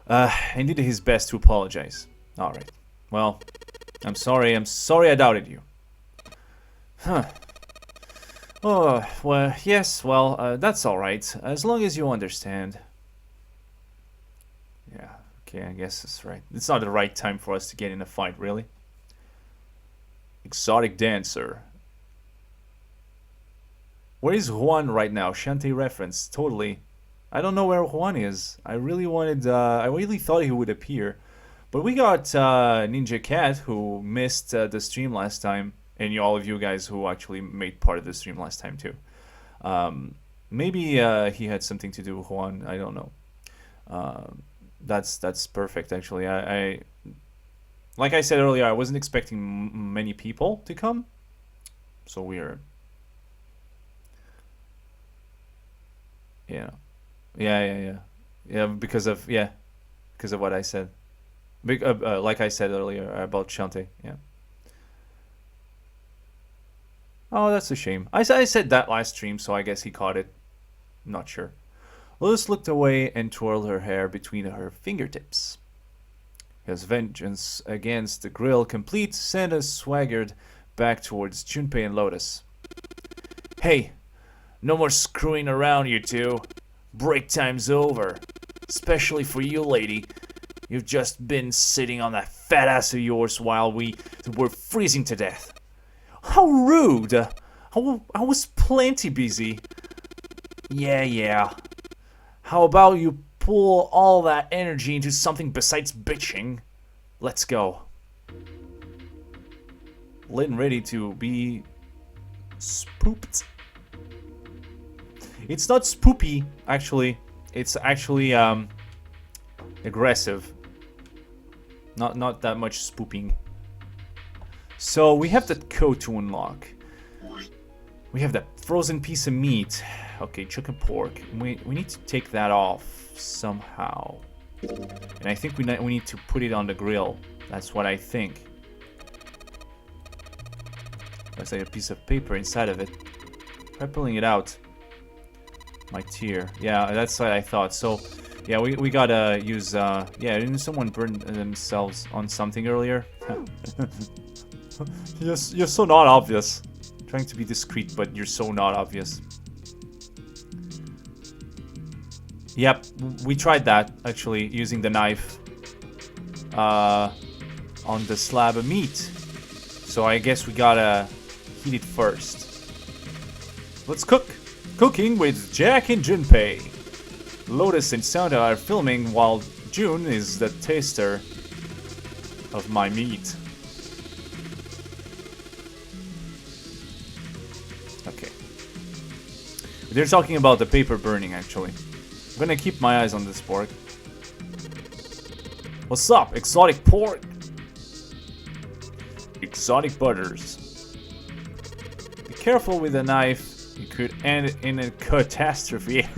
and did his best to apologize. Alright. Well, I'm sorry I doubted you. Huh. Oh, well, yes, well, that's alright, as long as you understand. Yeah, okay, I guess that's right. It's not the right time for us to get in a fight, really. Exotic dancer. Where is Juan right now? Shantae reference, totally. I don't know where Juan is. I really thought he would appear. But we got Ninja Cat, who missed the stream last time. And all of you guys who actually made part of the stream last time too. Maybe he had something to do with Juan. I don't know. That's perfect actually. I like I said earlier, I wasn't expecting many people to come. So weird. Yeah. Yeah, because of what I said. Like I said earlier about Shantae. Yeah. Oh, that's a shame. I said that last stream, so I guess he caught it. Not sure. Lotus looked away and twirled her hair between her fingertips. His vengeance against the grill complete, Santa swaggered back towards Junpei and Lotus. Hey, no more screwing around, you two. Break time's over. Especially for you, lady. You've just been sitting on that fat ass of yours while we were freezing to death. How rude! I was plenty busy. Yeah. How about you pull all that energy into something besides bitching? Let's go. Lit and ready to be spooped. It's not spoopy, actually. It's actually aggressive. Not that much spooping. So we have the code to unlock. We have that frozen piece of meat. Okay, chicken pork. We need to take that off somehow. And I think we need to put it on the grill. That's what I think. There's like a piece of paper inside of it. Try pulling it out. My tear. Yeah, that's what I thought. So, yeah, we gotta use, yeah, didn't someone burn themselves on something earlier? You're so not obvious. Trying to be discreet, but you're so not obvious. Yep, we tried that, actually, using the knife on the slab of meat. So I guess we gotta heat it first. Let's cook. Cooking with Jack and Junpei. Lotus and Santa are filming while June is the taster of my meat. Okay. They're talking about the paper burning, actually. I'm gonna keep my eyes on this pork. What's up, exotic pork? Exotic butters. Be careful with the knife. It could end in a catastrophe.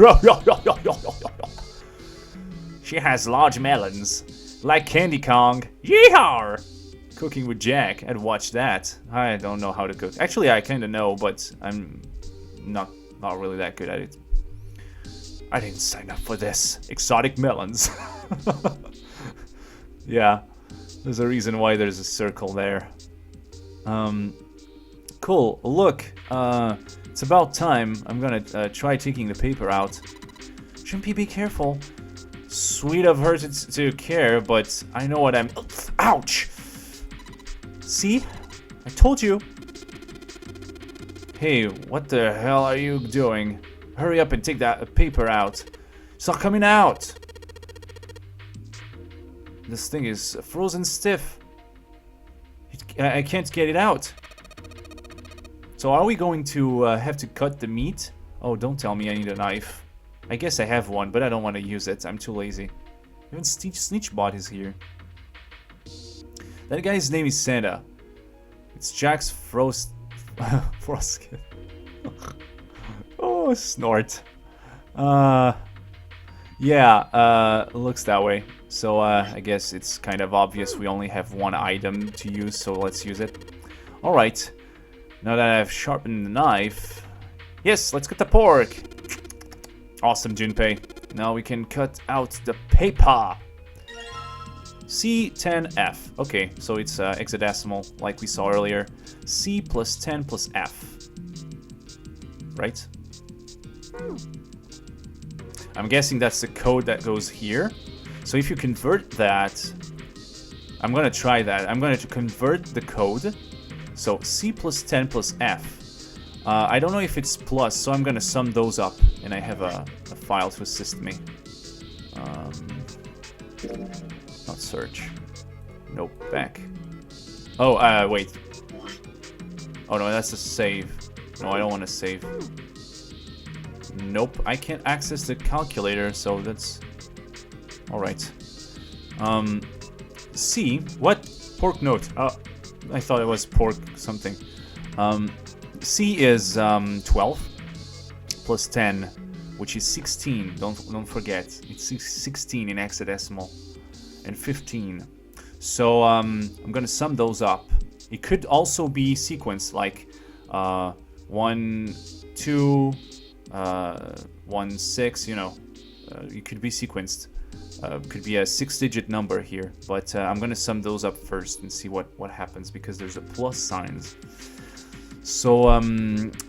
She has large melons. Like Candy Kong. Yeehaw! Cooking with Jack. I'd watch that. I don't know how to cook. Actually, I kinda know, but I'm not really that good at it. I didn't sign up for this. Exotic melons. Yeah. There's a reason why there's a circle there. Cool. Look, it's about time. I'm gonna try taking the paper out. Junpei, be careful. Sweet of her to care, but I know what I'm... Ouch! See? I told you. Hey, what the hell are you doing? Hurry up and take that paper out. It's not coming out. This thing is frozen stiff. I can't get it out. So are we going to have to cut the meat? Oh, don't tell me I need a knife. I guess I have one, but I don't want to use it. I'm too lazy. Even Snitchbot is here. That guy's name is Santa. It's Jack's Froskin. Oh, snort. Yeah, looks that way. So, I guess it's kind of obvious we only have one item to use, so let's use it. Alright. Now that I've sharpened the knife... Yes, let's cut the pork! Awesome, Junpei. Now we can cut out the paper. C10F. Okay, so it's hexadecimal like we saw earlier. C plus 10 plus F. Right? I'm guessing that's the code that goes here. So if you convert that, I'm gonna try that. I'm gonna convert the code. So C plus 10 plus F. I don't know if it's plus, so I'm gonna sum those up, and I have a file to assist me. Not search. Nope, back. Oh, wait. Oh no, that's a save. No, I don't want to save. Nope, I can't access the calculator, so that's... Alright. C, what? Pork note. Oh, I thought it was pork something. C is 12 plus 10, which is 16. Don't forget, it's 16 in hexadecimal, and 15. So I'm gonna sum those up. It could also be sequenced like 1, 2, 1, 6. You know, it could be sequenced. Could be a 6-digit number here, but I'm gonna sum those up first and see what happens because there's a plus signs. So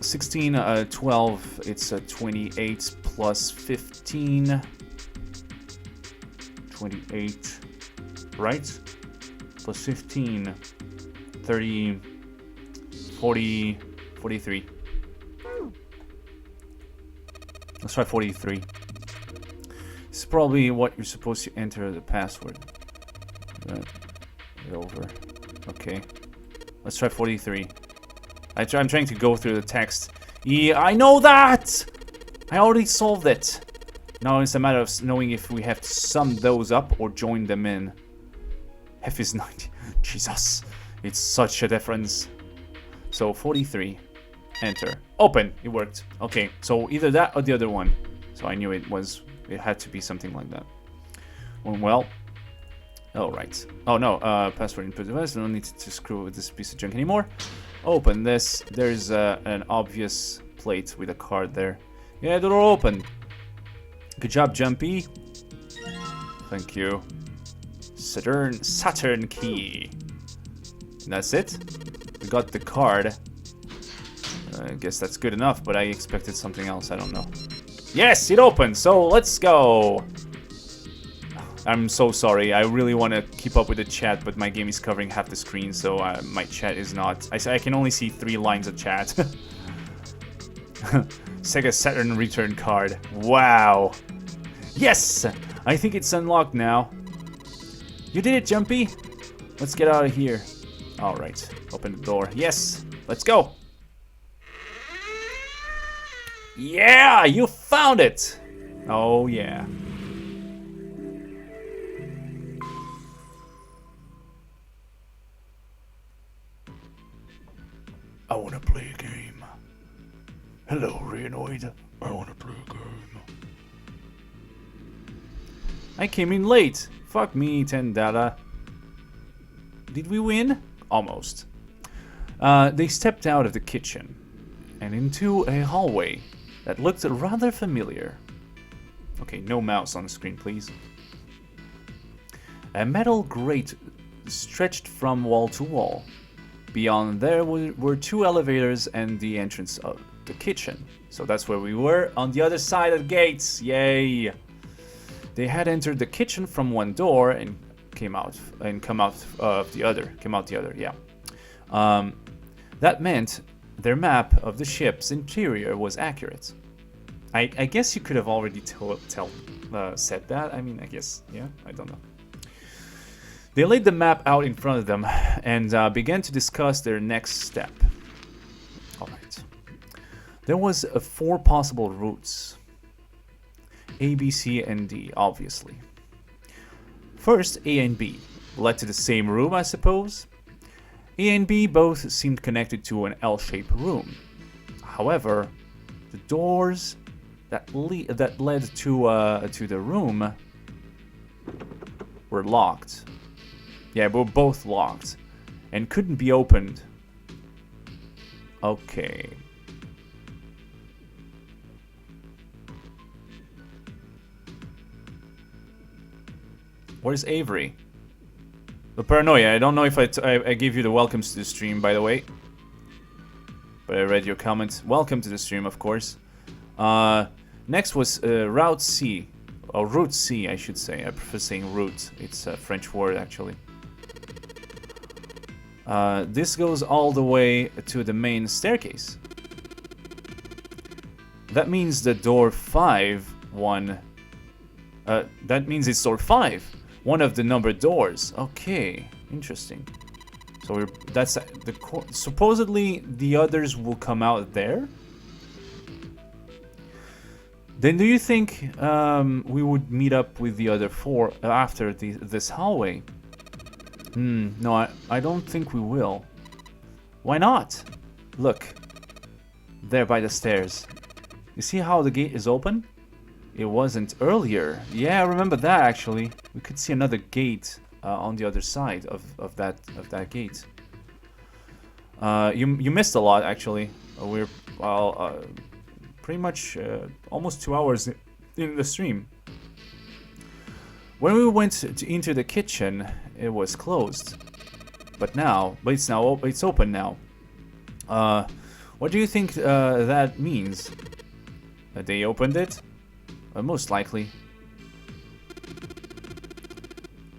16, 12, it's 28 plus 15, 28, right? Plus 15, 30, 40, 43. Let's try 43. This is probably what you're supposed to enter the password. Get over. Okay. Let's try 43. I'm trying to go through the text. Yeah, I know that! I already solved it. Now it's a matter of knowing if we have to sum those up or join them in. F is 90. Jesus. It's such a difference. So 43. Enter. Open. It worked. Okay, so either that or the other one. So I knew it had to be something like that. Well. Oh, right. Oh, no. Password input device. I don't need to screw with this piece of junk anymore. Open this. There's an obvious plate with a card there. Yeah, the door open. Good job, Jumpy. Thank you. Saturn key. And that's it. We got the card. I guess that's good enough, but I expected something else. I don't know. Yes, it opened. So let's go. I'm so sorry. I really want to keep up with the chat, but my game is covering half the screen, so my chat is not. I can only see 3 lines of chat. Sega Saturn return card. Wow. Yes! I think it's unlocked now. You did it, Jumpy. Let's get out of here. Alright. Open the door. Yes! Let's go! Yeah! You found it! Oh, yeah. I want to play a game. Hello, Reanoid. I want to play a game. I came in late. Fuck me, 10 data. Did we win? Almost. They stepped out of the kitchen and into a hallway that looked rather familiar. Okay, no mouse on the screen, please. A metal grate stretched from wall to wall. Beyond there were 2 elevators and the entrance of the kitchen. So that's where we were, on the other side of the gates. Yay! They had entered the kitchen from one door and came out the other. Yeah. That meant their map of the ship's interior was accurate. I guess you could have already said that. I mean, I guess, yeah, I don't know. They laid the map out in front of them and began to discuss their next step. Alright. There was 4 possible routes. A, B, C, and D, obviously. First, A and B led to the same room, I suppose. A and B both seemed connected to an L-shaped room. However, the doors that led to the room were locked. Yeah, were both locked and couldn't be opened. Okay. Where's Avery? The paranoia. I don't know if I gave you the welcomes to the stream, by the way. But I read your comments. Welcome to the stream, of course. Next was Route C. Or Route C, I should say. I prefer saying route. It's a French word, actually. This goes all the way to the main staircase. That means the door 5, that means it's door 5. One of the numbered doors. Okay, interesting. So that's supposedly the others will come out there. Then do you think we would meet up with the other 4 after this hallway? No, I don't think we will. Why not? Look. There by the stairs. You see how the gate is open? It wasn't earlier. Yeah, I remember that actually. We could see another gate on the other side of that gate. You missed a lot actually. We're pretty much almost 2 hours in the stream. When we went into the kitchen, it was closed. But it's open now. What do you think that means? They opened it? Most likely.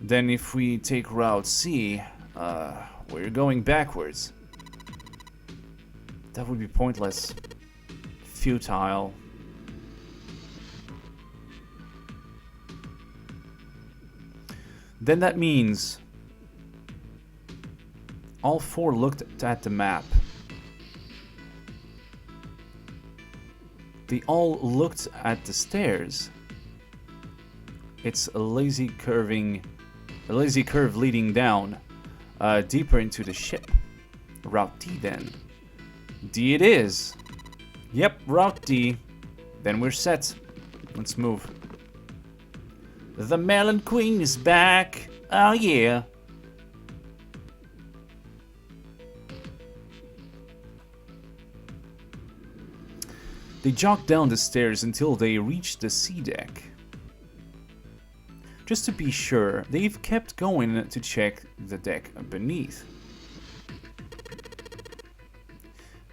Then if we take Route C, we're going backwards. That would be pointless. Futile. Then that means all 4 looked at the map. They all looked at the stairs. It's a lazy curve leading down deeper into the ship. Route D then. D it is. Yep, Route D. Then we're set. Let's move. The Melon Queen is back. Oh yeah. They jogged down the stairs until they reached the sea deck. Just to be sure, they've kept going to check the deck beneath.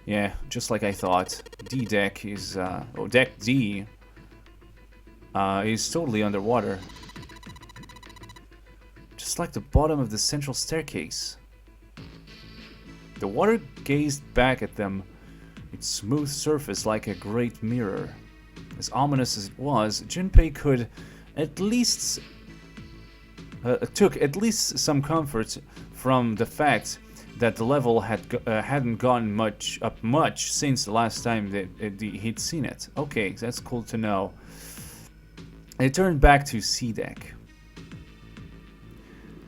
Yeah, just like I thought. D deck is, deck D is totally underwater. Just like the bottom of the central staircase. The water gazed back at them, its smooth surface like a great mirror. As ominous as it was, Junpei could at least took at least some comfort from the fact that the level hadn't gone much since the last time that he'd seen it. Okay, that's cool to know. They turned back to C deck.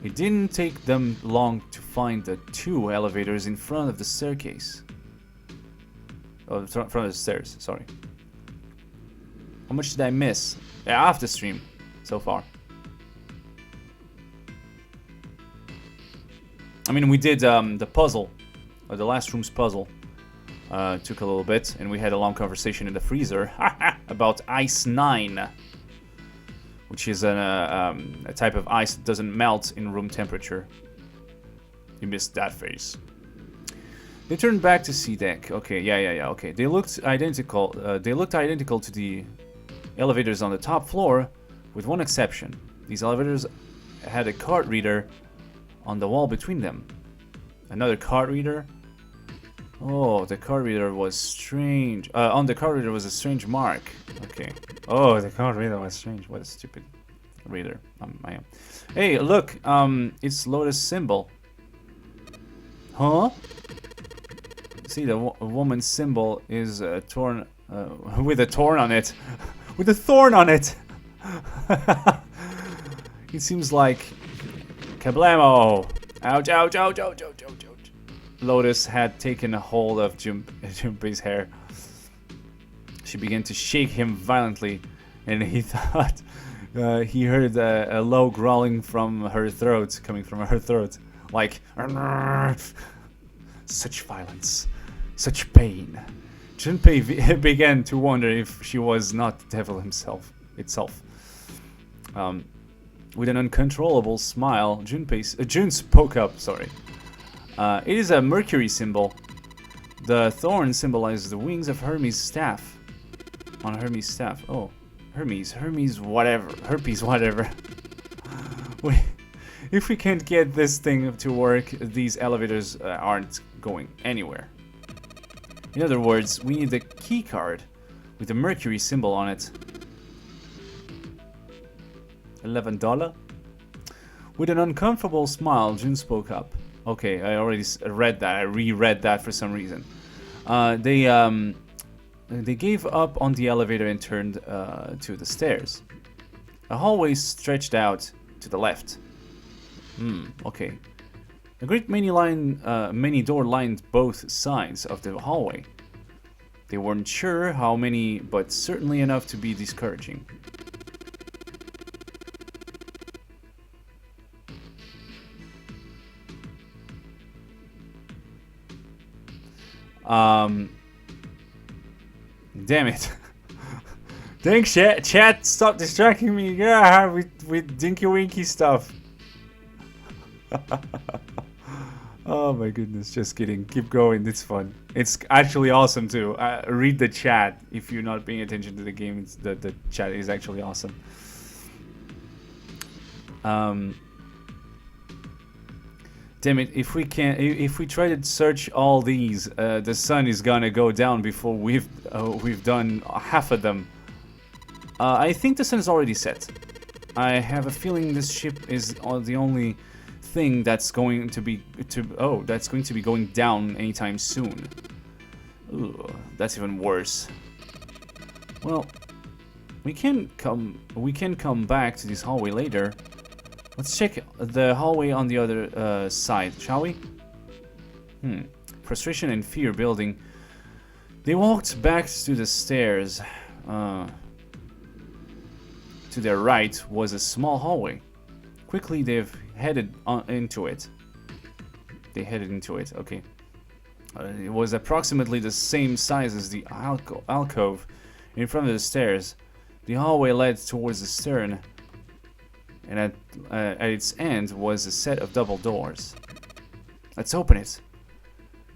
It didn't take them long to find the 2 elevators in front of the staircase. Oh, in front of the stairs, sorry. How much did I miss? Off the stream so far. I mean, we did the puzzle, or the last room's puzzle. Took a little bit, and we had a long conversation in the freezer about Ice 9, which is a type of ice that doesn't melt in room temperature. You missed that phase. They turned back to C deck. Okay, yeah. Okay, they looked identical. They looked identical to the elevators on the top floor, with one exception. These elevators had a card reader on the wall between them. Another card reader. Oh, the card reader was strange. On the card reader was a strange mark. Okay. Oh, the card reader was strange. What a stupid reader I am. Hey, look. It's Lotus symbol. Huh? See, the woman's symbol is torn with a thorn on it. With a thorn on it. It seems like kablamo! Ouch, ouch, ouch, ouch, ouch, ouch, ouch. Lotus had taken a hold of Junpei's hair. She began to shake him violently, and he thought he heard a low growling from her throat, coming from her throat. Like, such violence, such pain. Junpei began to wonder if she was not the devil itself. With an uncontrollable smile, June spoke up. Sorry. It is a Mercury symbol. The thorn symbolizes the wings of Hermes' staff. On Hermes' staff. Oh, Hermes, whatever. Herpes, whatever. If we can't get this thing to work, these elevators aren't going anywhere. In other words, we need the key card with the Mercury symbol on it. $11? With an uncomfortable smile, June spoke up. Okay, I already read that. I reread that for some reason. They gave up on the elevator and turned to the stairs. A hallway stretched out to the left. Okay. A great many door lined both sides of the hallway. They weren't sure how many, but certainly enough to be discouraging. Damn it. Thanks, chat. Stop distracting me with dinky winky stuff. Oh my goodness, just kidding. Keep going, it's fun. It's actually awesome too. Read the chat if you're not paying attention to the game. The chat is actually awesome. Damn it! If we try to search all these, the sun is gonna go down before we've done half of them. I think the sun is already set. I have a feeling this ship is the only thing that's going to be going down anytime soon. Ooh, that's even worse. Well, we can come back to this hallway later. Let's check the hallway on the other side, shall we? Frustration and fear building. They walked back to the stairs. To their right was a small hallway. Quickly, they've headed into it. They headed into it. Okay. It was approximately the same size as the alcove in front of the stairs. The hallway led towards the stern, and at its end was a set of double doors. Let's open it.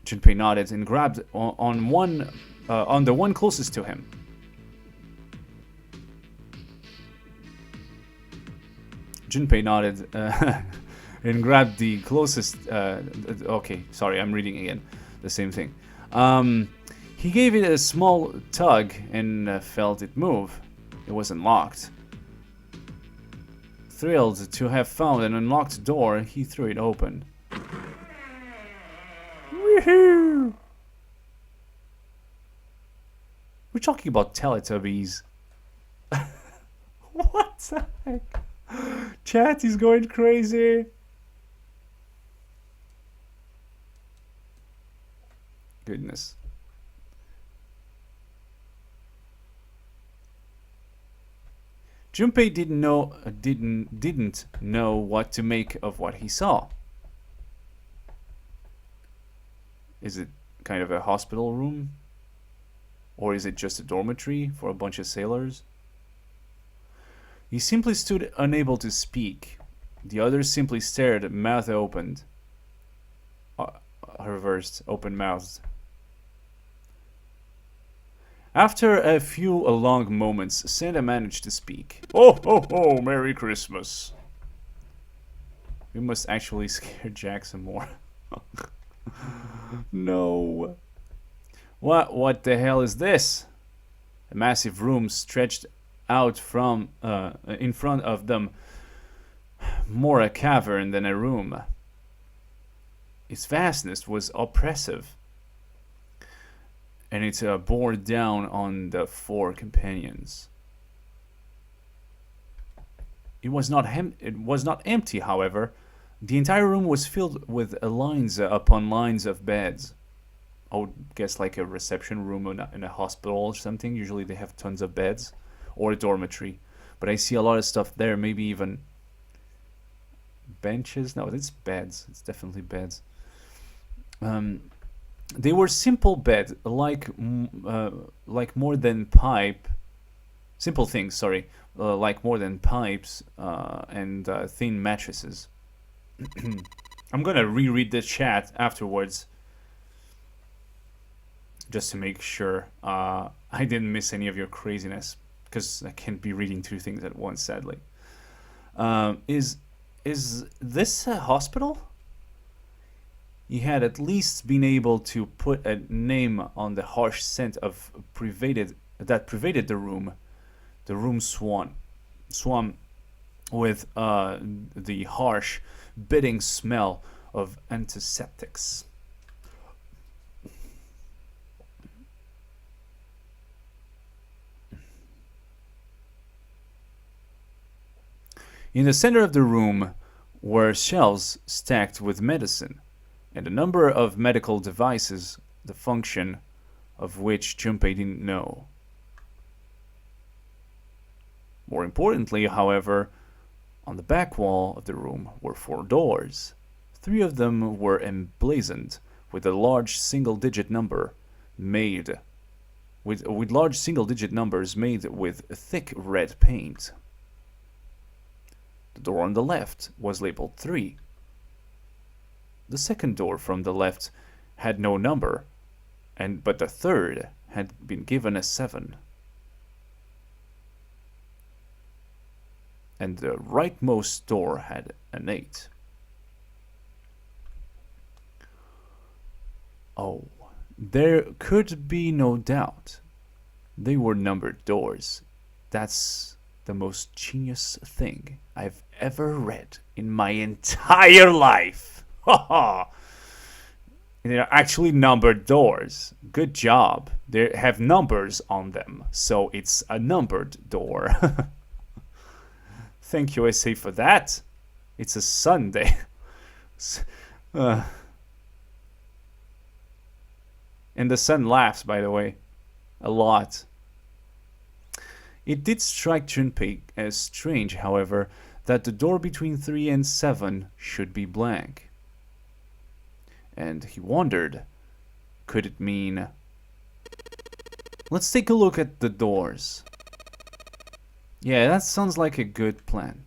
Junpei nodded and grabbed on the one closest to him. Junpei nodded and grabbed the closest. Okay, sorry, I'm reading again. The same thing. He gave it a small tug and felt it move. It was unlocked. Thrilled to have found an unlocked door, he threw it open. Woohoo! We're talking about Teletubbies. What the heck? Chat is going crazy. Goodness. Junpei didn't know what to make of what he saw. Is it kind of a hospital room? Or is it just a dormitory for a bunch of sailors? He simply stood unable to speak. The others simply stared, mouth opened. Reversed, open-mouthed. After a few long moments, Santa managed to speak. Oh, ho, ho, Merry Christmas. We must actually scare Jack some more. No. What the hell is this? A massive room stretched out from in front of them, more a cavern than a room. Its vastness was oppressive, and it bore down on the four companions. It was not empty, however. The entire room was filled with lines upon lines of beds. I would guess like a reception room in a hospital or something. Usually they have tons of beds. Or a dormitory. But I see a lot of stuff there. Maybe even benches. No, it's beds. It's definitely beds. They were simple beds, like more than pipe. Simple things, sorry, like more than pipes and thin mattresses. I'm gonna reread the chat afterwards just to make sure I didn't miss any of your craziness, because I can't be reading two things at once, sadly. Is this a hospital? He had at least been able to put a name on the harsh scent of that pervaded the room. The room swam with the harsh, biting smell of antiseptics. In the center of the room were shelves stacked with medicine and a number of medical devices, the function of which Junpei didn't know. More importantly, however, on the back wall of the room were 4 doors. 3 of them were emblazoned with a large single-digit number made with large single-digit numbers made with thick red paint. The door on the left was labeled 3. The second door from the left had no number, but the third had been given a 7. And the rightmost door had an 8. Oh, there could be no doubt. They were numbered doors. That's the most genius thing I've ever read in my entire life. Ha They're actually numbered doors. Good job. They have numbers on them, so it's a numbered door. Thank you, SA, for that. It's a Sunday. And the sun laughs, by the way, a lot. It did strike Junpei as strange, however, that the door between 3 and 7 should be blank. And he wondered, could it mean... Let's take a look at the doors. Yeah, that sounds like a good plan.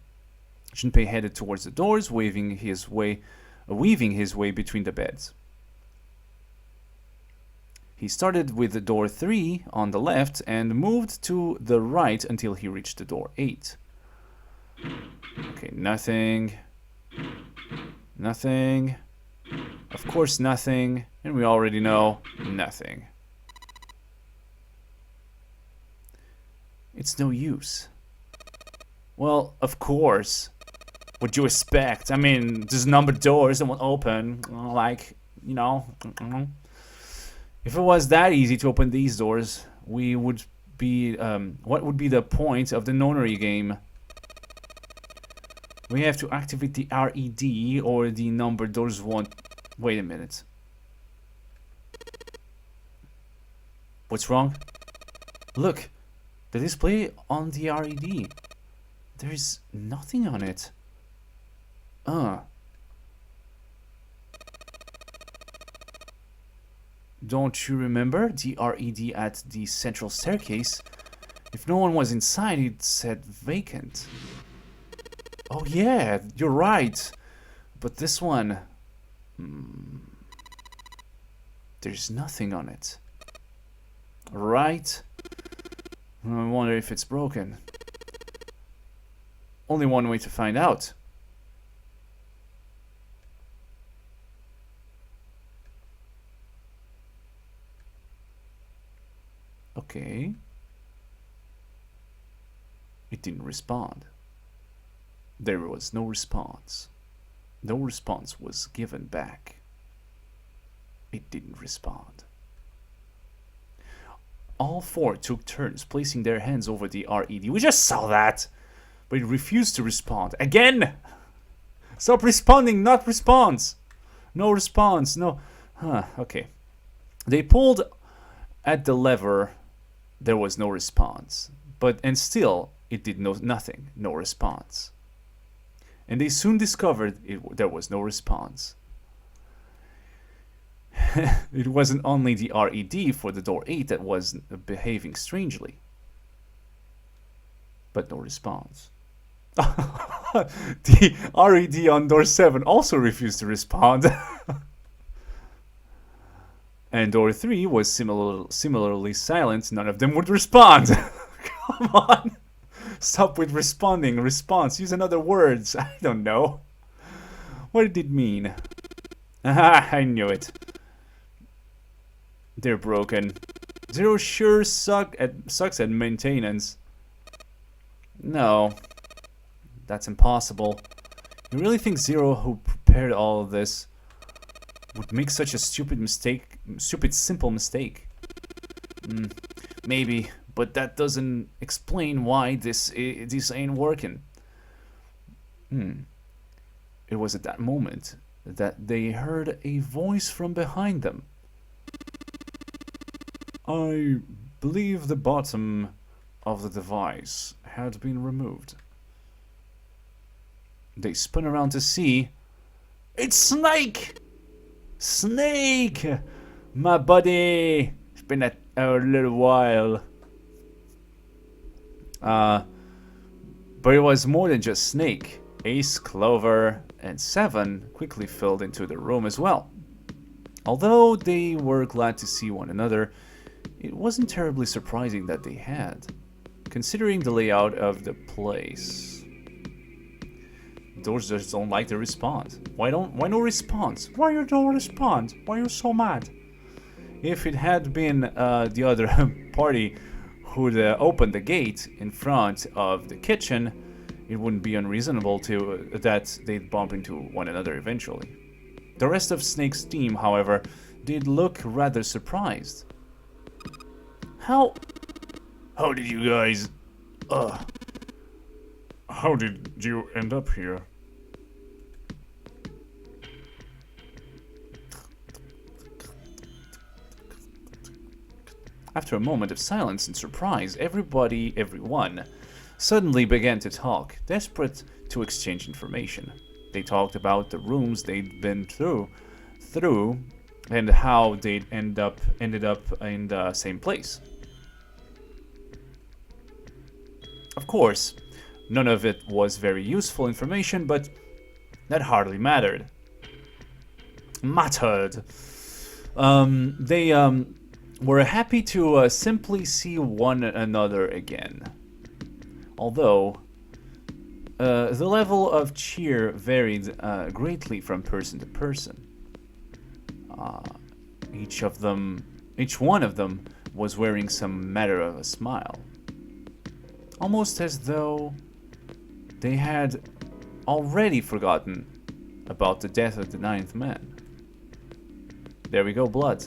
Junpei headed towards the doors, weaving his way between the beds. He started with the door 3 on the left and moved to the right until he reached the door 8. Okay, nothing. Nothing. Of course, nothing. And we already know nothing. It's no use. Well, of course. What do you expect? I mean, there's numbered doors that won't open. Like, you know. If it was that easy to open these doors, we would be... what would be the point of the Nonary game? We have to activate the RED or the numbered doors won't... Wait a minute. What's wrong? Look, the display on the RED. There's nothing on it. Don't you remember the RED at the central staircase? If no one was inside, it said vacant. Oh yeah, you're right. But this one... there's nothing on it. Right? I wonder if it's broken. Only one way to find out. Okay. It didn't respond. There was no response. No response was given back. It didn't respond. All 4 took turns placing their hands over the RED. We just saw that! But it refused to respond. Again! Stop responding, not response! No response, no... okay. They pulled at the lever. There was no response. And still, it did nothing. No response. And they soon discovered there was no response. It wasn't only the RED for the door 8 that was behaving strangely. but no response. The RED on door 7 also refused to respond. And door 3 was similarly silent. None of them would respond. Come on. Stop with responding. Response. Use another words. I don't know. What did it mean? Aha, I knew it. They're broken. Zero sure sucks at maintenance. No. That's impossible. You really think Zero, who prepared all of this, would make such a stupid simple mistake? Maybe, but that doesn't explain why this ain't working. It was at that moment that they heard a voice from behind them. I believe the bottom of the device had been removed. They spun around to see. It's Snake! Snake! My buddy! It's been a little while. But it was more than just Snake. Ace, Clover, and Seven quickly filled into the room as well. Although they were glad to see one another, it wasn't terribly surprising that they had, considering the layout of the place. Those just don't like to respond. Why no response? Why you don't respond? Why you so mad? If it had been the other party who'd opened the gate in front of the kitchen, it wouldn't be unreasonable that they'd bump into one another eventually. The rest of Snake's team, however, did look rather surprised. How did you guys... How did you end up here? After a moment of silence and surprise, everyone, suddenly began to talk, desperate to exchange information. They talked about the rooms they'd been through, and how they'd ended up in the same place. Of course, none of it was very useful information, but that hardly mattered. They were happy to simply see one another again. Although the level of cheer varied greatly from person to person. Each one of them was wearing some matter of a smile, almost as though they had already forgotten about the death of the ninth man. There we go, blood.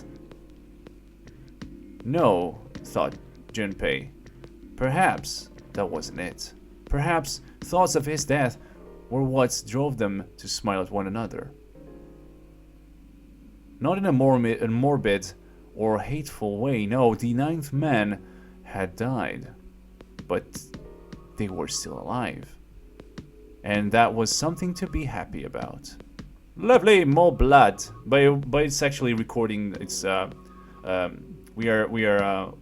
No, thought Junpei. Perhaps that wasn't it. Perhaps thoughts of his death were what drove them to smile at one another. Not in a morbid or hateful way, no, the ninth man had died. But they were still alive. And that was something to be happy about. Lovely, more blood. But it's actually recording. It's we are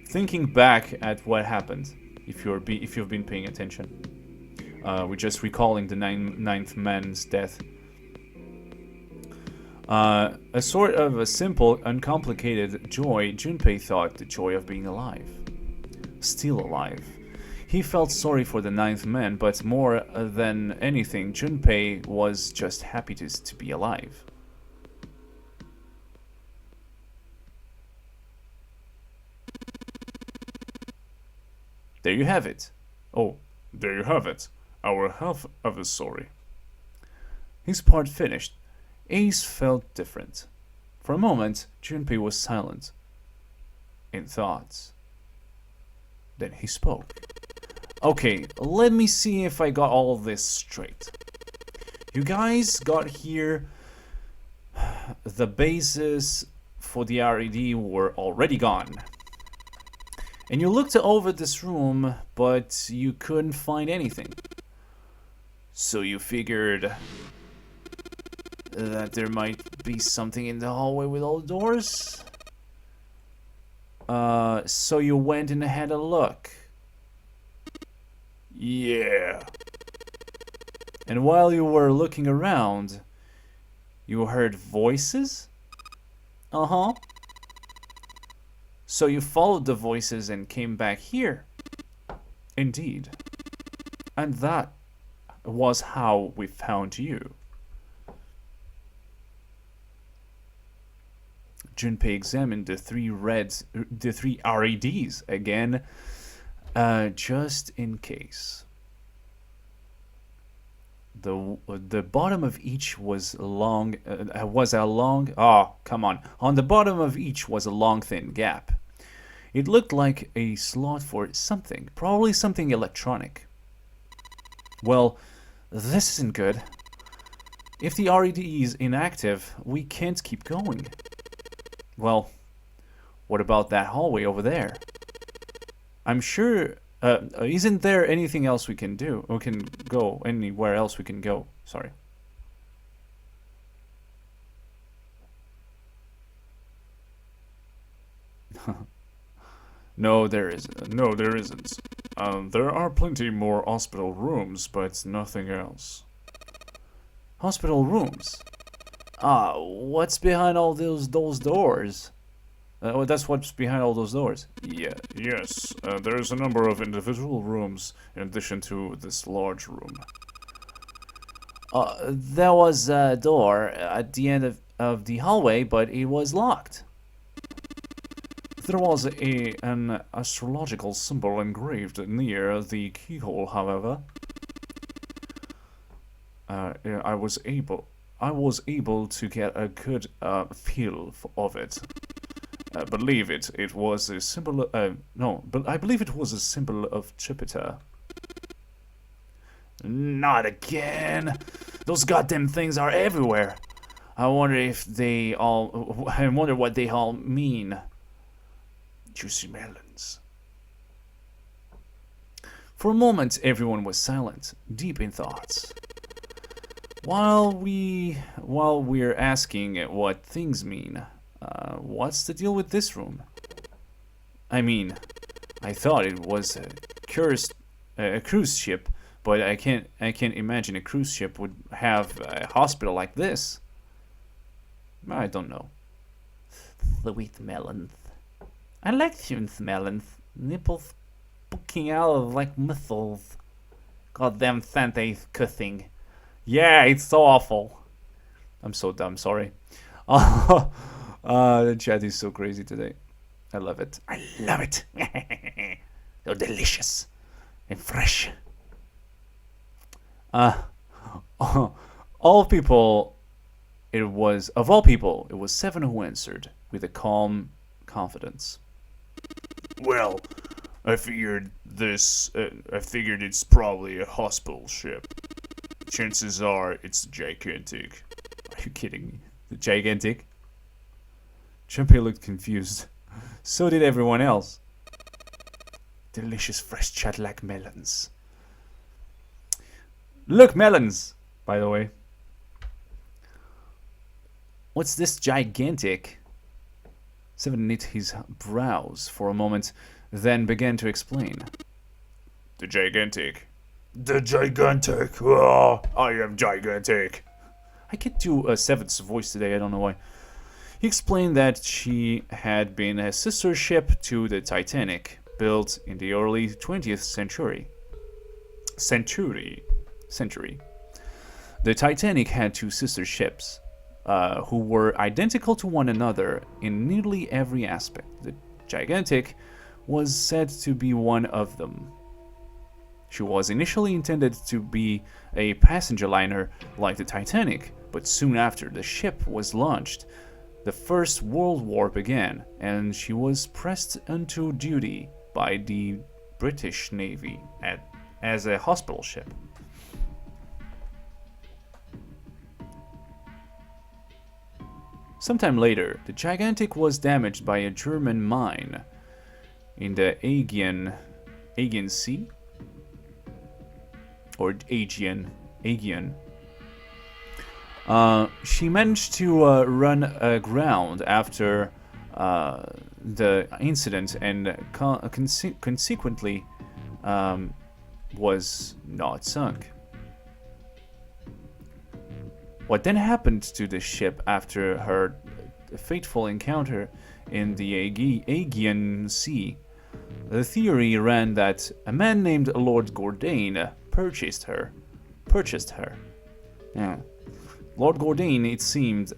thinking back at what happened. If you've been paying attention, we're just recalling the ninth man's death. A sort of a simple, uncomplicated joy. Junpei thought the joy of being alive, still alive. He felt sorry for the ninth man, but more than anything, Junpei was just happy to be alive. There you have it. Oh, there you have it. Our half of the story. His part finished. Ace felt different. For a moment, Junpei was silent, in thoughts. Then he spoke. Okay, let me see if I got all of this straight. You guys got here. The bases for the RED were already gone. And you looked over this room, but you couldn't find anything. So you figured that there might be something in the hallway with all the doors? So you went and had a look. Yeah. And while you were looking around, you heard voices? Uh-huh. So you followed the voices and came back here? Indeed. And that was how we found you. Junpei examined the three REDs again, just in case. The bottom of each was a long. Oh, come on! On the bottom of each was a long, thin gap. It looked like a slot for something, probably something electronic. Well, this isn't good. If the RED is inactive, we can't keep going. Well, what about that hallway over there? I'm sure. Isn't there anything else we can do? We can go anywhere else we can go. Sorry. No, there isn't. No, there isn't. There are plenty more hospital rooms, but nothing else. Hospital rooms? What's behind all those doors? That's what's behind all those doors. Yeah. Yes, there's a number of individual rooms in addition to this large room. There was a door at the end of the hallway, but it was locked. There was an astrological symbol engraved near the keyhole, however. I was able to get a good feel of it. Believe it was a symbol. No, but I believe it was a symbol of Jupiter. Not again! Those goddamn things are everywhere. I wonder what they all mean. Juicy melons. For a moment, everyone was silent, deep in thoughts. While we're asking what things mean, what's the deal with this room? I mean, I thought it was a cruise ship, but I can't imagine a cruise ship would have a hospital like this. I don't know. Sweet melons. I like sweet melons. Nipples poking out like missiles. Goddamn Santa's cussing. Yeah, it's so awful. I'm so dumb, sorry. The chat is so crazy today. I love it. I love it. They're delicious and fresh. All people, of all people, it was Seven who answered with a calm confidence. Well, I figured it's probably a hospital ship. Chances are it's gigantic. Are you kidding me? The gigantic? Junpei looked confused. So did everyone else. Delicious fresh chat-like melons. Look, melons! By the way. What's this gigantic? Seven knit his brows for a moment, then began to explain. The gigantic. The gigantic. Oh, I am gigantic. I can't do Seven's voice today, I don't know why. He explained that she had been a sister ship to the Titanic, built in the early 20th century. The Titanic had two sister ships, who were identical to one another in nearly every aspect. The Gigantic was said to be one of them. She was initially intended to be a passenger liner like the Titanic, but soon after the ship was launched, the First World War began, and she was pressed into duty by the British Navy as a hospital ship. Sometime later, the Gigantic was damaged by a German mine in the Aegean Sea, or Aegean. She managed to run aground after the incident and consequently was not sunk. What then happened to the ship after her fateful encounter in the Aegean Sea? The theory ran that a man named Lord Gordain purchased her. Yeah. Lord Gordain, it seemed,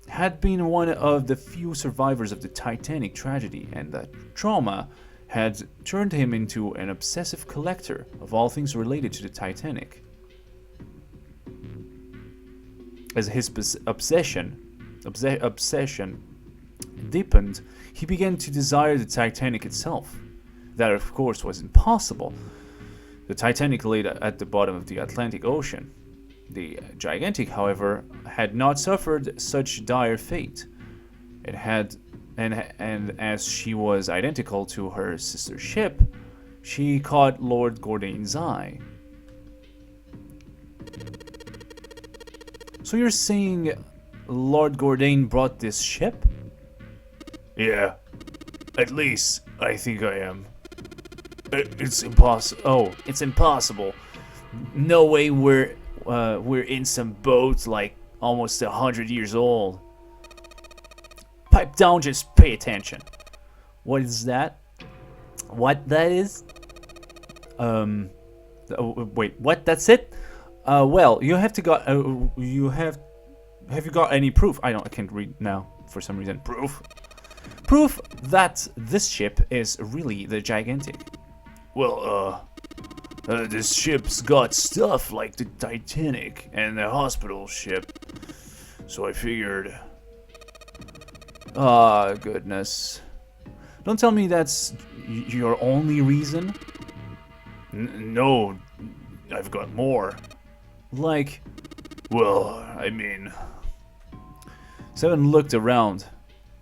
had been one of the few survivors of the Titanic tragedy, and that trauma had turned him into an obsessive collector of all things related to the Titanic. As his obsession deepened, he began to desire the Titanic itself. That, of course, was impossible. The Titanic lay at the bottom of the Atlantic Ocean. The Gigantic, however, had not suffered such dire fate. It had, and as she was identical to her sister ship, she caught Lord Gordain's eye. So you're saying Lord Gordain brought this ship? Yeah, at least I think I am. It's impossible. Oh, it's impossible. No way we're in some boat like almost 100 years old. Pipe down, just pay attention. What is that? What that is? Wait, what? That's it? Well, you have to got have you got any proof? I can't read now for some reason. Proof that this ship is really the Gigantic. Well, this ship's got stuff like the Titanic and the hospital ship. So I figured... Ah, goodness. Don't tell me that's your only reason. No, I've got more. Like... Well, I mean... Seven looked around,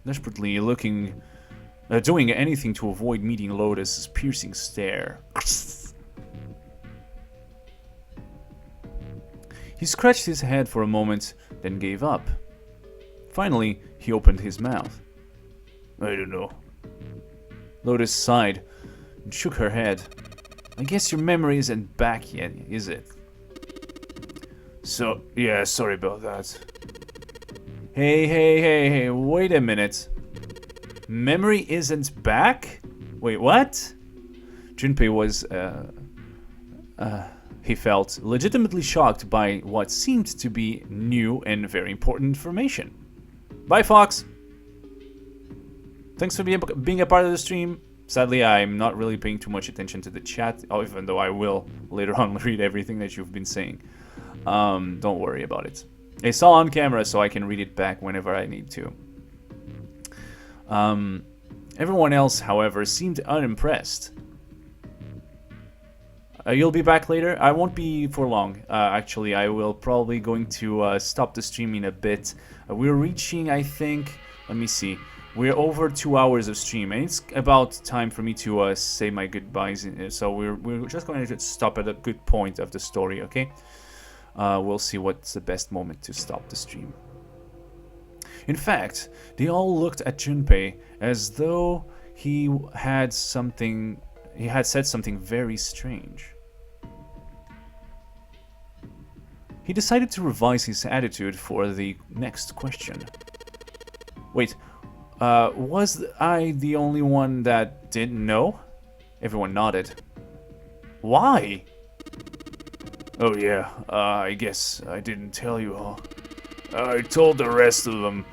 desperately doing anything to avoid meeting Lotus's piercing stare. He scratched his head for a moment, then gave up. Finally, he opened his mouth. I don't know. Lotus sighed and shook her head. I guess your memory isn't back yet, is it? So, yeah, sorry about that. Hey, wait a minute. Memory isn't back? Wait, what? Junpei was, he felt legitimately shocked by what seemed to be new and very important information. Bye, Fox. Thanks for being a part of the stream. Sadly, I'm not really paying too much attention to the chat, even though I will later on read everything that you've been saying. Don't worry about it. It's all on camera, so I can read it back whenever I need to. Everyone else, however, seemed unimpressed. You'll be back later? I won't be for long. Actually, I will probably going to stop the stream in a bit. We're reaching, I think, let me see. We're over 2 hours of stream, and it's about time for me to say my goodbyes. So we're just going to stop at a good point of the story, okay? We'll see what's the best moment to stop the stream. In fact, they all looked at Junpei as though he had said something very strange. He decided to revise his attitude for the next question. Wait, was I the only one that didn't know? Everyone nodded. Why? Oh yeah, I guess I didn't tell you all. I told the rest of them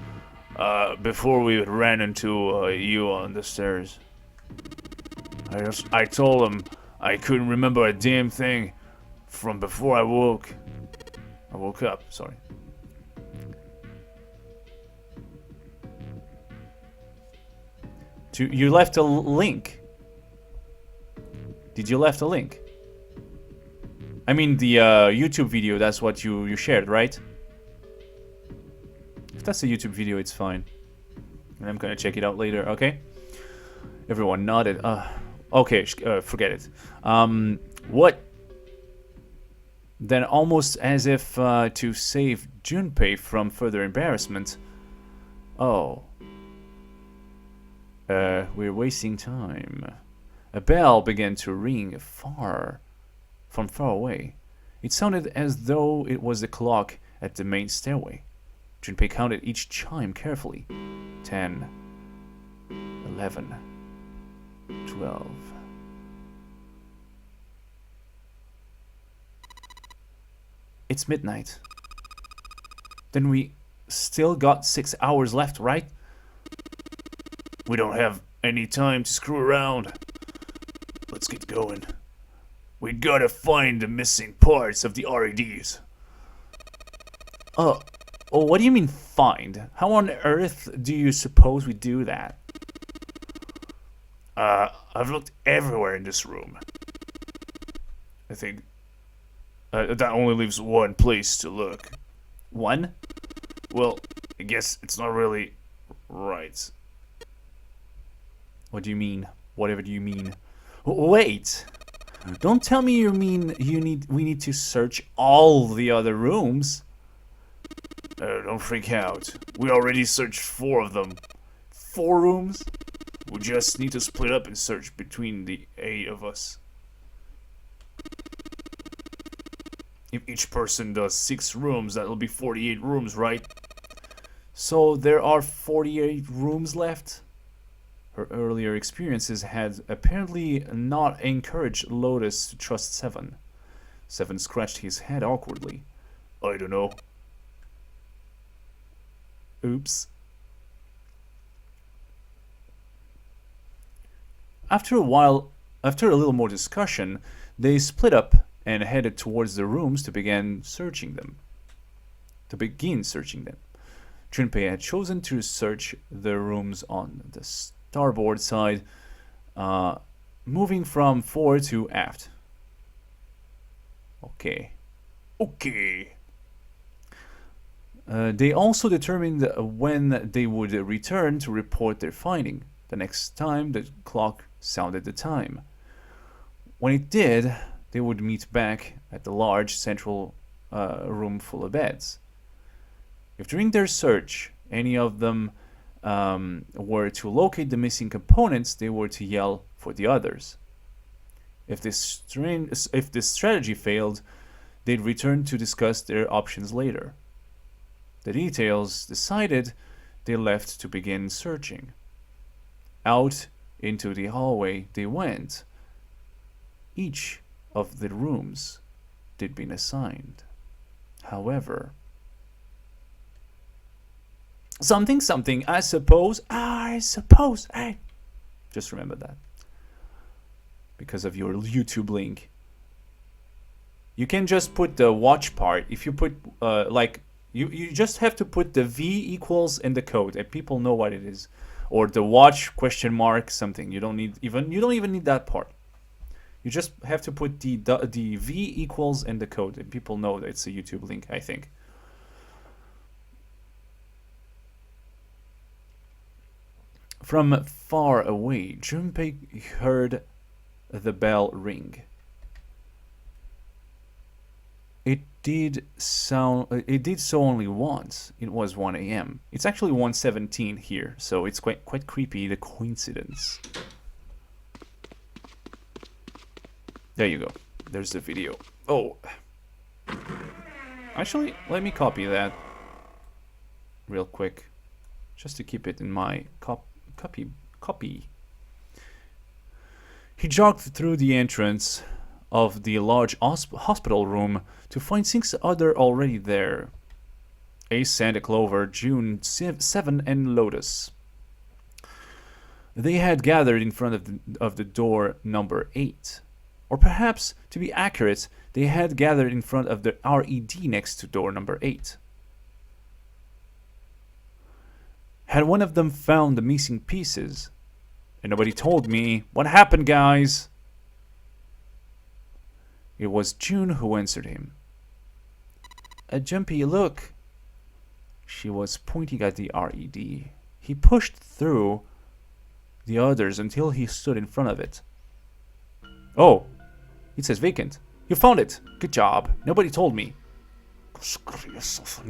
before we ran into you on the stairs. I told them I couldn't remember a damn thing from before I woke up, sorry. You left a link. Did you left a link? I mean the YouTube video, that's what you shared, right? If that's a YouTube video, it's fine. And I'm gonna check it out later, okay? Everyone nodded. Okay, forget it. What? Then almost as if to save Junpei from further embarrassment. Oh. We're wasting time. A bell began to ring far from far away. It sounded as though it was the clock at the main stairway. Junpei counted each chime carefully. 10, 11, 12. It's midnight. Then we still got 6 hours left, right? We don't have any time to screw around. Let's get going. We gotta find the missing parts of the REDs. Oh, what do you mean find? How on earth do you suppose we do that? I've looked everywhere in this room. I think that only leaves one place to look. One? Well, I guess it's not really right. What do you mean? Whatever do you mean? Wait! Don't tell me you mean we need to search all the other rooms. Don't freak out. We already searched 4 of them. 4 rooms? We just need to split up and search between the 8 of us. If each person does 6 rooms, that'll be 48 rooms, right? So there are 48 rooms left? Her earlier experiences had apparently not encouraged Lotus to trust Seven. Seven scratched his head awkwardly. I don't know. Oops. After a little more discussion, they split up and headed towards the rooms to begin searching them. Junpei had chosen to search the rooms on the starboard side, moving from fore to aft. Okay. They also determined when they would return to report their finding, the next time the clock sounded the time. When it did, they would meet back at the large central room full of beds. If during their search any of them were to locate the missing components, they were to yell for the others. If this strategy failed, they'd return to discuss their options later. The details decided, they left to begin searching. Out into the hallway they went. Each of the rooms they'd been assigned. However, something, I suppose, hey. Just remember that. Because of your YouTube link. You can just put the watch part. If you put, you just have to put the V equals in the code and people know what it is. Or the watch question mark something. You don't even need that part. You just have to put the V equals in the code and people know that it's a YouTube link, I think. From far away, Junpei heard the bell ring. It did so only once. It was 1 a.m. It's actually 1:17 here, so it's quite creepy, the coincidence. There you go. There's the video. Oh. Actually, let me copy that real quick, just to keep it in my copy. He jogged through the entrance of the large hospital room to find 6 others already there. Ace, Santa Clover, June, 7, and Lotus. They had gathered in front of the door number 8. Or perhaps, to be accurate, they had gathered in front of the RED next to door number 8. Had one of them found the missing pieces? And nobody told me. What happened, guys? It was June who answered him. Junpei, look. She was pointing at the RED. He pushed through the others until he stood in front of it. Oh, it says vacant. You found it. Good job. Nobody told me. Screw yourself.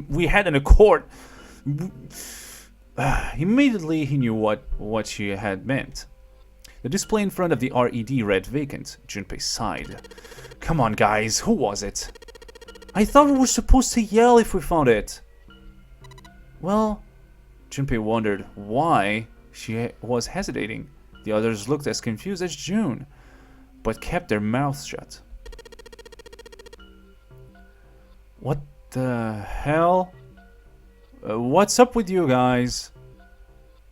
We had an accord. Immediately he knew what she had meant. The display in front of the RED read vacant. Junpei sighed. Come on, guys, who was it? I thought we were supposed to yell if we found it. Well, Junpei wondered why she was hesitating. The others looked as confused as June, but kept their mouths shut. What the hell? What's up with you guys?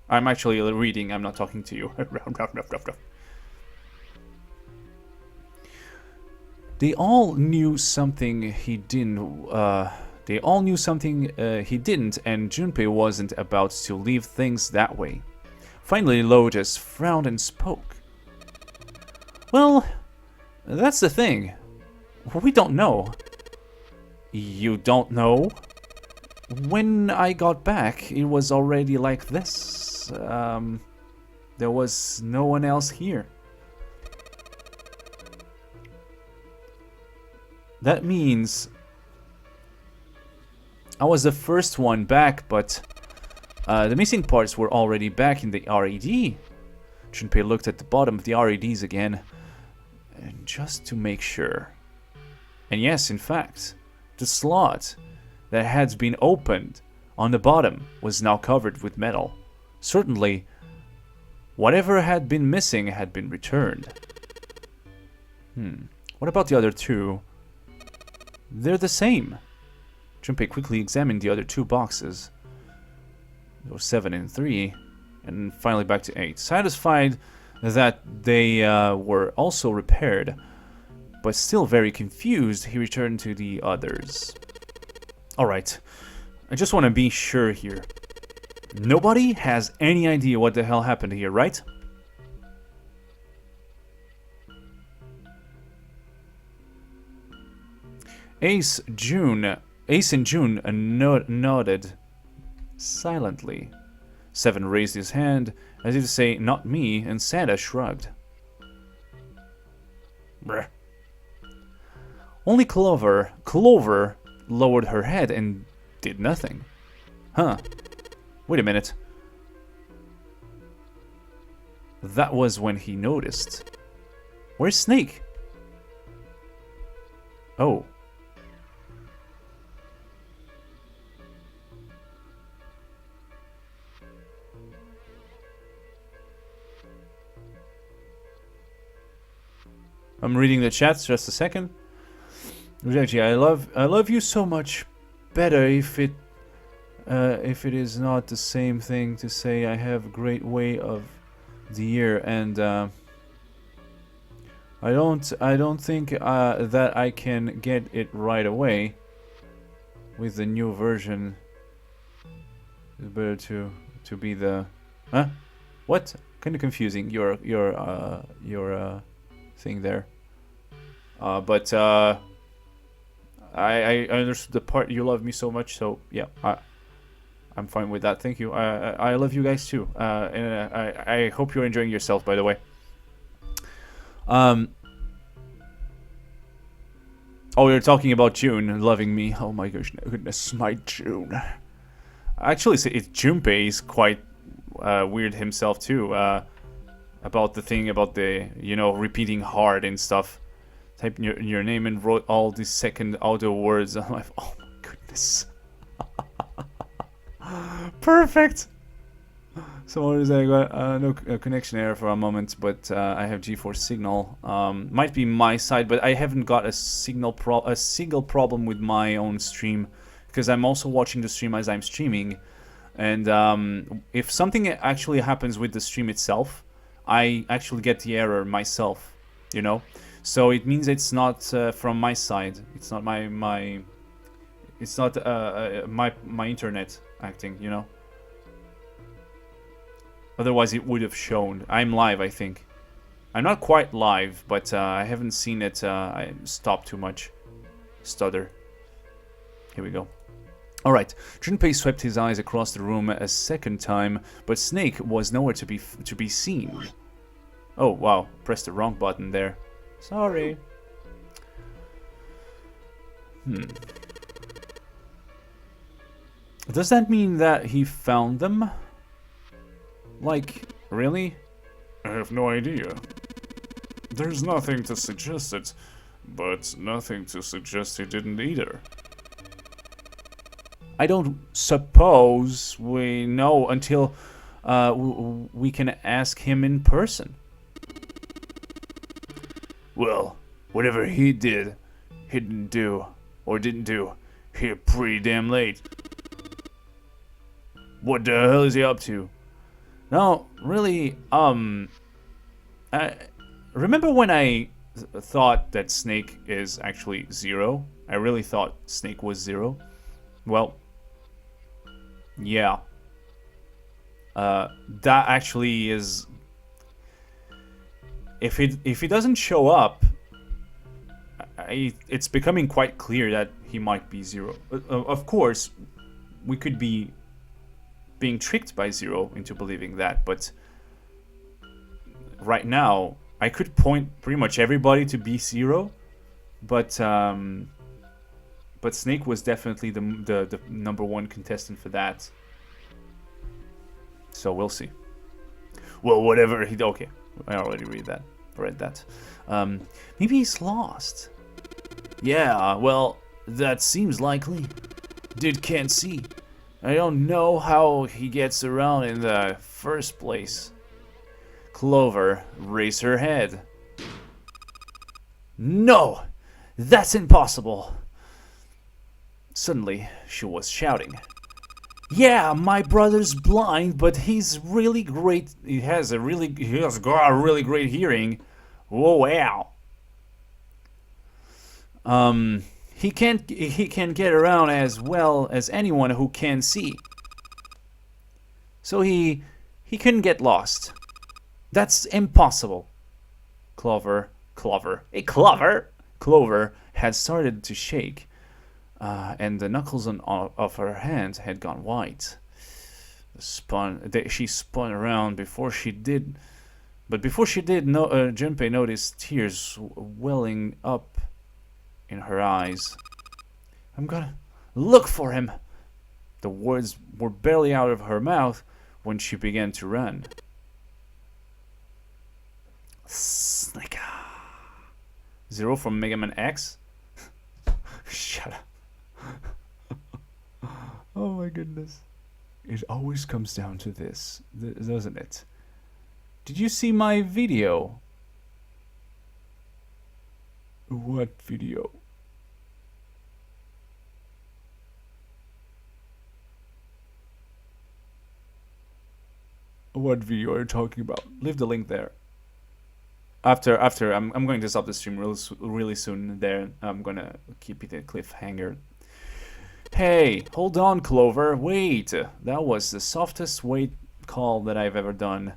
I'm actually reading, I'm not talking to you. They all knew something he didn't. They all knew something he didn't, and Junpei wasn't about to leave things that way. Finally, Lotus frowned and spoke. Well, that's the thing. We don't know. You don't know? When I got back, it was already like this. There was no one else here. That means I was the first one back, but the missing parts were already back in the RED. Junpei looked at the bottom of the REDs again, and just to make sure. And yes, in fact, the slot that had been opened on the bottom was now covered with metal. Certainly, whatever had been missing had been returned. What about the other two? They're the same. Junpei quickly examined the other two boxes. There were 7 and 3, and finally back to 8. Satisfied that they were also repaired, but still very confused, he returned to the others. Alright, I just want to be sure here. Nobody has any idea what the hell happened here, right? Ace and June nodded silently. 7 raised his hand as if to say, not me, and Santa shrugged. Bruh. Only Clover lowered her head and did nothing. Huh. Wait a minute. That was when he noticed. Where's Snake? Oh. I'm reading the chat, just a second. Reggie, I love you so much better if it is not the same thing to say I have a great way of the year, and I don't think that I can get it right away with the new version. It's better to be the what? Kind of confusing your thing there. But I understood the part you love me so much, so yeah, I'm fine with that. Thank you. I love you guys too. And I hope you're enjoying yourself, by the way. Oh, you're talking about June loving me. Oh my goodness, my June. Actually, it's Junpei is quite weird himself too. About the thing about the, repeating hard and stuff. Type your name and wrote all these second auto words. I'm like, oh my goodness. Perfect. So what is that? I got no connection error for a moment, but I have GeForce signal. Might be my side, but I haven't got a single problem with my own stream, because I'm also watching the stream as I'm streaming. And if something actually happens with the stream itself, I actually get the error myself, So it means it's not from my side. It's not my it's not my internet acting, Otherwise it would have shown. I'm live, I think. I'm not quite live, but I haven't seen it I stop too much. Stutter. Here we go. Alright, Junpei swept his eyes across the room a second time, but Snake was nowhere to be seen. Oh, wow, pressed the wrong button there. Sorry. Does that mean that he found them? Like, really? I have no idea. There's nothing to suggest it, but nothing to suggest he didn't either. I don't suppose we know until we can ask him in person. Well, whatever he didn't do, here pretty damn late. What the hell is he up to? No, really, remember when I thought that Snake is actually 0? I really thought Snake was 0. Well, yeah. That actually is... If he doesn't show up, it's becoming quite clear that he might be 0. Of course, we could be being tricked by 0 into believing that, but right now I could point pretty much everybody to be 0, but Snake was definitely the number 1 contestant for that. So we'll see. Well, whatever he... Okay, I already read that. Maybe he's lost. Yeah, well, that seems likely. Dude can't see. I don't know how he gets around in the first place. Clover raised her head. No! That's impossible! Suddenly, she was shouting. Yeah, my brother's blind, but he's really great. He has got a really great hearing. Oh, wow. He can get around as well as anyone who can see. So he couldn't get lost. That's impossible. Clover had started to shake, and the knuckles of her hands had gone white. She spun around before she did, Junpei noticed tears welling up in her eyes. I'm gonna look for him. The words were barely out of her mouth when she began to run. Snake. 0 from Mega Man X? Shut up. Oh my goodness. It always comes down to this, doesn't it? Did you see my video? What video? What video are you talking about? Leave the link there. After I'm going to stop the stream really soon. There, I'm gonna keep it a cliffhanger. Hey, hold on, Clover. Wait, that was the softest wait call that I've ever done.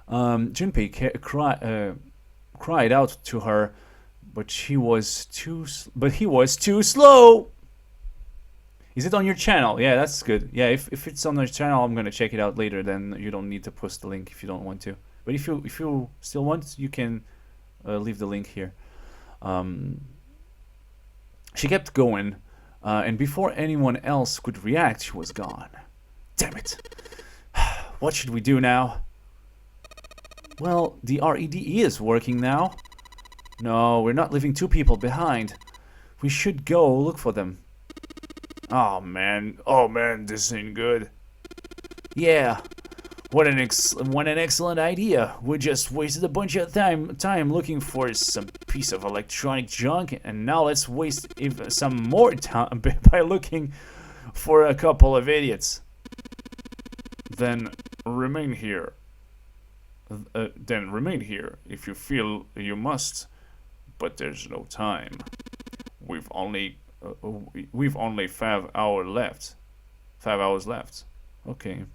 Junpei cried out to her, but he was too slow. Is it on your channel? Yeah, that's good. Yeah, if it's on your channel, I'm gonna check it out later. Then you don't need to post the link if you don't want to. But if you still want, you can leave the link here. She kept going, and before anyone else could react, she was gone. Damn it! What should we do now? Well, the REDE is working now. No, we're not leaving 2 people behind. We should go look for them. Oh man, this ain't good. Yeah. What an excellent idea. We just wasted a bunch of time looking for some piece of electronic junk, and now let's waste some more time by looking for a couple of idiots. Then remain here. If you feel you must, but there's no time. We've only 5 hours left. 5 hours left. Okay.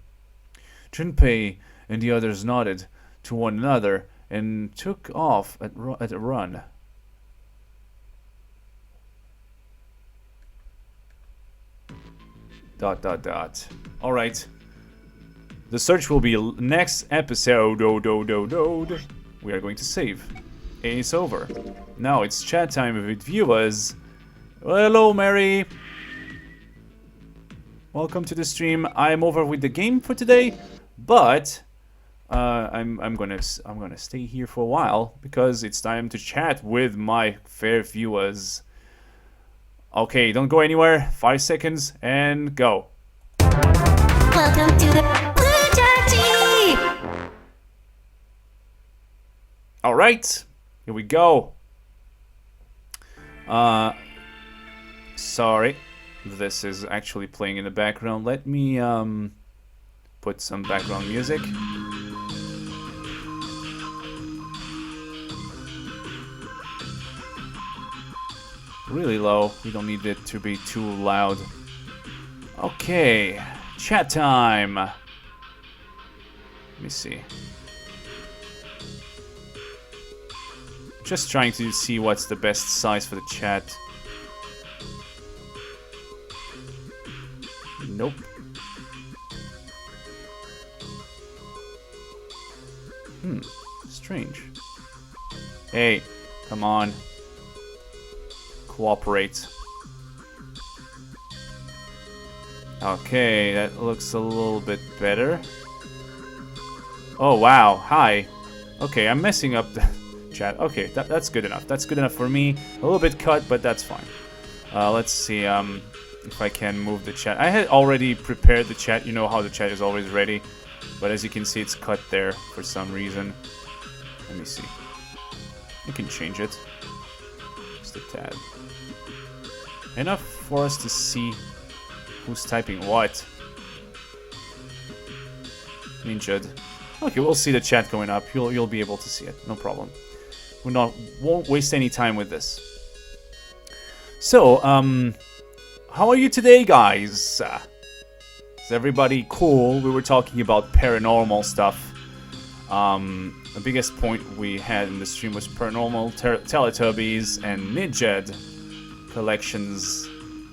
Junpei and the others nodded to one another and took off at a run. All right. The search will be next episode. We are going to save. It's over. Now it's chat time with viewers. Hello, Mary. Welcome to the stream. I'm over with the game for today, but I'm gonna stay here for a while because it's time to chat with my fair viewers. Okay, don't go anywhere. 5 seconds and go. Welcome to the Blue Judgy! All right, here we go. Sorry, this is actually playing in the background. Let me put some background music. Really low. We don't need it to be too loud. Okay, chat time. Let me see. Just trying to see what's the best size for the chat. Nope. Strange. Hey, come on. Cooperate. Okay, that looks a little bit better. Oh, wow. Hi. Okay, I'm messing up the chat. Okay, that's good enough. That's good enough for me. A little bit cut, but that's fine. Let's see if I can move the chat. I had already prepared the chat. You know how the chat is always ready. But as you can see, it's cut there for some reason. Let me see. I can change it. Just a tad. Enough for us to see who's typing what. Ninja'd. Okay, we'll see the chat going up. You'll be able to see it. No problem. We won't waste any time with this. So, how are you today, guys? Is everybody cool? We were talking about paranormal stuff. The biggest point we had in the stream was paranormal, Teletubbies, and Ninja'd collections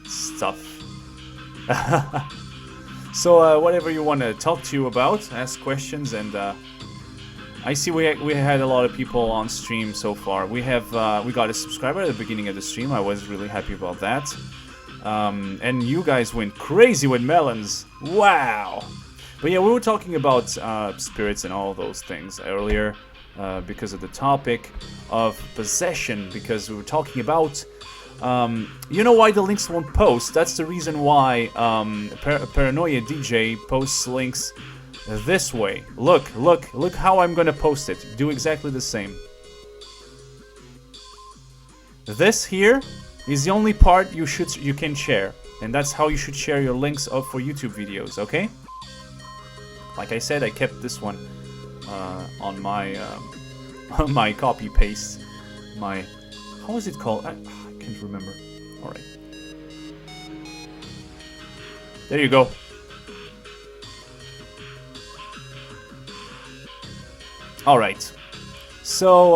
stuff. So whatever you want to talk to you about, ask questions, and I see we had a lot of people on stream so far. We got a subscriber at the beginning of the stream. I was really happy about that. And you guys went crazy with melons. Wow. But yeah, we were talking about spirits and all those things earlier because of the topic of possession, because we were talking about you know why the links won't post? That's the reason why Paranoia DJ posts links this way. Look how I'm gonna post it. Do exactly the same. This here is the only part you can share, and that's how you should share your links up for YouTube videos, okay? Like I said, I kept this one on my on my copy paste. My how is it called? I can't remember. All right, there you go. All right, so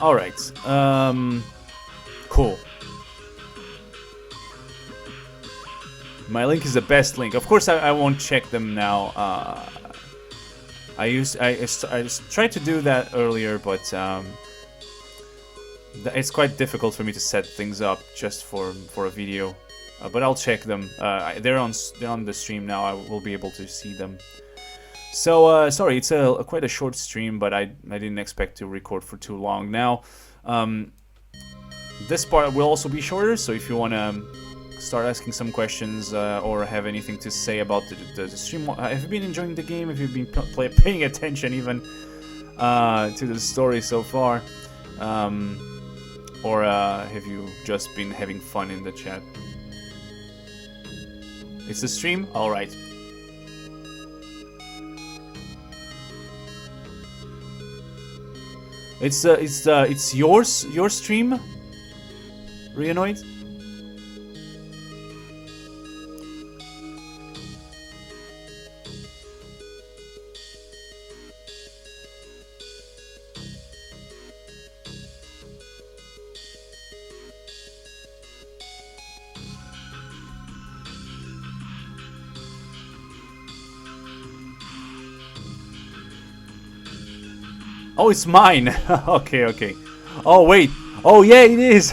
all right, cool. My link is the best link. Of course, I won't check them now. I tried to do that earlier, but it's quite difficult for me to set things up just for a video. But I'll check them. They're on the stream now. I will be able to see them. So sorry, it's quite a short stream, but I didn't expect to record for too long. Now, this part will also be shorter. So if you wanna start asking some questions or have anything to say about the stream, have you been enjoying the game? Have you been paying attention even to the story so far? Or have you just been having fun in the chat? It's the stream? Alright. It's your stream? Reanoid? Oh, it's mine. Okay. Oh, wait. Oh, yeah, it is.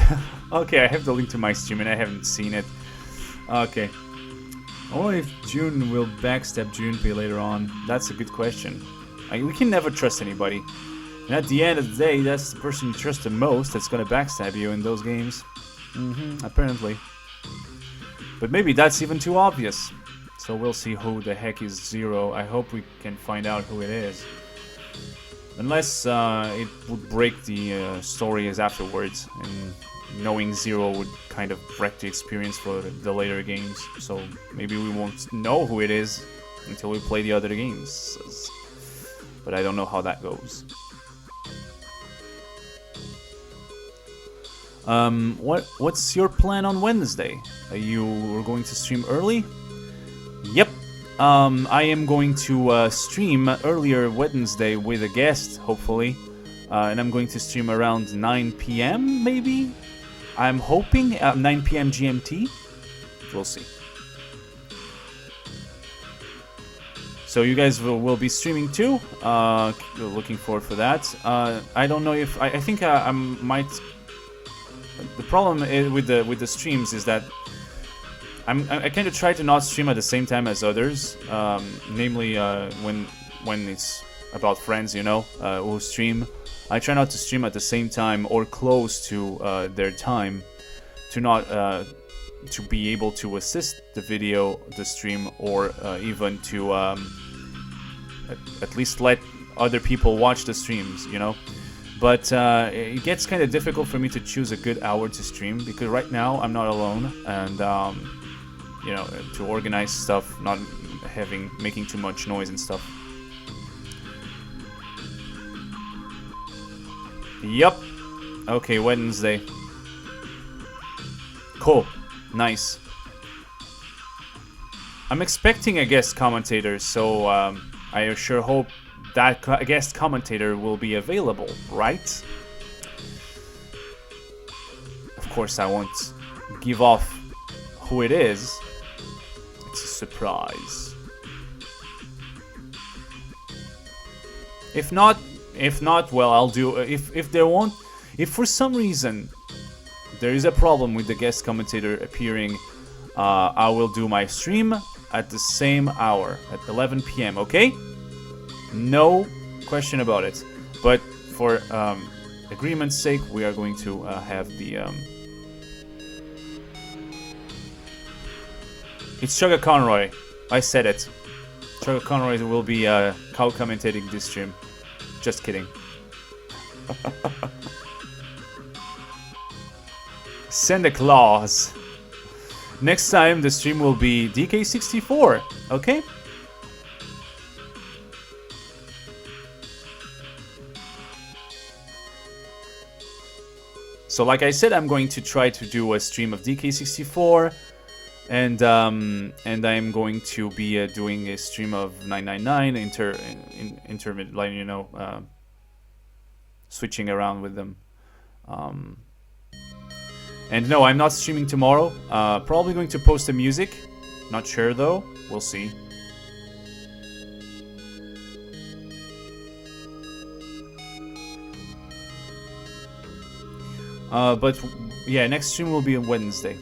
Okay, I have the link to my stream and I haven't seen it. Okay. Or if June will backstab Junpei later on. That's a good question. We can never trust anybody. And at the end of the day, that's the person you trust the most that's gonna backstab you in those games. Apparently. But maybe that's even too obvious. So we'll see who the heck is Zero. I hope we can find out who it is. Unless it would break the story as afterwards. And knowing Zero would kind of wreck the experience for the later games. So maybe we won't know who it is until we play the other games. But I don't know how that goes. What's your plan on Wednesday? Are you going to stream early? Yep. I am going to stream earlier Wednesday with a guest, hopefully. And I'm going to stream around 9 p.m. maybe? I'm hoping 9 p.m. GMT. We'll see. So you guys will be streaming too. Looking forward for that. I don't know if I think I might. The problem with the streams is that I kind of try to not stream at the same time as others. Namely, when it's about friends, you know, who stream. I try not to stream at the same time or close to their time, to not to be able to assist the video, the stream, or even to at least let other people watch the streams, you know. But it gets kind of difficult for me to choose a good hour to stream because right now I'm not alone, and you know, to organize stuff, not making too much noise and stuff. Yup. Okay, Wednesday. Cool. Nice. I'm expecting a guest commentator, so I sure hope that guest commentator will be available, right? Of course, I won't give off who it is. It's a surprise. If not, well, I'll do. If for some reason there is a problem with the guest commentator appearing, I will do my stream at the same hour, at 11 p.m. Okay? No question about it. But for agreement's sake, we are going to have the. It's Chugga Conroy. I said it. Chugga Conroy will be commentating this stream. Just kidding. Santa Claus. Next time the stream will be DK64, okay? So like I said, I'm going to try to do a stream of DK64, and I'm going to be doing a stream of 999 intermittent, like, you know, switching around with them. And no, I'm not streaming tomorrow. Probably going to post the music. Not sure though. We'll see. But yeah, next stream will be on Wednesday.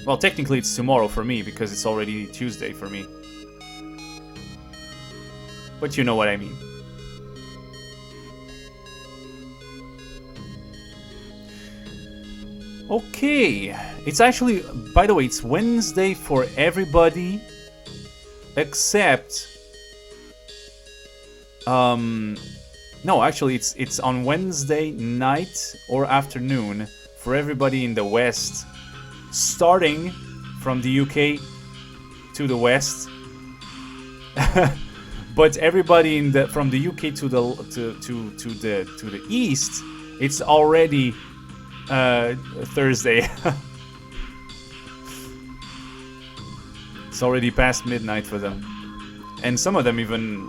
Well, technically it's tomorrow for me because it's already Tuesday for me. But you know what I mean. Okay, it's actually, by the way, it's Wednesday for everybody except no, actually it's on Wednesday night or afternoon for everybody in the West, starting from the UK to the West. But everybody from the UK to the East, it's already Thursday. It's already past midnight for them, and some of them even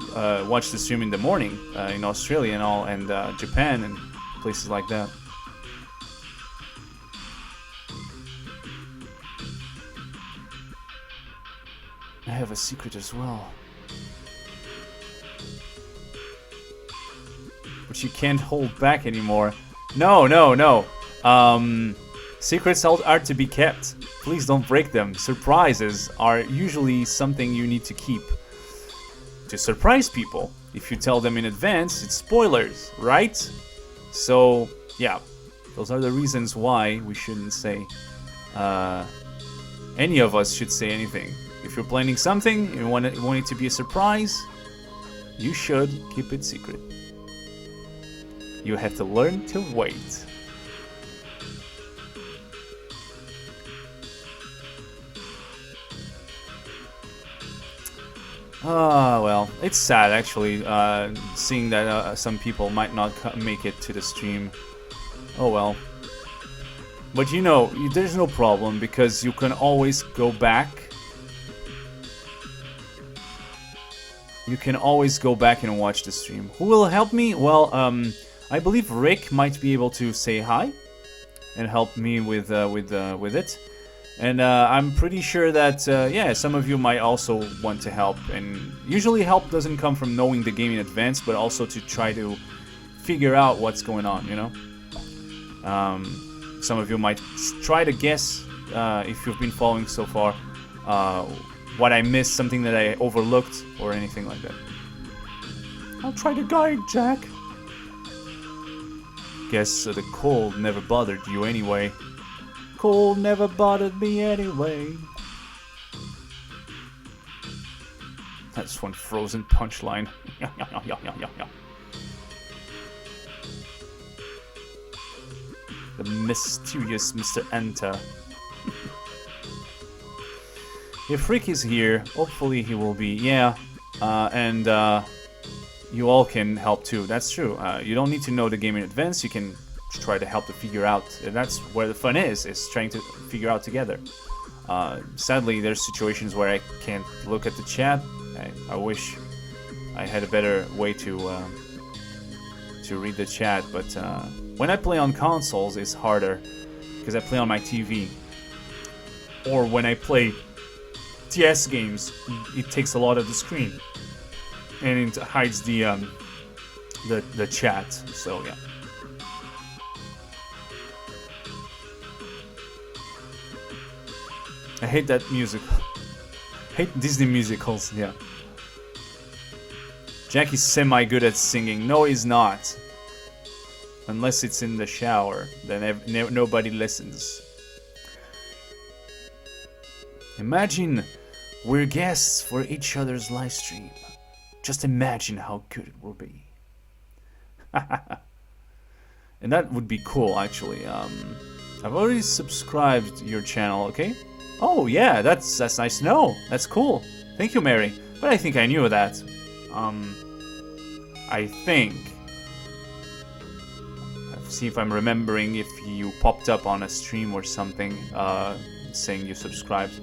watch the stream in the morning in Australia and all, and Japan and places like that. I have a secret as well, which you can't hold back anymore. No. Secrets are to be kept. please don't break them. Surprises are usually something you need to keep to surprise people. If you tell them in advance, it's spoilers, right? So, yeah, those are the reasons why we shouldn't say, any of us should say anything. If you're planning something, you want it to be a surprise, you should keep it secret. You have to learn to wait. Well, it's sad actually, seeing that some people might not make it to the stream. Oh well. But you know, there's no problem because you can always go back. You can always go back and watch the stream. Who will help me? Well, I believe Rick might be able to say hi and help me with it. And I'm pretty sure that, yeah, some of you might also want to help. And usually help doesn't come from knowing the game in advance, but also to try to figure out what's going on, you know? Some of you might try to guess, if you've been following so far, what I missed, something that I overlooked, or anything like that. I'll try to guide, Jack. Guess the cold never bothered you anyway. Cold never bothered me anyway. That's one Frozen punchline. The mysterious Mr. Enter. If Rick is here, hopefully he will be. Yeah, and you all can help too. That's true. You don't need to know the game in advance. You can try to help to figure out. And that's where the fun is trying to figure out together. Sadly, there's situations where I can't look at the chat. I wish I had a better way to read the chat, but when I play on consoles, it's harder because I play on my TV. Or when I play TS games, it takes a lot of the screen and it hides the chat. So yeah. I hate that music. Hate Disney musicals. Yeah. Jack is semi-good at singing. No, he's not. Unless it's in the shower, then nobody listens. Imagine we're guests for each other's live stream. Just imagine how good it will be. And that would be cool, actually. I've already subscribed to your channel, okay? Oh yeah, that's nice to know. That's cool. Thank you, Mary. But I think I knew that. I think. Let's see if I'm remembering if you popped up on a stream or something, saying you subscribed.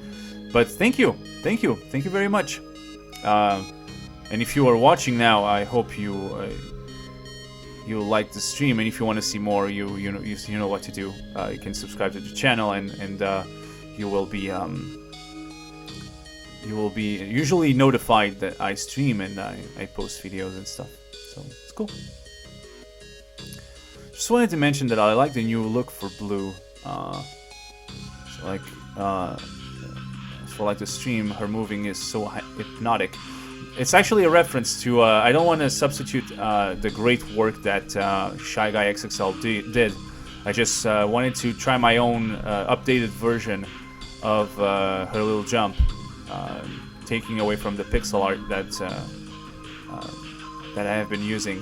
But thank you very much. And if you are watching now, I hope you like the stream. And if you want to see more, you know what to do. You can subscribe to the channel, and you will be usually notified that I stream and I post videos and stuff. So it's cool. Just wanted to mention that I like the new look for Blue. For like the stream, her moving is so hypnotic. It's actually a reference to. I don't want to substitute the great work that Shy Guy XXL did. I just wanted to try my own updated version of her little jump, taking away from the pixel art that I have been using.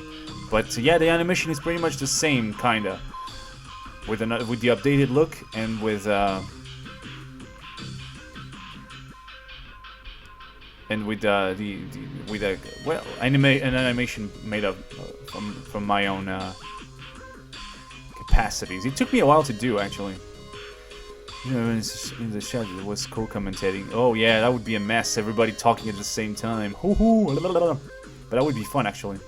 But yeah, the animation is pretty much the same, kinda, with the updated look and with an animation made up from my own capacities. It took me a while to do, actually. You know, in the chat it was co-commentating. Oh yeah, that would be a mess. Everybody talking at the same time. But that would be fun, actually.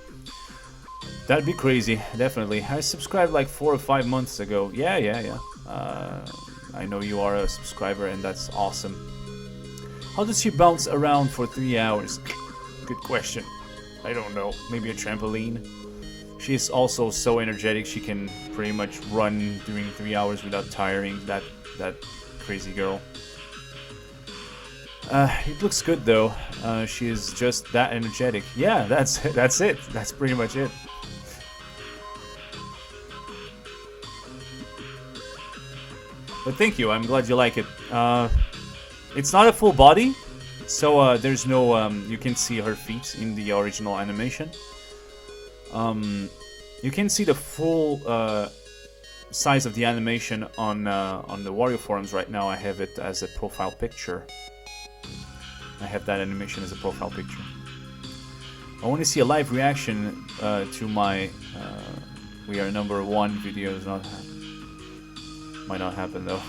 That'd be crazy, definitely. I subscribed like 4 or 5 months ago. Yeah. I know you are a subscriber, and that's awesome. How does she bounce around for 3 hours? Good question. I don't know. Maybe a trampoline? She is also so energetic, she can pretty much run during 3 hours without tiring. That crazy girl. It looks good though. She is just that energetic. Yeah, that's it. That's pretty much it. But thank you. I'm glad you like it. It's not a full body, so there's no. You can see her feet in the original animation. You can see the full size of the animation on the Wario forums right now. I have it as a profile picture. I have that animation as a profile picture. I want to see a live reaction to my We Are Number One videos. Might not happen though.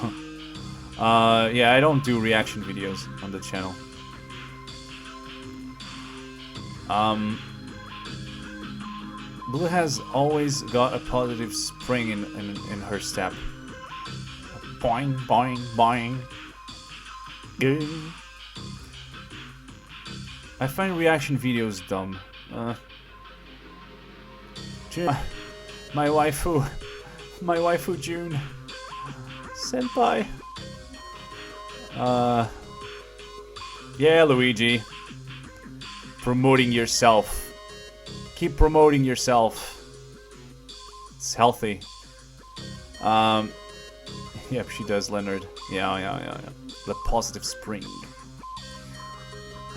Yeah, I don't do reaction videos on the channel. Blue has always got a positive spring in her step. Boing, boing, boing. Good. I find reaction videos dumb. My waifu June. Senpai. Yeah, Luigi. Promoting yourself. Keep promoting yourself. It's healthy. Yep, she does, Leonard. Yeah. The positive spring.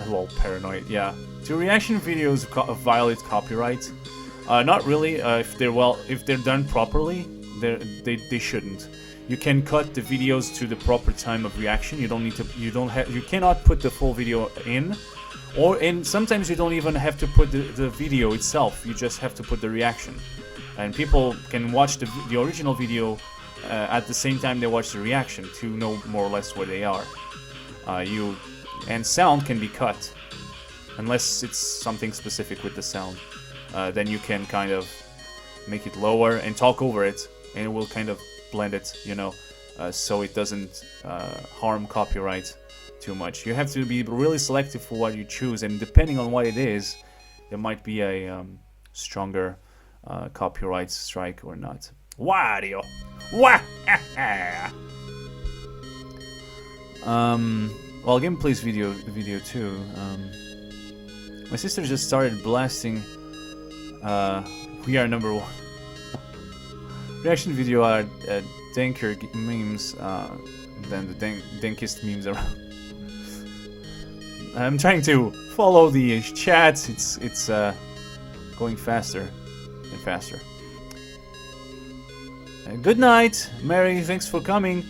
A little paranoid, yeah. Do reaction videos violate copyright? Not really. If they're done properly, they shouldn't. You can cut the videos to the proper time of reaction. You cannot put the full video in, and sometimes you don't even have to put the video itself. You just have to put the reaction, and people can watch the original video at the same time they watch the reaction to know more or less where they are. And sound can be cut, unless it's something specific with the sound. Then you can kind of make it lower and talk over it, and it will kind of blend it, so it doesn't harm copyright too much. You have to be really selective for what you choose, and depending on what it is, there might be a stronger copyright strike or not. Wario! Wah! Well, gameplay's video too. My sister just started blasting We Are Number One. Reaction video are danker memes than the dankest memes around. I'm trying to follow the chat. It's going faster and faster. Good night, Mary. Thanks for coming.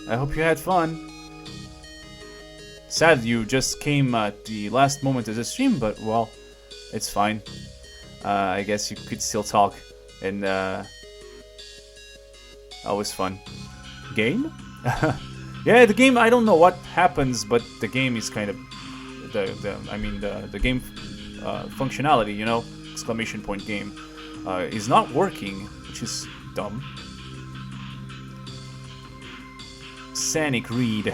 I hope you had fun. Sad you just came at the last moment of the stream, but well, it's fine. I guess you could still talk, and always fun. Game? Yeah, the game. I don't know what happens, but the game is kind of the game functionality. Exclamation point game is not working, which is dumb. Sanic Reed.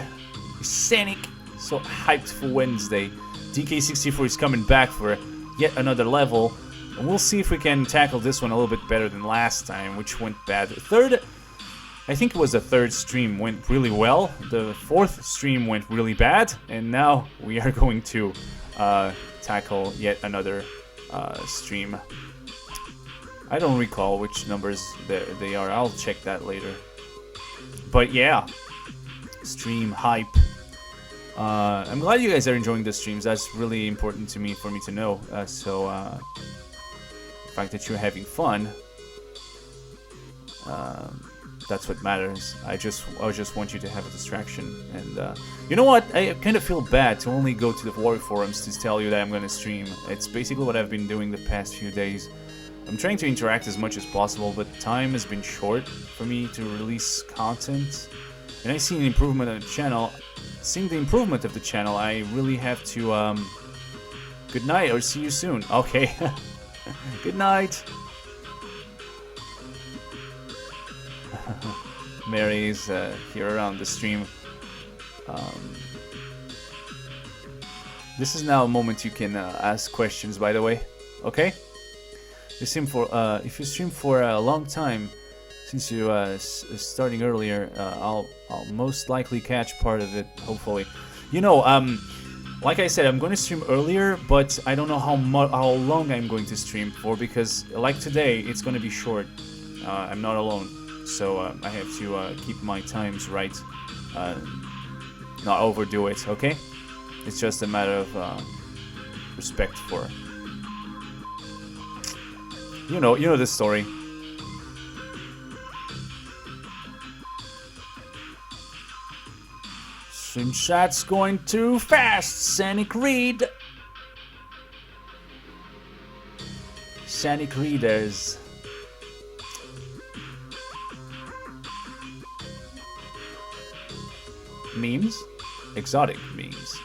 Sanic! So hyped for Wednesday. DK64 is coming back for yet another level. And we'll see if we can tackle this one a little bit better than last time, which went bad. I think it was the third stream went really well. The fourth stream went really bad. And now we are going to tackle yet another stream. I don't recall which numbers they are. I'll check that later. But yeah. Stream hype. I'm glad you guys are enjoying the streams. That's really important to me, for me to know. The fact that you're having fun, that's what matters. I just want you to have a distraction. And you know what? I kind of feel bad to only go to the Wario forums to tell you that I'm gonna stream. It's basically what I've been doing the past few days. I'm trying to interact as much as possible, but time has been short for me to release content. And I see an improvement on the channel. Seeing the improvement of the channel, I really have to, good night, or see you soon. Okay. Good night. Mary's here around the stream. This is now a moment you can ask questions, by the way. Okay? If you stream for a long time, since you starting earlier, I'll most likely catch part of it. Hopefully, like I said, I'm going to stream earlier, but I don't know how long I'm going to stream for, because like today, it's going to be short. I'm not alone, so I have to keep my times right, not overdo it. Okay, it's just a matter of respect for. You know the story. Since that's going too fast, Sonic Reed. Sonic Readers. Memes? Exotic memes.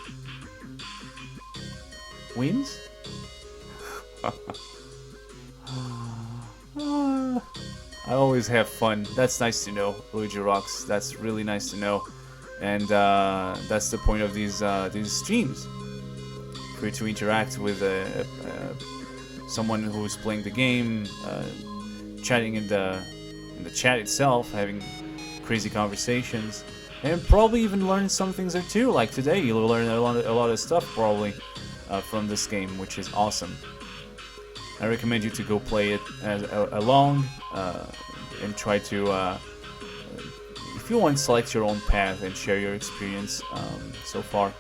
Wins? I always have fun. That's nice to know, Luigi Rocks. That's really nice to know. And that's the point of these streams, for you to interact with someone who's playing the game, chatting in the chat itself, having crazy conversations, and probably even learn some things there too. Like today, you'll learn a lot of stuff probably from this game, which is awesome. I recommend you to go play it alone and try to. If you want, select your own path and share your experience so far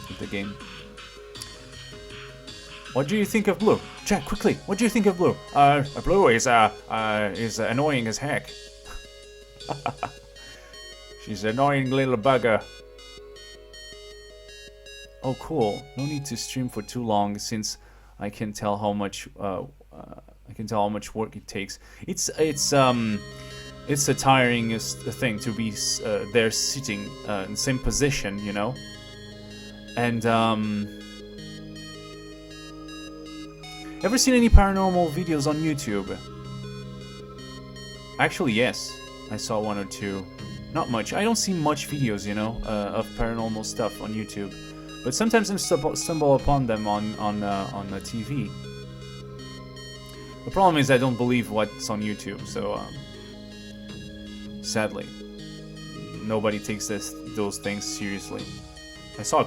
with the game. What do you think of Blue? Chat quickly. What do you think of Blue? Blue is annoying as heck. She's an annoying little bugger. Oh, cool. No need to stream for too long, since I can tell how much work it takes. It's a tiring thing to be there sitting in the same position, you know? And, ever seen any paranormal videos on YouTube? Actually, yes. I saw one or two. Not much. I don't see much videos, of paranormal stuff on YouTube. But sometimes I stumble upon them on the TV. The problem is I don't believe what's on YouTube, so, sadly, nobody takes those things seriously. I saw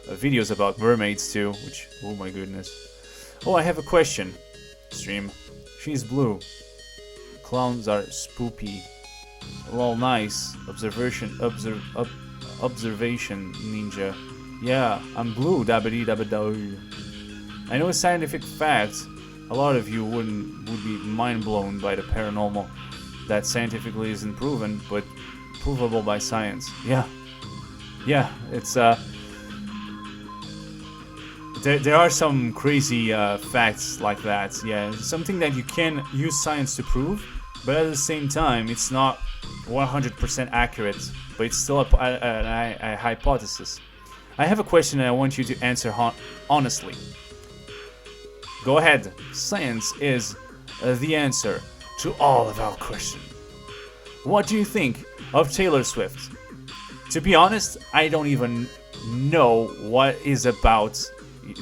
videos about mermaids too, which, oh my goodness. Oh, I have a question. Stream. She's blue. Clowns are spoopy. Well, nice. Observation ninja. Yeah, I'm blue. Dabbity dabbadoo. I know a scientific fact. A lot of you would be mind blown by the paranormal. That scientifically isn't proven, but provable by science. Yeah, it's there are some crazy facts like that. Yeah, something that you can use science to prove, but at the same time, it's not 100% accurate. But it's still a hypothesis. I have a question and I want you to answer honestly. Go ahead. Science is the answer to all of our questions. What do you think of Taylor Swift? To be honest, I don't even know what is about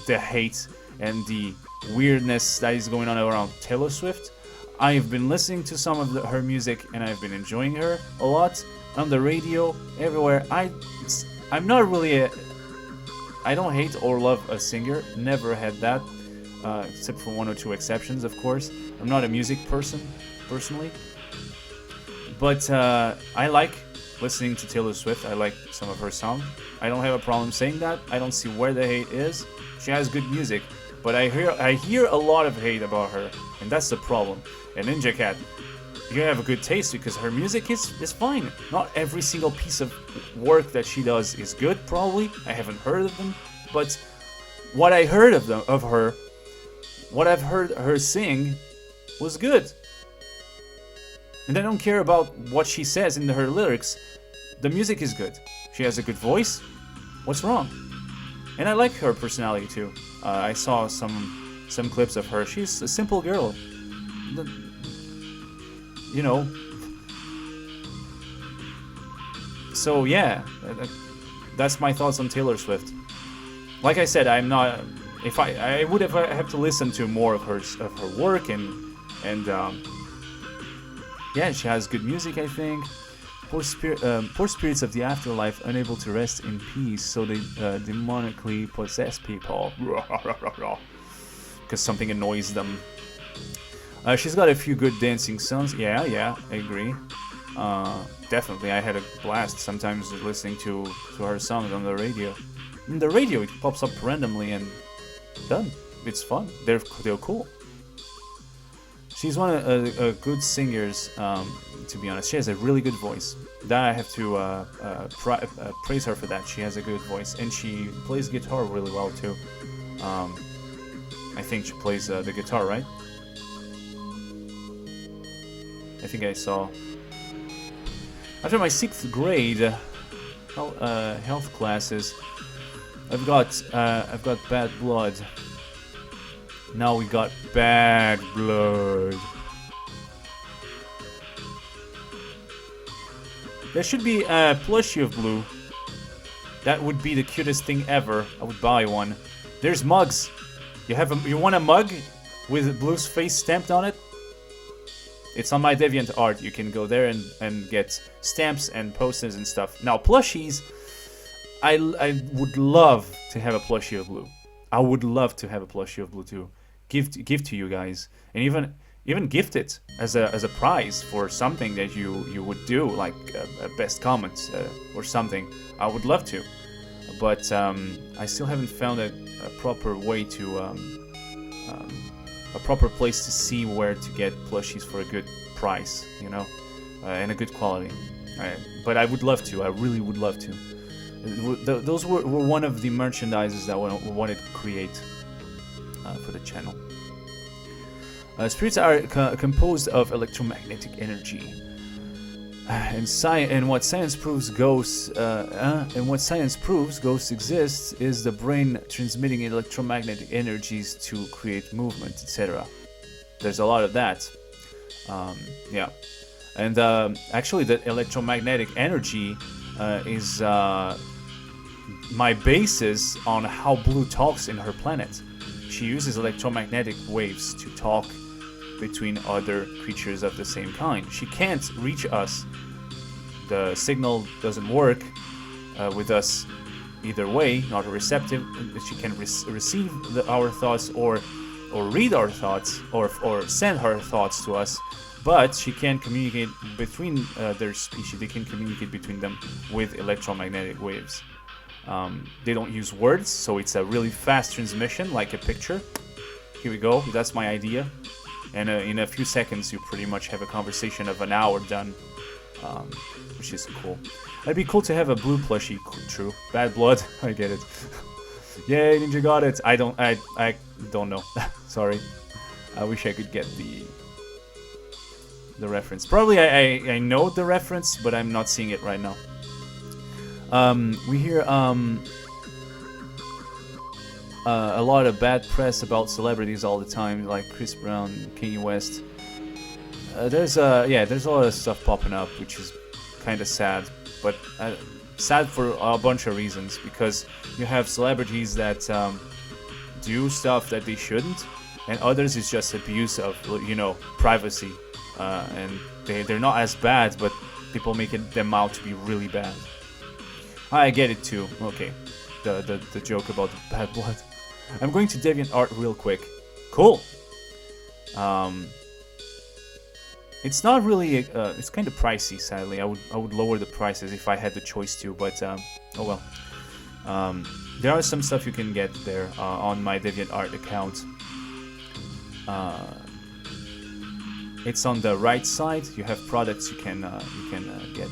the hate and the weirdness that is going on around Taylor Swift. I've been listening to some of her music and I've been enjoying her a lot on the radio, everywhere. I'm not really I don't hate or love a singer. Never had that, except for one or two exceptions, of course. I'm not a music person, personally. But I like listening to Taylor Swift. I like some of her songs. I don't have a problem saying that. I don't see where the hate is. She has good music, but I hear a lot of hate about her, and that's the problem. And Ninja Cat, you have a good taste because her music is fine. Not every single piece of work that she does is good, probably. I haven't heard of them, but what I heard of her, what I've heard her sing, was good. And I don't care about what she says in her lyrics. The music is good. She has a good voice. What's wrong? And I like her personality too. I saw some clips of her. She's a simple girl. You know. So yeah, that's my thoughts on Taylor Swift. Like I said, I'm not. If I would have to listen to more of her work and Yeah, she has good music, I think. Poor spirits of the afterlife, unable to rest in peace, so they demonically possess people. Because something annoys them. She's got a few good dancing songs. Yeah, I agree. Definitely, I had a blast sometimes listening to her songs on the radio. On the radio, it pops up randomly and done. It's fun. They're cool. She's one of good singers, to be honest. She has a really good voice. That I have to praise her for that. She has a good voice, and she plays guitar really well too. I think she plays the guitar, right? I think I saw. After my 6th grade health classes, I've got bad blood. Now we got bad blood. There should be a plushie of Blue. That would be the cutest thing ever. I would buy one. There's mugs. You want a mug with Blue's face stamped on it? It's on my DeviantArt. You can go there and get stamps and posters and stuff. Now plushies, I would love to have a plushie of Blue. I would love to have a plushie of Blue too. Give to you guys, and even gift it as a prize for something that you would do, like a best comment or something. I would love to, but I still haven't found a proper way to a proper place to see where to get plushies for a good price, you know, and a good quality. But I would love to. I really would love to. Those were one of the merchandises that I wanted to create for the channel. Spirits are composed of electromagnetic energy, and what science proves ghosts exist is the brain transmitting electromagnetic energies to create movement, etc. There's a lot of that. Yeah, and actually, the electromagnetic energy is my basis on how Blue talks in her planet. She uses electromagnetic waves to talk between other creatures of the same kind. She can't reach us. The signal doesn't work with us either way, not receptive. She can receive our thoughts or read our thoughts or send her thoughts to us, but she can communicate between their species. They can communicate between them with electromagnetic waves. They don't use words, so it's a really fast transmission, like a picture. Here we go, that's my idea. And in a few seconds, you pretty much have a conversation of an hour done, which is cool. It'd be cool to have a Blue plushie, true. Bad blood, I get it. Yay, Ninja got it. I don't know, sorry. I wish I could get the reference. Probably I know the reference, but I'm not seeing it right now. We hear a lot of bad press about celebrities all the time, like Chris Brown, Kanye West. There's a lot of stuff popping up, which is kind of sad, but sad for a bunch of reasons, because you have celebrities that do stuff that they shouldn't, and others is just abuse of, privacy, and they're not as bad, but people make them out to be really bad. I get it too. Okay, the joke about the bad blood. I'm going to DeviantArt real quick. Cool. It's not really. It's kind of pricey, sadly. I would lower the prices if I had the choice to, but oh well. There are some stuff you can get there on my DeviantArt account. It's on the right side. You have products you can get.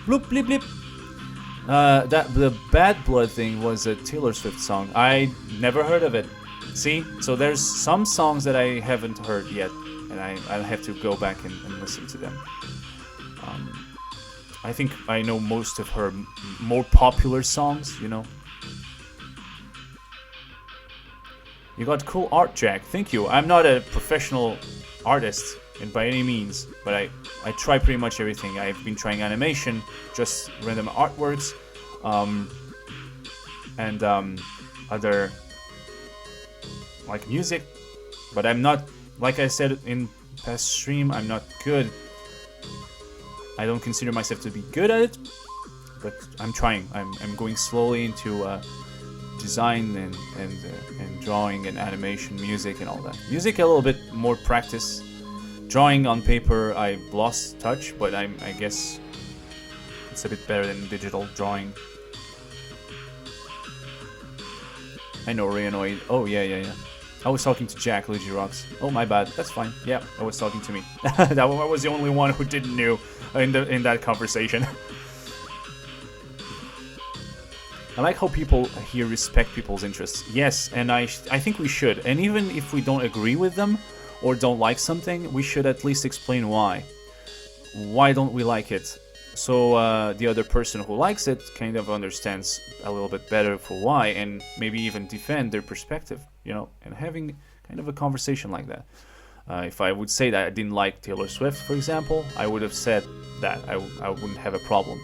Bloop blip blip. The Bad Blood thing was a Taylor Swift song. I never heard of it. See? So there's some songs that I haven't heard yet, and I'll have to go back and listen to them. I think I know most of her more popular songs, you know. You got cool art, Jack. Thank you. I'm not a professional artist, and by any means, but I try pretty much everything. I've been trying animation, just random artworks, and other like music, but I'm not, like I said in past stream, I'm not good I don't consider myself to be good at it, but I'm trying. I'm going slowly into design and drawing and animation, music and all that. Music a little bit more practice. Drawing on paper, I lost touch, but I guess it's a bit better than digital drawing. I know Rayanoid. Oh yeah. I was talking to Jack, Luigi Rocks. Oh, my bad. That's fine. Yeah, I was talking to me. I was the only one who didn't know in that conversation. I like how people here respect people's interests. Yes, and I think we should. And even if we don't agree with them or don't like something, we should at least explain why. Why don't we like it? So the other person who likes it kind of understands a little bit better for why, and maybe even defend their perspective, you know, and having kind of a conversation like that. If I would say that I didn't like Taylor Swift, for example, I would have said that. I wouldn't have a problem.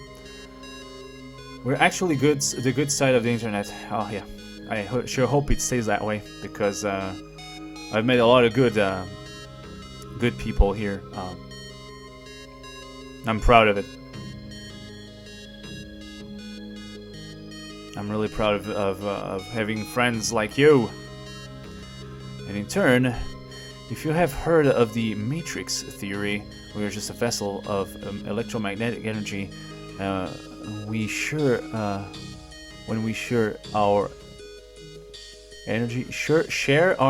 We're actually the good side of the internet. Oh yeah, I sure hope it stays that way, because I've met a lot of good people here. I'm proud of it. I'm really proud of having friends like you. And in turn, if you have heard of the Matrix theory, we are just a vessel of electromagnetic energy. When we share our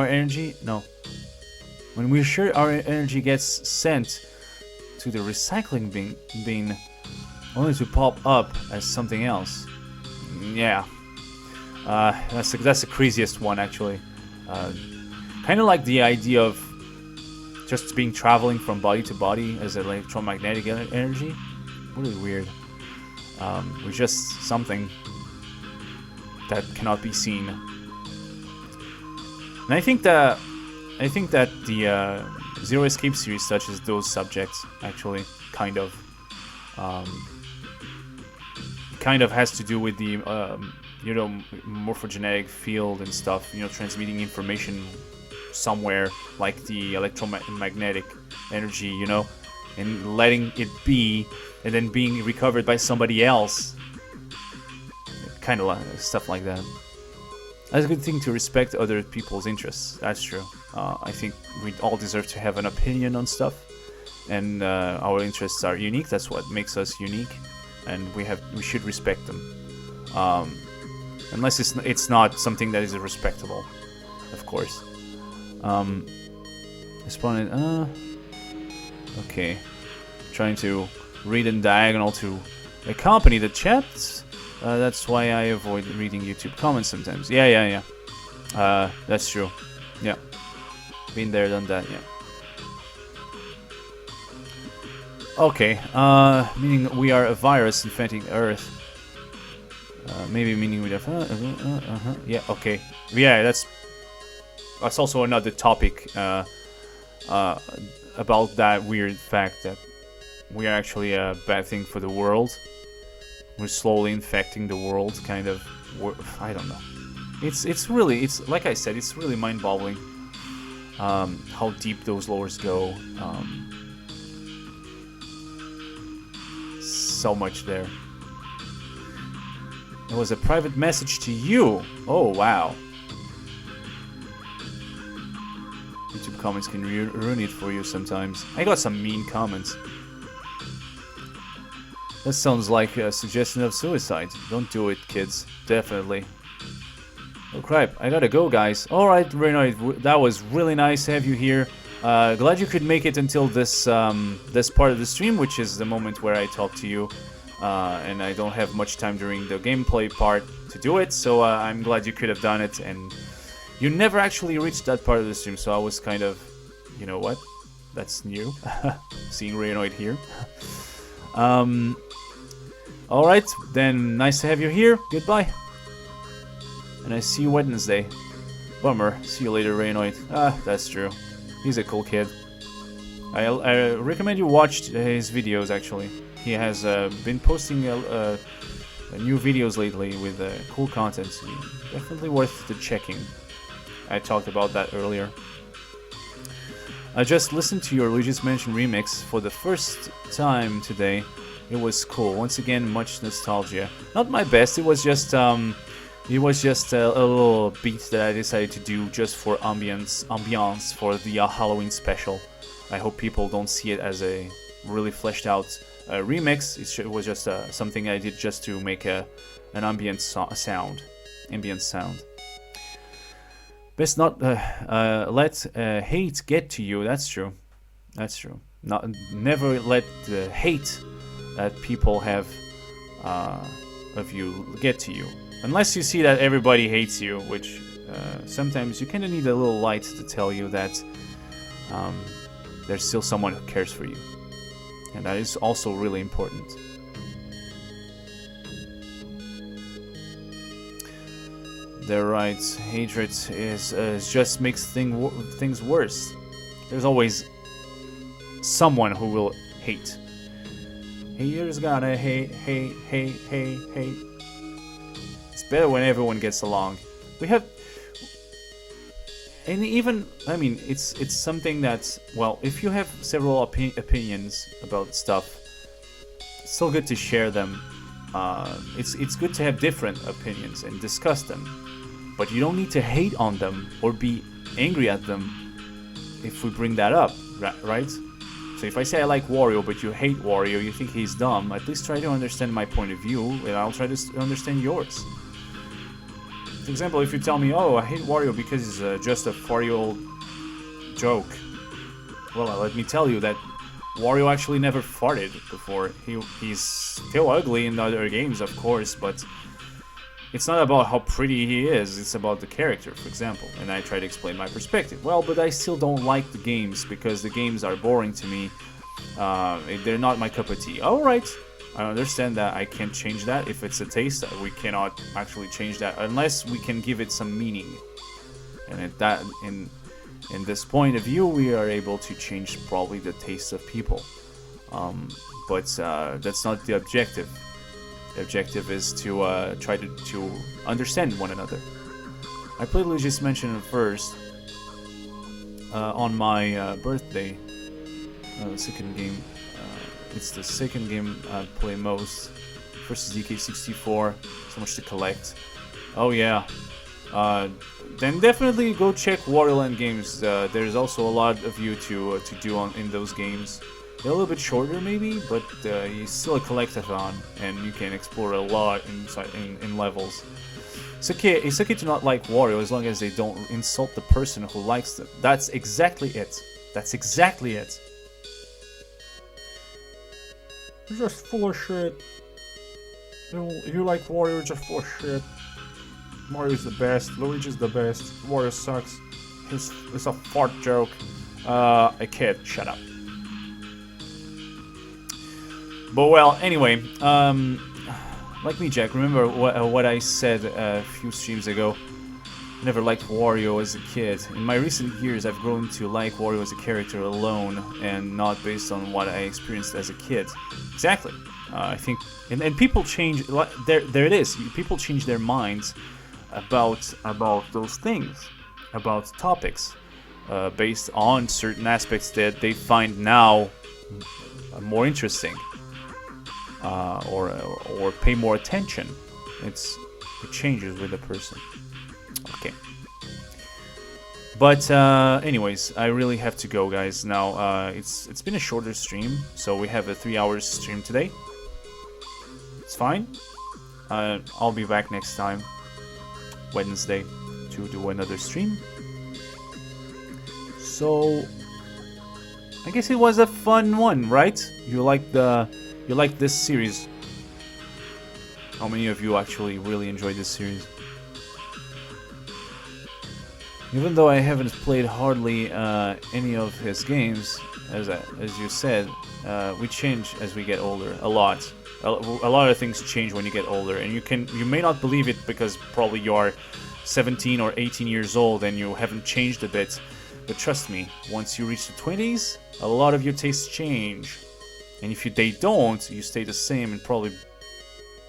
energy. No. When we share our energy gets sent to the recycling bin, only to pop up as something else. Yeah, that's the craziest one, actually. Kind of like the idea of just being traveling from body to body as electromagnetic energy. Really weird. We're just something that cannot be seen. And I think that the Zero Escape series touches those subjects, actually, kind of has to do with the morphogenetic field and stuff, transmitting information somewhere, like the electromagnetic energy, and letting it be, and then being recovered by somebody else, kind of stuff like that. That's a good thing to respect other people's interests. That's true. I think we all deserve to have an opinion on stuff, and our interests are unique. That's what makes us unique, and we should respect them, unless it's not something that is respectable, of course. Okay, trying to read in diagonal to accompany the chats. That's why I avoid reading YouTube comments sometimes. Yeah. That's true. Yeah. Been there, done that, yeah. Okay, meaning we are a virus infecting Earth. Maybe meaning we have... Yeah, okay. Yeah, that's also another topic about that weird fact that we are actually a bad thing for the world. We're slowly infecting the world, kind of. I don't know. It's really, like I said, it's really mind-boggling how deep those lores go. So much there. It was a private message to you. Oh wow. YouTube comments can ruin it for you sometimes. I got some mean comments. That sounds like a suggestion of suicide. Don't do it, kids. Definitely. Oh crap, I gotta go, guys. Alright, Renoid, that was really nice to have you here. Glad you could make it until this this part of the stream, which is the moment where I talk to you. And I don't have much time during the gameplay part to do it, so I'm glad you could have done it. And you never actually reached that part of the stream, so I was kind of, you know what? That's new. Seeing Renoid here. Alright, then nice to have you here. Goodbye. And I see you Wednesday. Bummer. See you later, Renoid. That's true. He's a cool kid. I recommend you watch his videos, actually. He has been posting new videos lately with cool content. So definitely worth the checking. I talked about that earlier. I just listened to your Luigi's Mansion remix for the first time today. It was cool. Once again, much nostalgia. Not my best. It was just a little beat that I decided to do just for ambiance for the Halloween special. I hope people don't see it as a really fleshed out remix. It was just something I did just to make an ambient sound. Best not let hate get to you. That's true. Never let the hate that people have of you get to you. Unless you see that everybody hates you, which sometimes you kind of need a little light to tell you that there's still someone who cares for you. And that is also really important. They're right. Hatred is just makes things worse. There's always someone who will hate. Haters gonna hate. It's better when everyone gets along. We have, and even it's something that's, well, if you have several opinions about stuff, it's still good to share them. It's good to have different opinions and discuss them. But you don't need to hate on them or be angry at them if we bring that up, right? So if I say I like Wario, but you hate Wario, you think he's dumb, at least try to understand my point of view, and I'll try to understand yours. For example, if you tell me, oh, I hate Wario because he's just a 40-year-old joke, well, let me tell you that Wario actually never farted before. He's still ugly in other games, of course, but it's not about how pretty he is, it's about the character, for example. And I try to explain my perspective. Well, but I still don't like the games because the games are boring to me. They're not my cup of tea. Alright, I understand that. I can't change that. If it's a taste, we cannot actually change that unless we can give it some meaning. And in this point of view, we are able to change probably the taste of people. But that's not the objective. The objective is to try to understand one another. I played Luigi's Mansion first on my birthday. The second game. It's the second game I play most. First is DK64. So much to collect. Oh yeah. Then definitely go check Wario Land games. There's also a lot of you to do in those games. They're a little bit shorter maybe, but it's still a collectathon, and you can explore a lot in levels. It's okay to not like Wario as long as they don't insult the person who likes them. That's exactly it. You're just full of shit. You like Wario, you're just full of shit. Mario's the best, Luigi's the best, Wario sucks. It's a fart joke. I can't, shut up. But well, anyway, like me, Jack, remember what I said a few streams ago? I never liked Wario as a kid. In my recent years, I've grown to like Wario as a character alone, and not based on what I experienced as a kid. Exactly. I think, and people change. There it is. People change their minds about those things, about topics, based on certain aspects that they find now more interesting. Or pay more attention. It changes with the person. Okay. But anyways, I really have to go, guys. Now it's been a shorter stream, so we have a 3-hour stream today. It's fine. I'll be back next time, Wednesday, to do another stream. So I guess it was a fun one, right? You like this series? How many of you actually really enjoyed this series? Even though I haven't played hardly any of his games, as you said, we change as we get older a lot. A lot of things change when you get older, and you may not believe it because probably you are 17 or 18 years old and you haven't changed a bit. But trust me, once you reach the 20s, a lot of your tastes change. And if they don't, you stay the same, and probably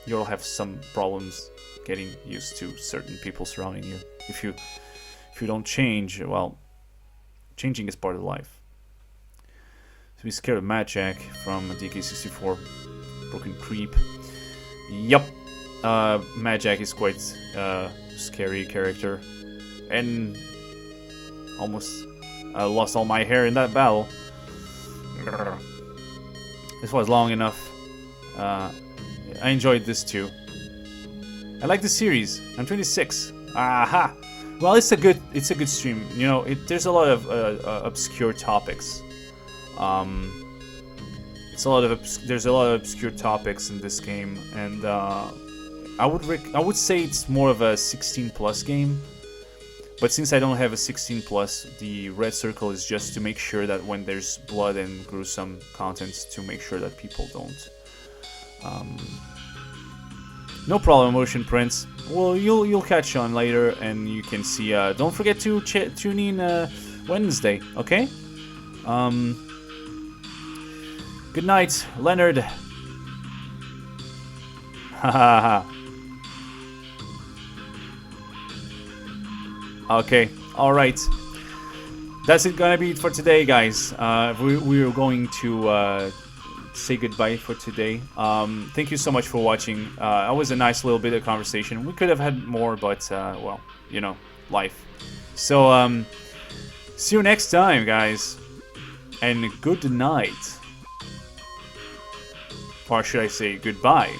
you'll have some problems getting used to certain people surrounding you. If you don't change, well, changing is part of life. To be scared of Mad Jack from DK64. Broken Creep. Yup. Mad Jack is quite scary character. And almost lost all my hair in that battle. This was long enough. I enjoyed this too. I like the series. I'm 26. Aha! Well, it's a good stream. You know, there's a lot of obscure topics. There's a lot of obscure topics in this game, and I would say it's more of a 16+ game. But since I don't have a 16+, the red circle is just to make sure that when there's blood and gruesome contents, to make sure that people don't. No problem, Motion Prince. Well, you'll catch on later, and you can see. Don't forget to tune in Wednesday, okay? Good night, Leonard. Ha ha ha. Okay, alright. That's it gonna be for today, guys. We're going to say goodbye for today. Thank you so much for watching. That was a nice little bit of conversation. We could have had more, but, well, you know, life. So, see you next time, guys. And good night. Or should I say goodbye?